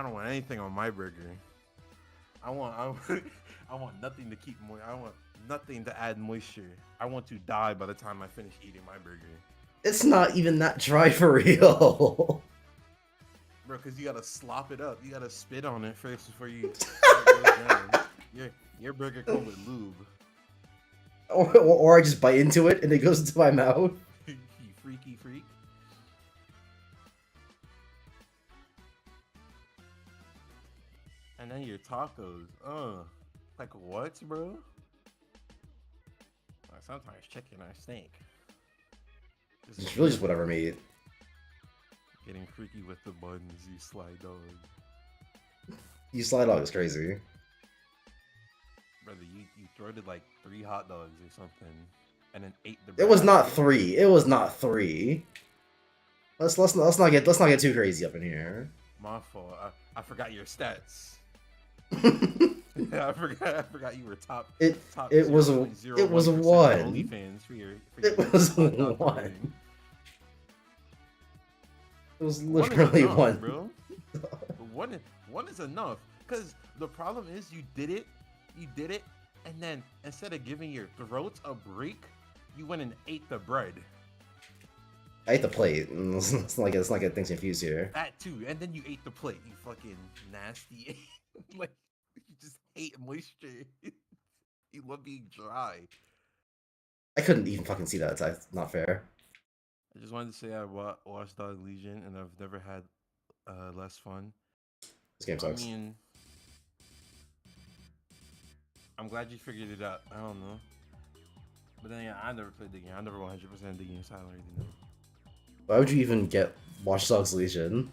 don't want anything on my burger. I want I want nothing to keep moist. I want nothing to add moisture. I want to die by the time I finish eating my burger. It's not even that dry for real. Bro, because you gotta slop it up. You gotta spit on it first before before it goes down. Your burger come with lube. Or I just bite into it and it goes into my mouth. You freaky freak. And then your tacos. Like what, bro? Sometimes chicken or steak. It's really just whatever meat. Getting freaky with the buns, you sly dog. You slide dog is crazy. Brother, you throated like 3 hot dogs or something, and then ate the. It was not 3. It was not 3. Let's not get too crazy up in here. My fault. I forgot your stats. I forgot you were top. It top was a 1. OnlyFans for your It was a 1. It was literally enough, 1, bro. One is enough. Cause the problem is you did it, and then instead of giving your throats a break, you went and ate the bread. I ate the plate. It's not get things confused here. That too, and then you ate the plate. You fucking nasty. Like you just hate moisture. You love being dry. I couldn't even fucking see that. That's not fair. I just wanted to say I watched Dog Legion, and I've never had less fun. This game sucks. I mean, I'm glad you figured it out. I don't know. But then, yeah, I never played the game. I never 100% the game, so I don't really know. Why would you even get Watch Dogs Legion?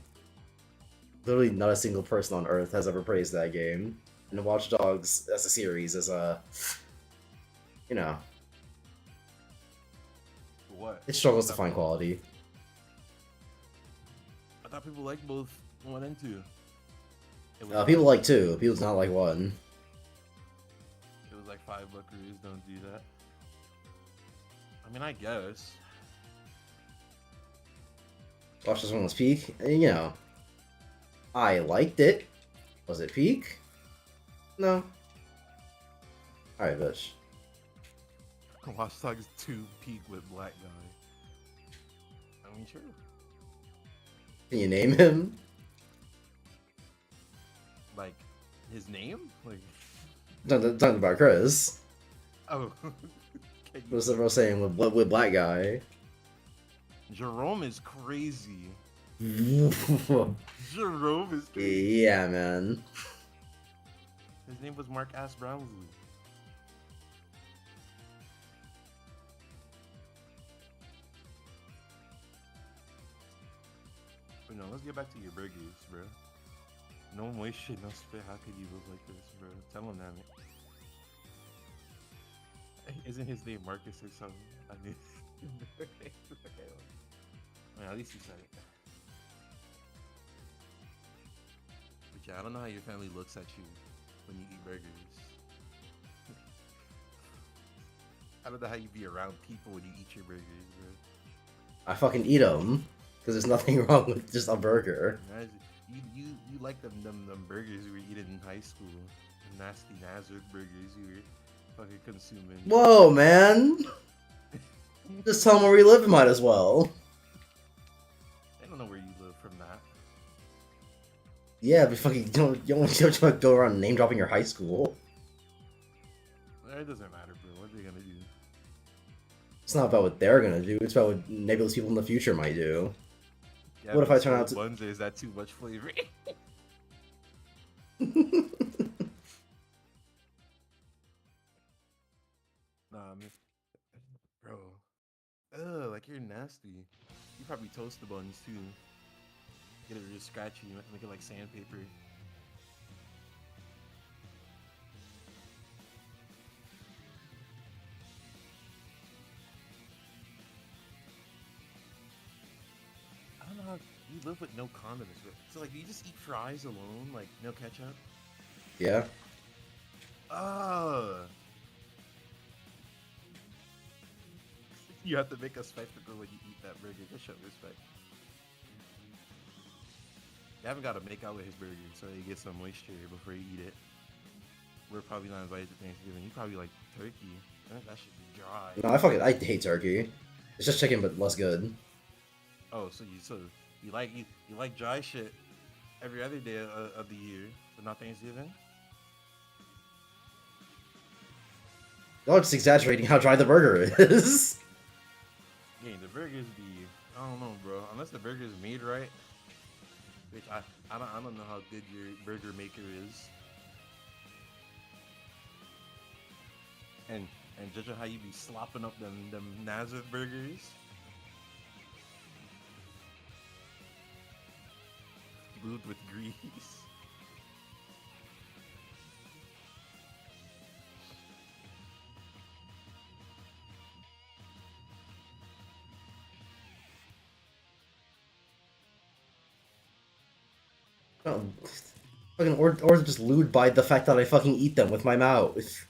Literally not a single person on Earth has ever praised that game. And Watch Dogs as a series is you know, What? it struggles to find quality. I thought people liked both 1 and 2. People like 2. People do not like 1. It was like 5 buckaroos. Don't do that. I mean, I guess. Watch This One was peak. And, you know, I liked it. Was it peak? No. Alright, bitch. Watch Dogs 2 peak with Black Guy. I mean, sure. Can you name him? Like, his name? Like. Talking about Chris. Oh. What's the saying with Black Guy? Jerome is crazy. Yeah, Jerome is crazy. man. His name was Mark Ass Brownsley. But no, let's get back to your burgers, bro. No moisture, no spit. How could you look like this, bro? Tell him that. Isn't his name Marcus or something? I mean, okay. Well, at least you said it. But yeah, I don't know how your family looks at you when you eat burgers. I don't know how you be around people when you eat your burgers, bro. I fucking eat them because there's nothing wrong with just a burger. You like them burgers you were eating in high school, the nasty Nazareth burgers you were fucking consuming. Whoa, man! Just tell them where we live, might as well. I don't know where you live from that. Yeah, but fucking you don't want to go around name dropping your high school. It doesn't matter, bro. What are they gonna do? It's not about what they're gonna do. It's about what nebulous people in the future might do. Yeah, what if I turn out to? Buns, is that too much flavor? Nah, man. Bro. Ugh, like you're nasty. You probably toast the buns too. Get it real scratchy, make it like sandpaper. I don't know how you live with no condiments, bro. So like, you just eat fries alone, like no ketchup. Yeah. Ah, you have to make a spectacle when you eat that burger to show respect. You haven't got to make out with his burger so you get some moisture before you eat it. We're probably not invited to Thanksgiving. You probably like turkey. That should be dry. No, I hate turkey. It's just chicken, but less good. Oh, so you like dry shit every other day of the year, but not Thanksgiving. Y'all are just exaggerating how dry the burger is. Yeah, the burgers be I don't know, bro. Unless the burger is made right, which I don't know how good your burger maker is, and judging how you be slopping up them Nazareth burgers, glued with grease. No, fucking or just lewd by the fact that I fucking eat them with my mouth.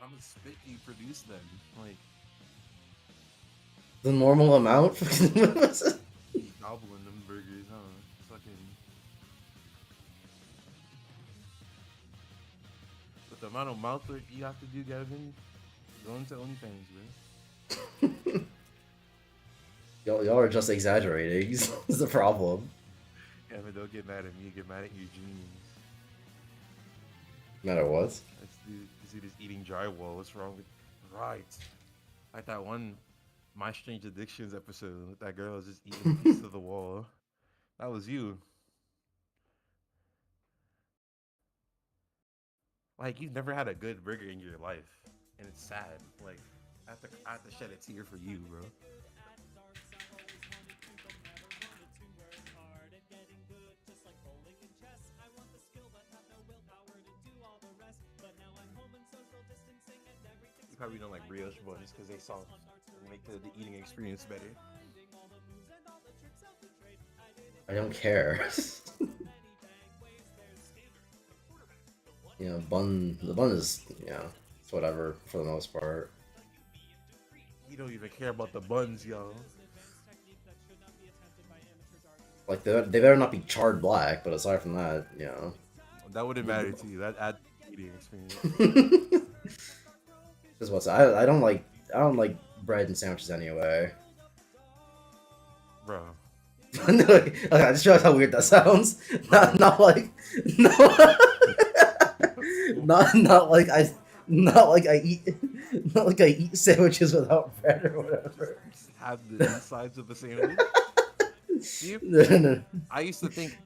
How much spit do you produce then? Like, The normal amount. you gobbling them burgers, huh? Fucking. With the amount of mouth work you have to do, Gavin, go into OnlyFans, bro. Y'all are just exaggerating. Is the problem. Gavin, don't get mad at me. Get mad at your genes. No matter what. This dude is eating drywall. What's wrong with? Right. Like that one My Strange Addictions episode. That girl was just eating a piece of the wall. That was you. Like you've never had a good burger in your life, and it's sad. Like I have to shed a tear for you, bro. You probably don't like brioche buns because they soft and make the eating experience better. I don't care. The bun is, it's whatever for the most part. You don't even care about the buns, yo. Like they better not be charred black, but aside from that, That wouldn't matter to you. That add eating experience. Just what's I don't like bread and sandwiches anyway. Bro. No, okay, I just realized how weird that sounds. Not like no, not like I eat not like I eat sandwiches without bread or whatever. Have the insides of the sandwich. No. I used to think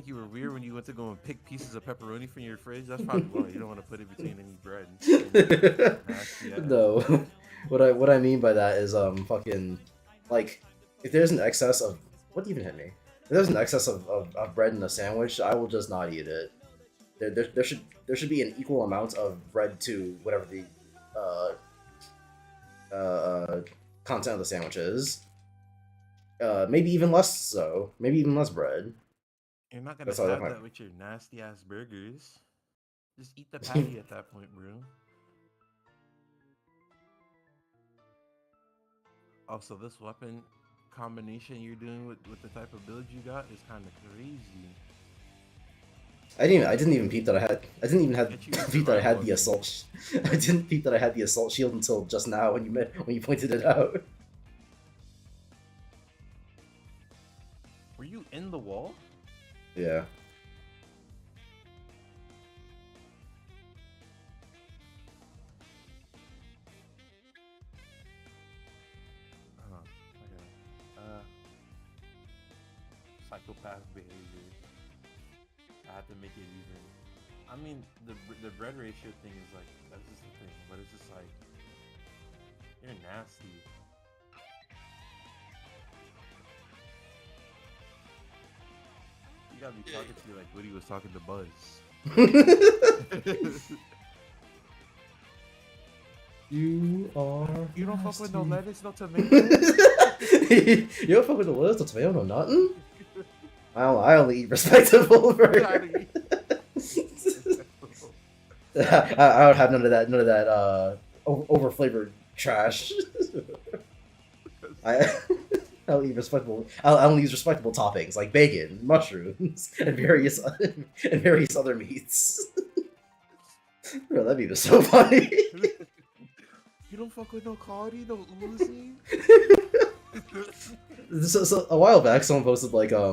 you were weird when you went to go and pick pieces of pepperoni from your fridge. That's probably why you don't want to put it between any bread. No, what I mean by that is fucking like if there's an excess of what even hit me? If there's an excess of bread in a sandwich, I will just not eat it. There should be an equal amount of bread to whatever the content of the sandwich is. Maybe even less so. Maybe even less bread. You're not gonna That's all have that that with your nasty ass burgers. Just eat the patty at that point, bro. Also, this weapon combination you're doing with the type of build you got is kind of crazy. I didn't even peep that I didn't even Get you peep that I had the survival assault. I didn't peep that I had the assault shield until just now when you pointed it out. Were you in the wall? Yeah. Okay. Psychopath behavior. I have to make it even. I mean, the bread ratio thing is like that's just the thing, but it's just like you're nasty. You gotta be talking to you like Woody was talking to Buzz. You are. You don't fuck with no lettuce, no tomatoes. You don't fuck with the list of tomato, no nothing? I only eat respectable burger. I don't have none of that over flavored trash. I I'll eat respectable. I'll use respectable toppings like bacon, mushrooms, and various other meats. Bro, that meat is so funny. You don't fuck with no Cardi, no Uzi. So a while back, someone posted like a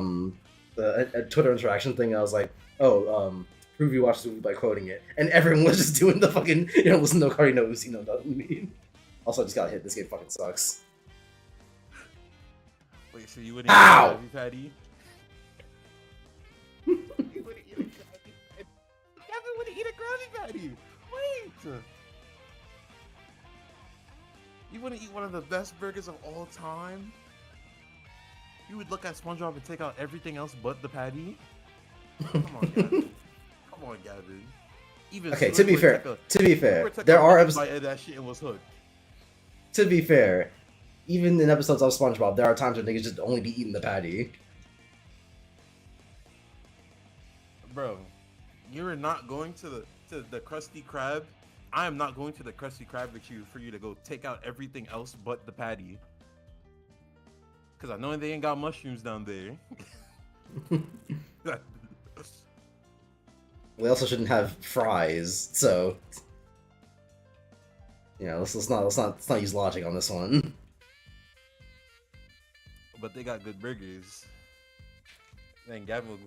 Twitter interaction thing. I was like, oh prove you watched the movie by quoting it, and everyone was just doing the fucking listen no Cardi, no Uzi, no nothing meme. Also, I just got hit. This game fucking sucks. Wait, so you wouldn't eat Ow! a Krabby Patty? You wouldn't eat a Krabby Patty? Gavin wouldn't eat a Krabby Patty! Wait! You wouldn't eat one of the best burgers of all time? You would look at SpongeBob and take out everything else but the patty? Come on, Gavin. Come on, Gavin. Even Okay, to be fair, there are episodes. That shit was hooked. To be fair, even in episodes of SpongeBob, there are times where niggas just only be eating the patty. Bro, you're not going to the Krusty Krab. I am not going to the Krusty Krab with you for you to go take out everything else but the patty. Cause I know they ain't got mushrooms down there. We also shouldn't have fries, so let's not use logic on this one. But they got good burgers. Man, Gavin,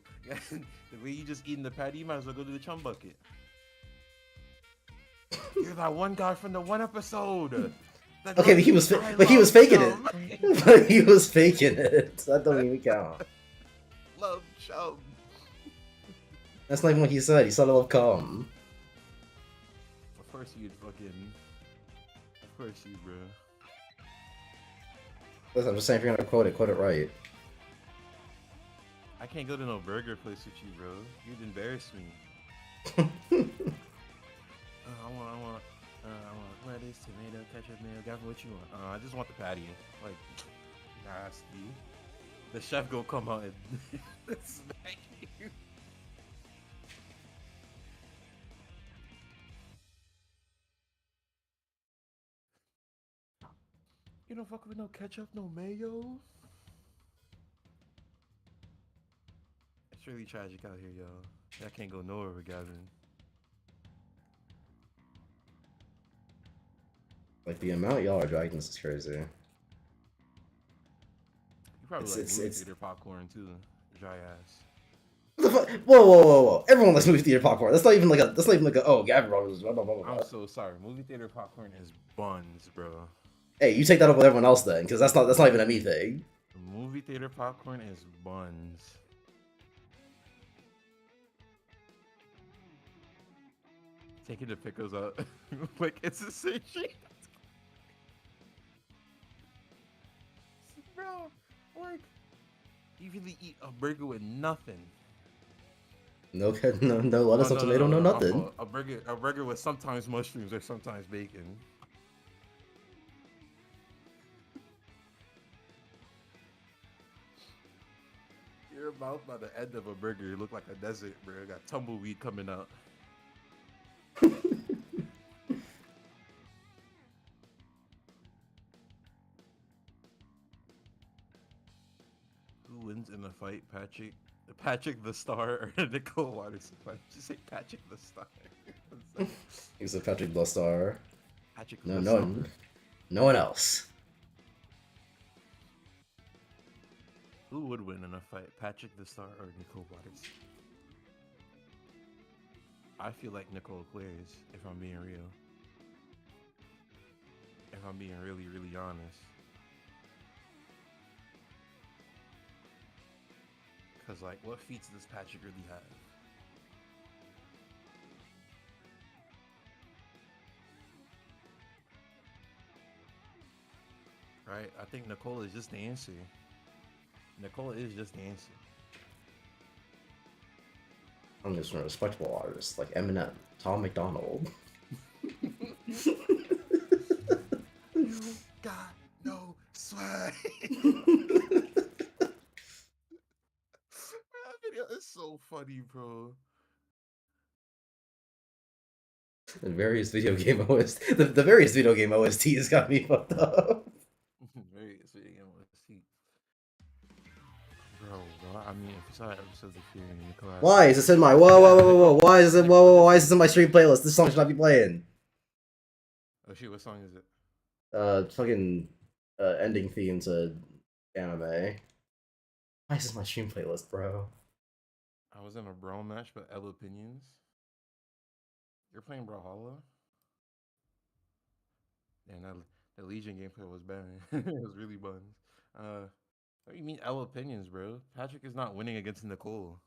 the way you just eating the patty, you might as well go to the chum bucket. You're that one guy from the one episode. Okay, but he was faking it. But he was faking it. So that don't even count. Love chum. That's not even what he said. He said I love cum. Of course you'd fucking. Of course you, bro. Listen, I'm just saying if you're gonna quote it right. I can't go to no burger place with you, bro. You'd embarrass me. I want lettuce, tomato, ketchup, mayo. Gavin, what you want? I just want the patty. Like, nasty. The chef gonna come out and smack you. You don't fuck with no ketchup, no mayo? It's really tragic out here, yo. I can't go nowhere with Gavin. Like the amount y'all are dragging this is crazy. You probably like movie theater popcorn too. Dry ass. What the fuck? Whoa! Everyone likes movie theater popcorn. That's not even like a oh Gavin Rogers. I'm so sorry. Movie theater popcorn is buns, bro. Hey, you take that up with everyone else then, because that's not even a me thing. Movie theater popcorn is buns. Taking the pickles out, like it's the same shit. Bro, like you really eat a burger with nothing. No lettuce, no tomato, no nothing. A burger with sometimes mushrooms or sometimes bacon. Your mouth by the end of a burger, you look like a desert, bro. Got tumbleweed coming out. Who wins in a fight, Patrick the Star or Nicole Waters? Why did you say Patrick the Star? He's a Patrick the Star. Patrick no, the no, Star. no one else. Who would win in a fight, Patrick the Star or Nicole Waters? I feel like Nicole clears, if I'm being real. If I'm being really, really honest. Because, like, what feats does Patrick really have? Right? I think Nicole is just the answer. Nicole is just the answer. I'm just a respectable artist, like Eminem, Tom McDonald. You got no swag. funny, bro. The various video game the various video game OSTs got me fucked up. Very sweet. See, bro. I mean, if you saw episodes of Fear in the class, Why is this in my whoa? Why is this why is this in my stream playlist? This song should not be playing. Oh shit, what song is it? Fucking ending theme to anime. Why is this my stream playlist, bro? I was in a bro match, but L opinions. You're playing Brawlhalla? Yeah, that Legion gameplay was bad. It was really buns. What do you mean L opinions, bro? Patrick is not winning against Nicole.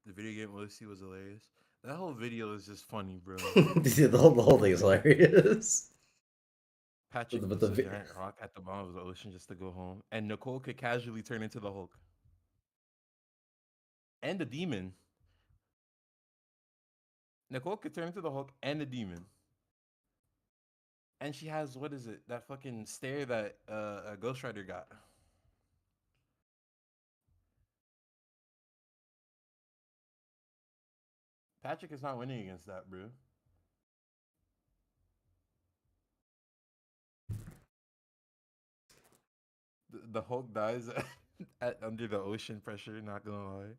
The video game OC was hilarious. That whole video is just funny, bro. The whole thing is hilarious. Patrick But eats a giant rock at the bottom of the ocean just to go home, and Nicole could casually turn into the Hulk and the demon. Nicole could turn into the Hulk and the demon. And she has, what is it? That fucking stare that a Ghost Rider got. Patrick is not winning against that, bro. The Hulk dies under the ocean pressure, not gonna lie.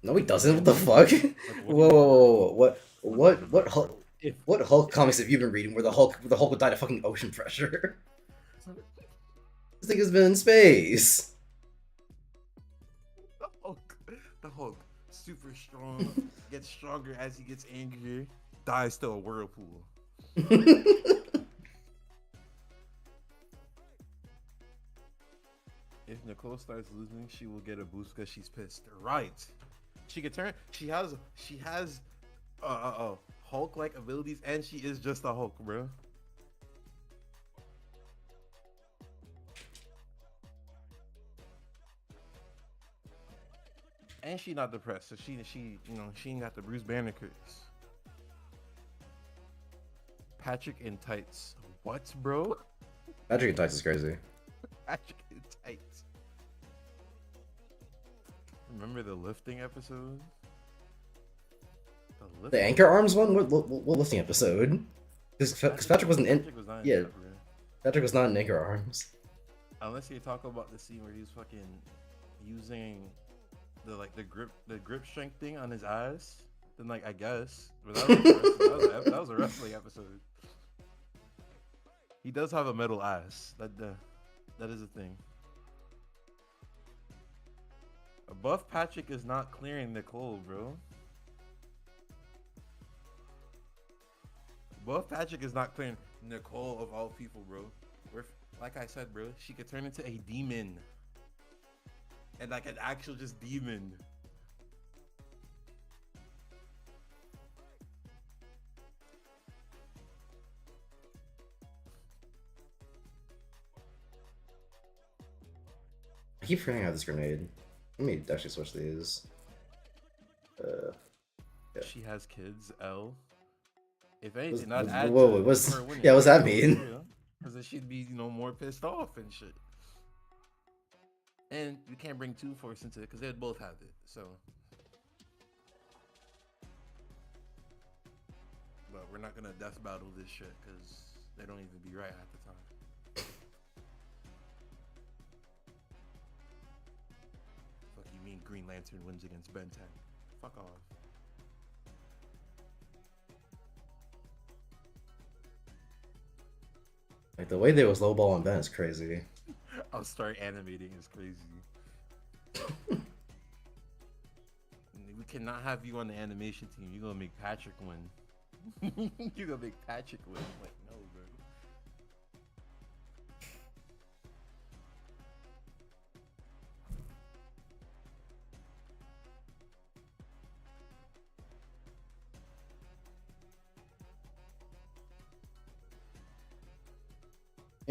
No, he doesn't. What the fuck? Like, Whoa. What bro, Hulk? What Hulk comics have you been reading where the Hulk would die to fucking ocean pressure? This thing has been in space. The Hulk, super strong, gets stronger as he gets angrier, dies to a whirlpool. If Nicole starts losing, she will get a boost because she's pissed. Right. She can turn. She has Hulk-like abilities, and she is just a Hulk, bro. And she not depressed, so she she ain't got the Bruce Banner curse. Patrick in tights. What, bro? Patrick in Tights is crazy. Patrick in tights. Remember the lifting episode? The Anchor Arms one? What lifting episode? Because Patrick wasn't in. Patrick was not in Yeah, that, bro. Patrick was not in Anchor Arms. Unless you talk about the scene where he was fucking using the grip strength thing on his eyes, then I guess. But that was a wrestling episode. He does have a metal ass. That is a thing. Buff Patrick is not clearing Nicole, bro. Buff Patrick is not clearing Nicole of all people, bro. Like I said, bro, she could turn into a demon. And like an actual just demon. I keep forgetting I have this grenade. Let me actually switch these. Yeah. She has kids, L. If anything, I'd add Whoa, to her winning. yeah, what's that mean? Because then she'd be, more pissed off and shit. And we can't bring Two Force into it because they'd both have it. So, but we're not gonna death battle this shit because they don't even be right at the time. Fuck you mean Green Lantern wins against Ben 10? Fuck off. Like the way they was lowball on Ben is crazy. I'll start animating is crazy. We cannot have you on the animation team. You're gonna make Patrick win. You're gonna make Patrick win. Like, no, bro.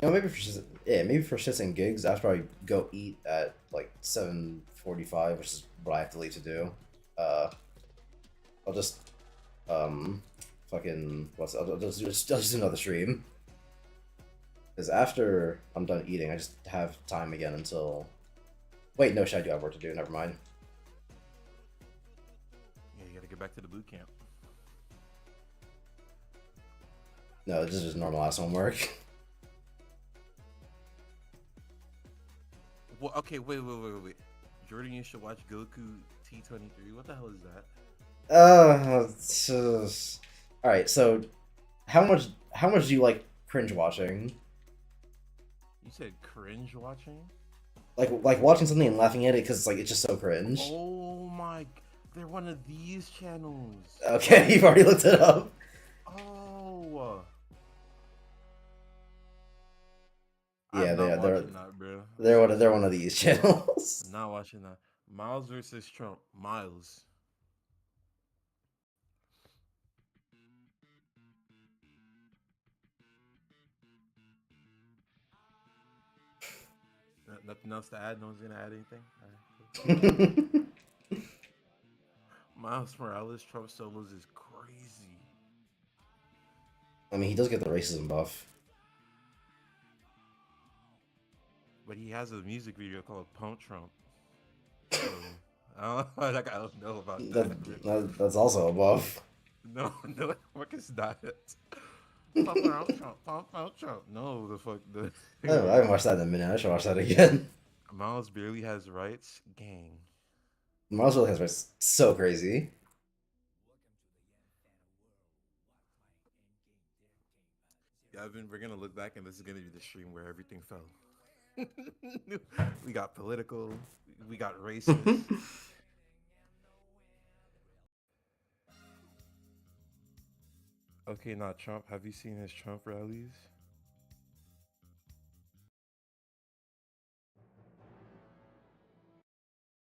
Maybe for shits and gigs, I'll probably go eat at like 7:45, which is what I have to leave to do. I'll just fucking I'll just do another stream. Because after I'm done eating, I just have time again until Wait, no, should I do have work to do? Never mind. Yeah, you gotta get back to the boot camp. No, this is just normal ass homework. Well, okay, wait. Jordan, you should watch Goku T23. What the hell is that? All right. So, how much do you like cringe watching? You said cringe watching? Like watching something and laughing at it because it's just so cringe. Oh my, they're one of these channels. Okay, you've already looked it up. Oh, Yeah, I'm not watching that, bro. they're one of these channels. Not watching that. Miles versus Trump. Miles. Nothing else to add? No one's gonna add anything? Alright, cool. Miles Morales Trump solos is crazy. I mean, he does get the racism buff. But he has a music video called Pump Trump. So, I don't know about that. That's also a buff. No, the fuck is that? Pump Trump. No, the fuck. I haven't watched that in a minute. I should watch that again. Miles barely has rights. Gang. Miles really has so crazy. Gavin, we're gonna look back and this is gonna be the stream where everything fell. We got political, we got racist. Okay, not Trump. Have you seen his Trump rallies?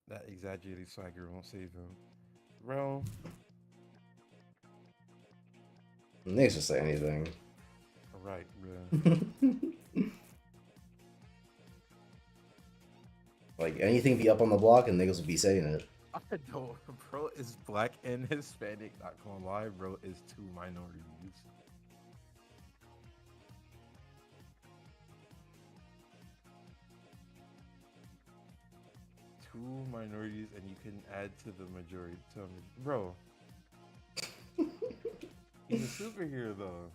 That exaggerated swagger won't save him. Bro, Niggas just say anything. right, bro. Like anything be up on the block and niggas will be saying it. I don't, bro, is black and Hispanic. Not gonna lie, bro, is two minorities. Two minorities, and you can add to the majority. Bro, he's a superhero though.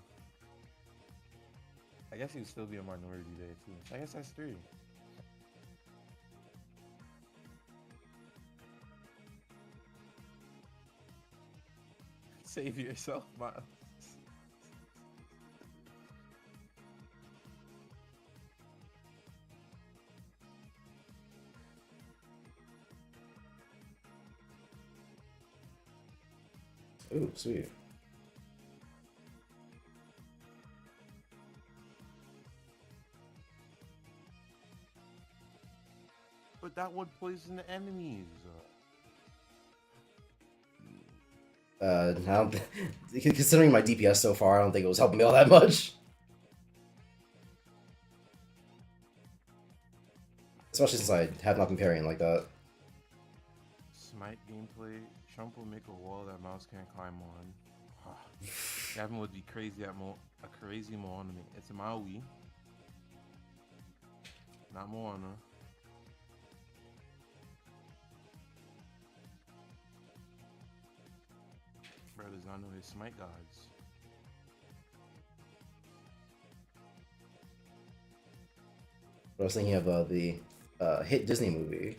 I guess he would still be a minority there too. I guess that's three. Save yourself, Miles. Ooh, sweet. But that would poison the enemies. I don't, considering my DPS so far, I don't think it was helping me all that much. Especially since I have not been parrying like that. Smite gameplay. Trump will make a wall that Mouse can't climb on. Gavin would be crazy at a crazy Moana. It's a Maui, not Moana. Bro does not know his Smite gods. I was thinking of the hit Disney movie.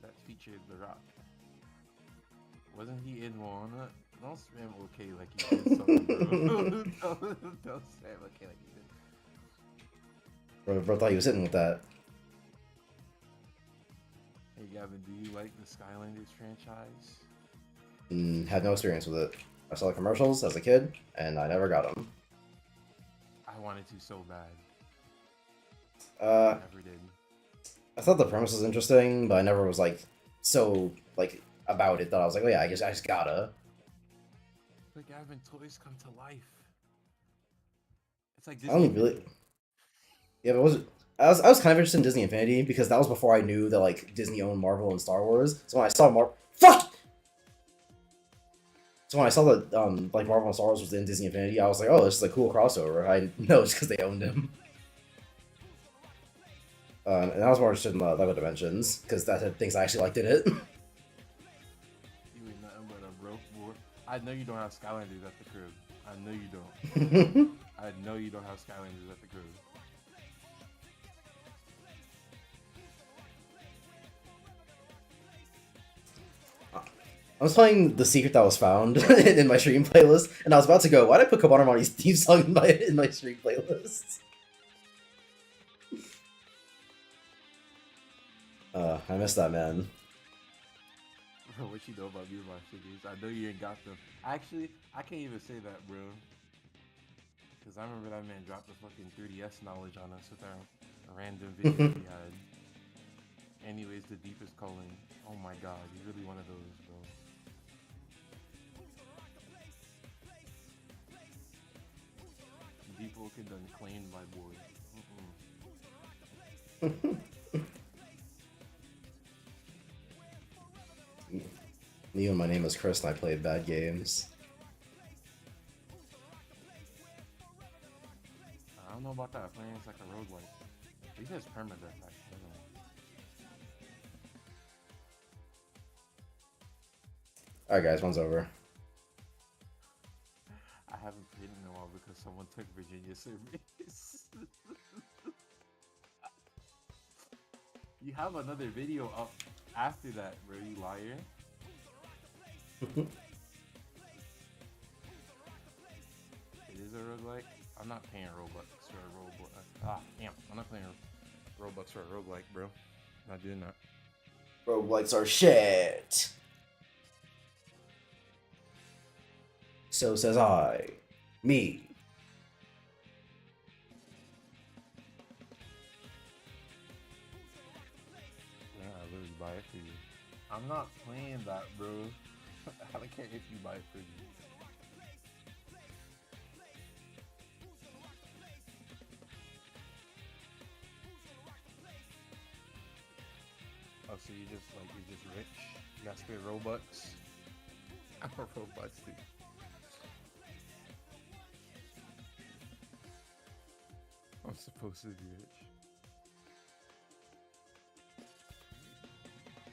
That featured The Rock. Wasn't he in Moana? Don't spam okay like he did something, bro. Don't spam okay like he did. Bro thought he was hitting with that. Hey Gavin, do you like the Skylanders franchise? Had no experience with it. I saw the commercials as a kid, and I never got them. I wanted to so bad. Uh, Never did. I thought the premise was interesting, but I never was so about it that I was like, oh yeah, I just gotta. But Gavin, toys come to life. It's like I don't really. Yeah, but I was kind of interested in Disney Infinity because that was before I knew that Disney owned Marvel and Star Wars. So when I saw fuck. So when I saw that Marvel and Star Wars was in Disney Infinity, I was like, oh, this is a cool crossover. I know it's because they owned him. And I was more interested in Lego Dimensions because that had things I actually liked in it. You ain't nothing but a broke boy. I know you don't have Skylanders at the crib. I know you don't. I know you don't have Skylanders at the crib. I was playing The Secret That Was Found in my stream playlist, and I was about to go, why did I put Kabana Marty's theme song in my stream playlist? I missed that, man. Bro, what you know about me and my figures? I know you ain't got them. Actually, I can't even say that, bro. Because I remember that man dropped the fucking 3DS knowledge on us with our random videos we had. Anyways, the deepest calling. Oh my god, he's really one of those, bro. Deep Woken done claimed my boy. You and my name is Chris, and I played bad games. I don't know about that. Playing it's like a roguelike. He says permadeath, actually. Alright, guys, one's over. I haven't played in a while because someone took Virginia Service. You have another video up after that, bro, you liar. It is a roguelike. I'm not paying Robux for a roguelike. Ah, damn. I'm not playing Robux for a roguelike, bro. Not doing that. Roguelikes are shit! So says I. Me. Yeah, I literally buy it for you. I'm not playing that, bro. I don't care if you buy it for me. Oh, so you're just rich? You got spare Robux? I'm a Robux dude. I'm supposed to be rich.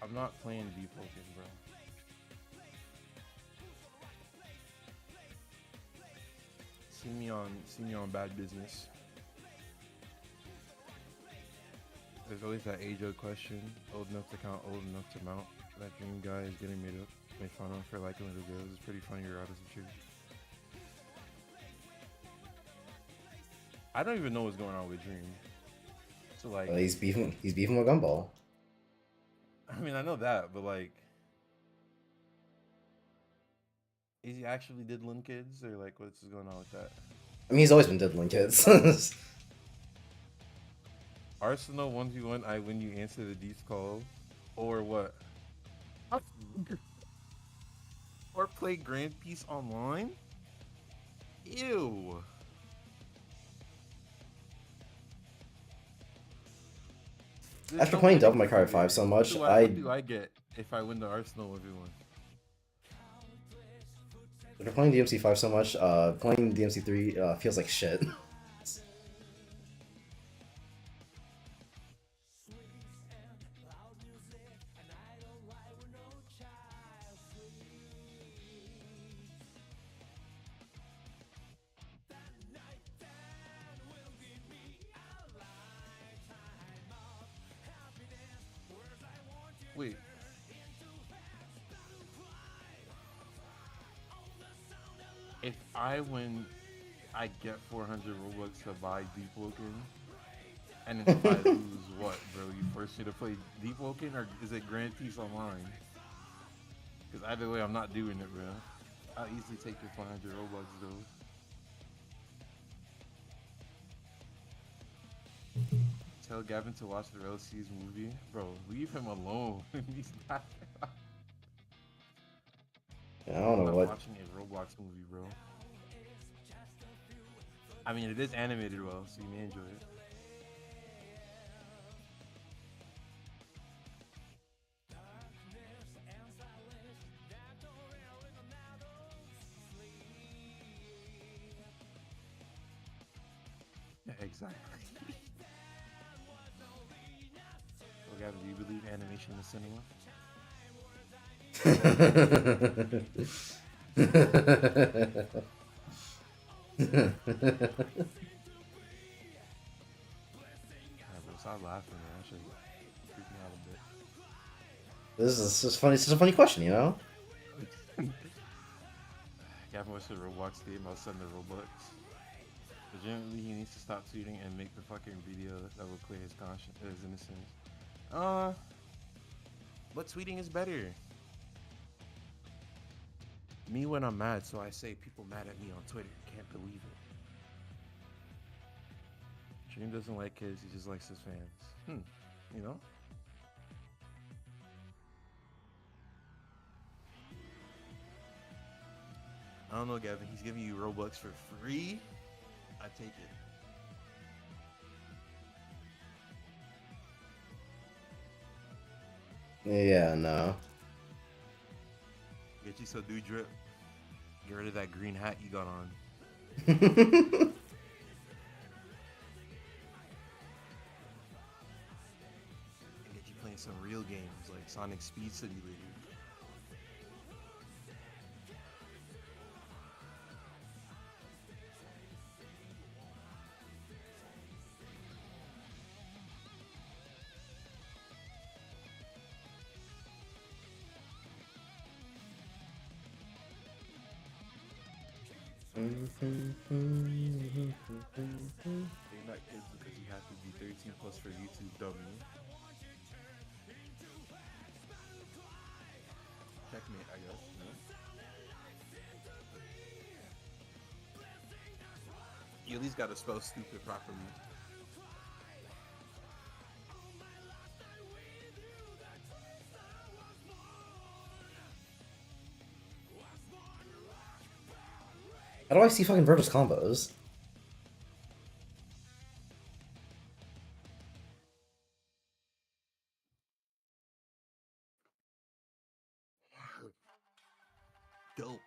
I'm not playing Deep Woken, bro. See me on Bad Business. There's always that age-old question: old enough to count, old enough to mount. That dream guy is getting made up. Made fun of for liking little girls. It's pretty funny, regardless of truth. I don't even know what's going on with Dream. So like, Well, he's beefing with Gumball. I mean, I know that, but like, is he actually diddling kids, or like, what's going on with that? I mean, he's always been diddling kids. Arsenal 1v1, I win, you answer the Deep's call, or what? Or play Grand Peace online? Ew. After playing Devil May Cry 5 so much, what do I get if I win the Arsenal 1v1? After playing DMC 5 so much, playing DMC 3 feels like shit. Wait. If I win, I get 400 Robux to buy Deep Woken. And if I lose, what, bro? You force me to play Deep Woken, or is it Grand Peace Online? Because either way, I'm not doing it, bro. I'll easily take your 400 Robux, though. Tell Gavin to watch the LC's movie. Bro, leave him alone. He's not. I don't know I'm what. watching a Roblox movie, bro. I mean, it is animated well, so you may enjoy it. Yeah, exactly. Gavin, do you believe animation is cinema? Yeah, bro, stop laughing, man. That shit freak me out This is just funny. It's just a funny question, you know. a bit. Gavin wants a Roblox game. I'll send the Robux. Legitimately, he needs to stop tweeting and make the fucking video that will clear his conscience, his innocence. Uh, what tweeting is better? Me when I'm mad, so I say people mad at me on Twitter. Can't believe it. Dream doesn't like kids, he just likes his fans. You know? I don't know, Gavin. He's giving you Robux for free. I take it. Yeah, no. Get you some new drip. Get rid of that green hat you got on. And get you playing some real games like Sonic Speed Simulator. They're not kids because you have to be 13 plus for YouTube, dummy. Checkmate, I guess. You at least gotta spell stupid properly. How do I see fucking Virtus combos? Dope.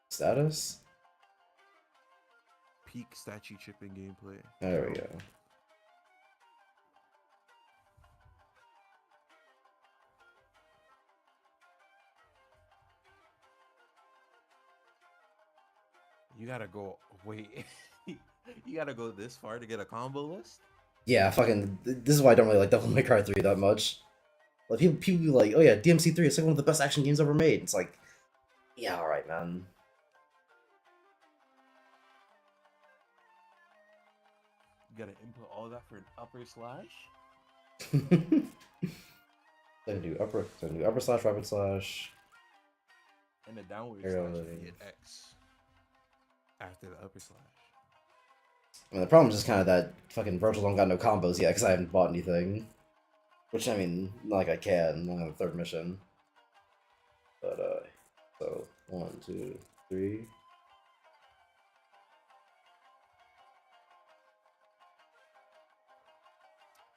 Status? Peak statue chipping gameplay. There we go. You gotta go. Wait. You gotta go this far to get a combo list? Yeah, fucking. This is why I don't really like Devil May Cry 3 that much. Like people be like, oh yeah, DMC3 is like one of the best action games ever made. It's like, yeah, all right, man. You gotta input all that for an upper slash? Then do upper slash, rapid slash. And the downward slash if you hit X after the upper slash. I mean, the problem is just kind of that fucking Virtual don't got no combos yet because I haven't bought anything. Which, I mean, not like I can. I'm on the third mission. But, so, 1, 2, 3.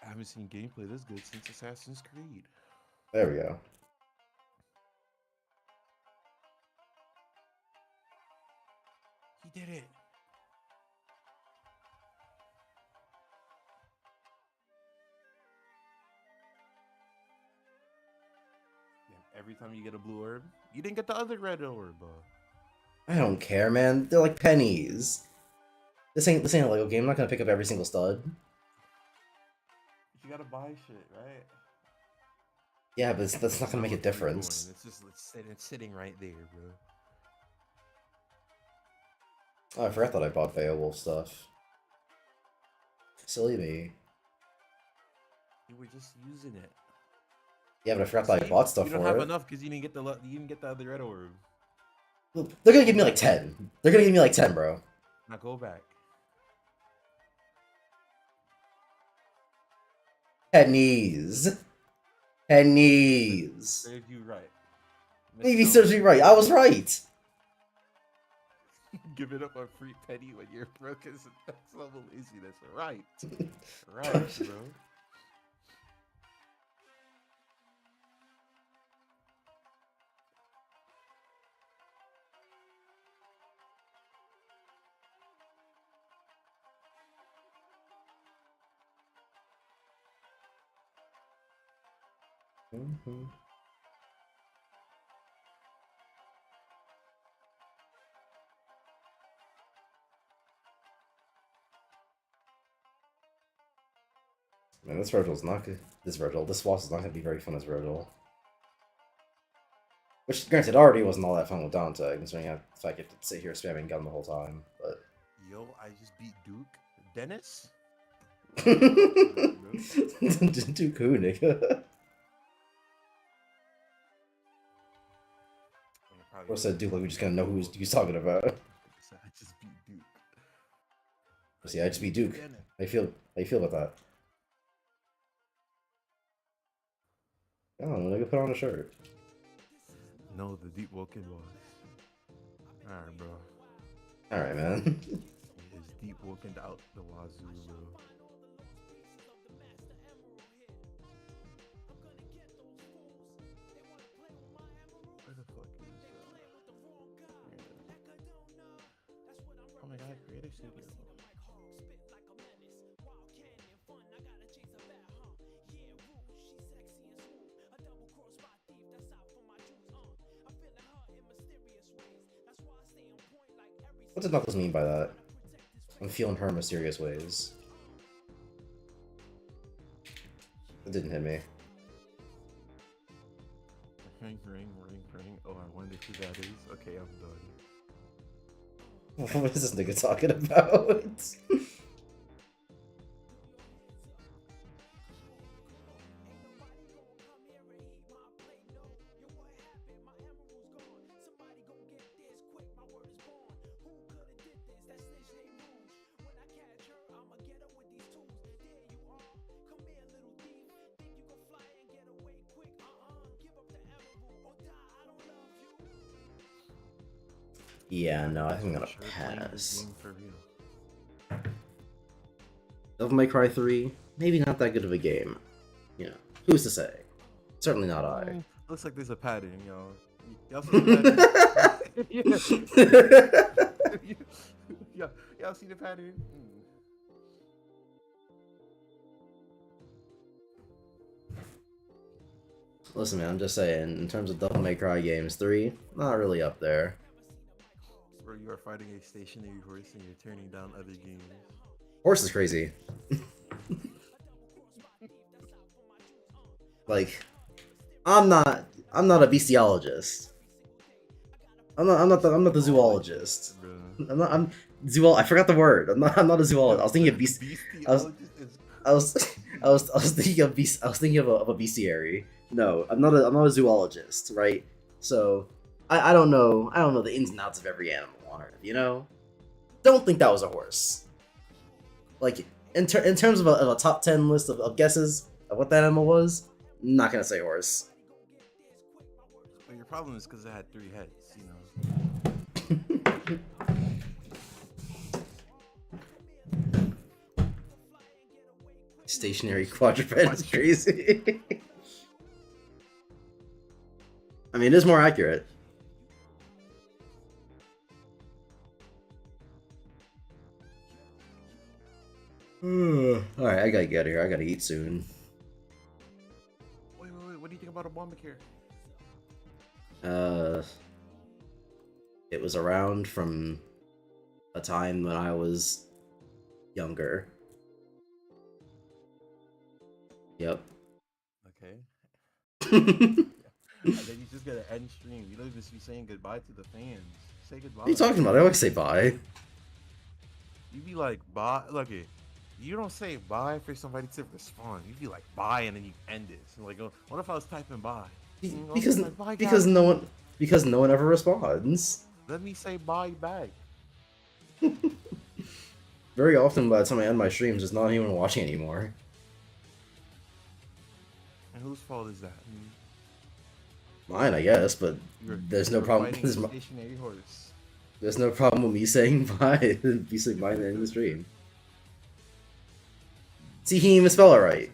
I haven't seen gameplay this good since Assassin's Creed. There we go. He did it. Yeah, every time you get a blue orb, you didn't get the other red orb. I don't care, man. They're like pennies. This ain't a Lego game. I'm not gonna pick up every single stud. You gotta buy shit, right? Yeah, but that's not gonna make a Not free coin. difference. It's just it's sitting right there, bro. Oh, I forgot that I bought Beowulf stuff. Silly me. You were just using it. Yeah, but I forgot that I See? bought stuff You don't for have it. enough because you didn't get the other red orb. Well, they're gonna give me like 10. They're gonna give me like 10, bro. Now go back. Pennies. Pennies. Serves you right. Maybe serves me right. I was right. Give it up a free penny when you're broke is next level laziness. Right. Right, bro. Mhm. Man, this Virgil's not good. This boss is not gonna be very fun as Virgil. Which, granted, already wasn't all that fun with Dante, considering the fact you have to sit here spamming gun the whole time. But Yo, I just beat Duke. Dennis? What are you talking about, bro? too cool, nigga. I'm probably Or gonna said Duke like we just beat kind of know who Duke. he's talking about. I just beat Duke. See, I just beat Duke. Dennis. How you feel about that? I don't know, nigga, put on a shirt. No, the deep woken was. Alright, bro. Alright, man. It's deep woken out the wazoo, bro. Where the fuck is Oh my god, Creative Studio. What did Knuckles mean by that? I'm feeling her in mysterious ways. It didn't hit me. Ring, ring, ring, ring. Oh, I wonder who that is. Okay, I'm done. What is this nigga talking about? Yeah, no, I think I'm gonna Sure playing this pass. game for real. Devil May Cry 3, maybe not that good of a game. You know, who's to say? Certainly not I. Looks like there's a pattern, y'all. Y'all see the pattern? Yeah. Y'all see the pattern? Listen, man, I'm just saying, in terms of Devil May Cry games, 3, not really up there. Where you are fighting a stationary horse and you're turning down other games. Horse is crazy. Like, I'm not a bestiologist. I'm not the zoologist. I forgot the word. I'm not a zoologist. I was thinking of beast. I was, I was thinking of beast. I was thinking of a bestiary. No, I'm not a zoologist, right? So, I don't know. I don't know the ins and outs of every animal on Earth. You know, don't think that was a horse. Like in terms of a top 10 list of guesses of what that animal was, not gonna say horse. Well, your problem is because it had 3 heads, you know. Stationary quadruped is crazy. I mean, it is more accurate. Alright, I gotta get here. I gotta eat soon. Wait. What do you think about Obamacare? It was around from a time when I was younger. Yep. Okay. What And then you just gotta end stream. You don't just be saying goodbye to the fans. Say goodbye. are you talking about? I always say bye. You be like, bye. Look it. You don't say bye for somebody to respond. You be like bye and then you end it. So like, what if I was typing bye? Because Like, bye, because guys. no one ever responds. Let me say bye back. Very often, by the time I end my streams, there's not anyone watching anymore. And whose fault is that? Mine, I guess, but there's no problem. Fighting a stationary horse. There's no problem with me saying bye. Be saying bye at the end of the stream. See, he didn't even spell it right.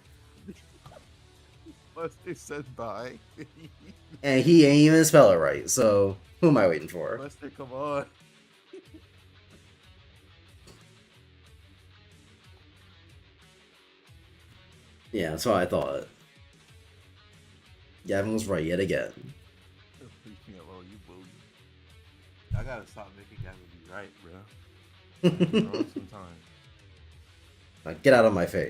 Buster said bye. And he ain't even spell it right, so who am I waiting for? Buster, come on. Yeah, that's what I thought. Gavin was right yet again. Leave me alone, you bully. I gotta stop making Gavin be right, bro. Gavin be wrong sometimes. Now get out of my face.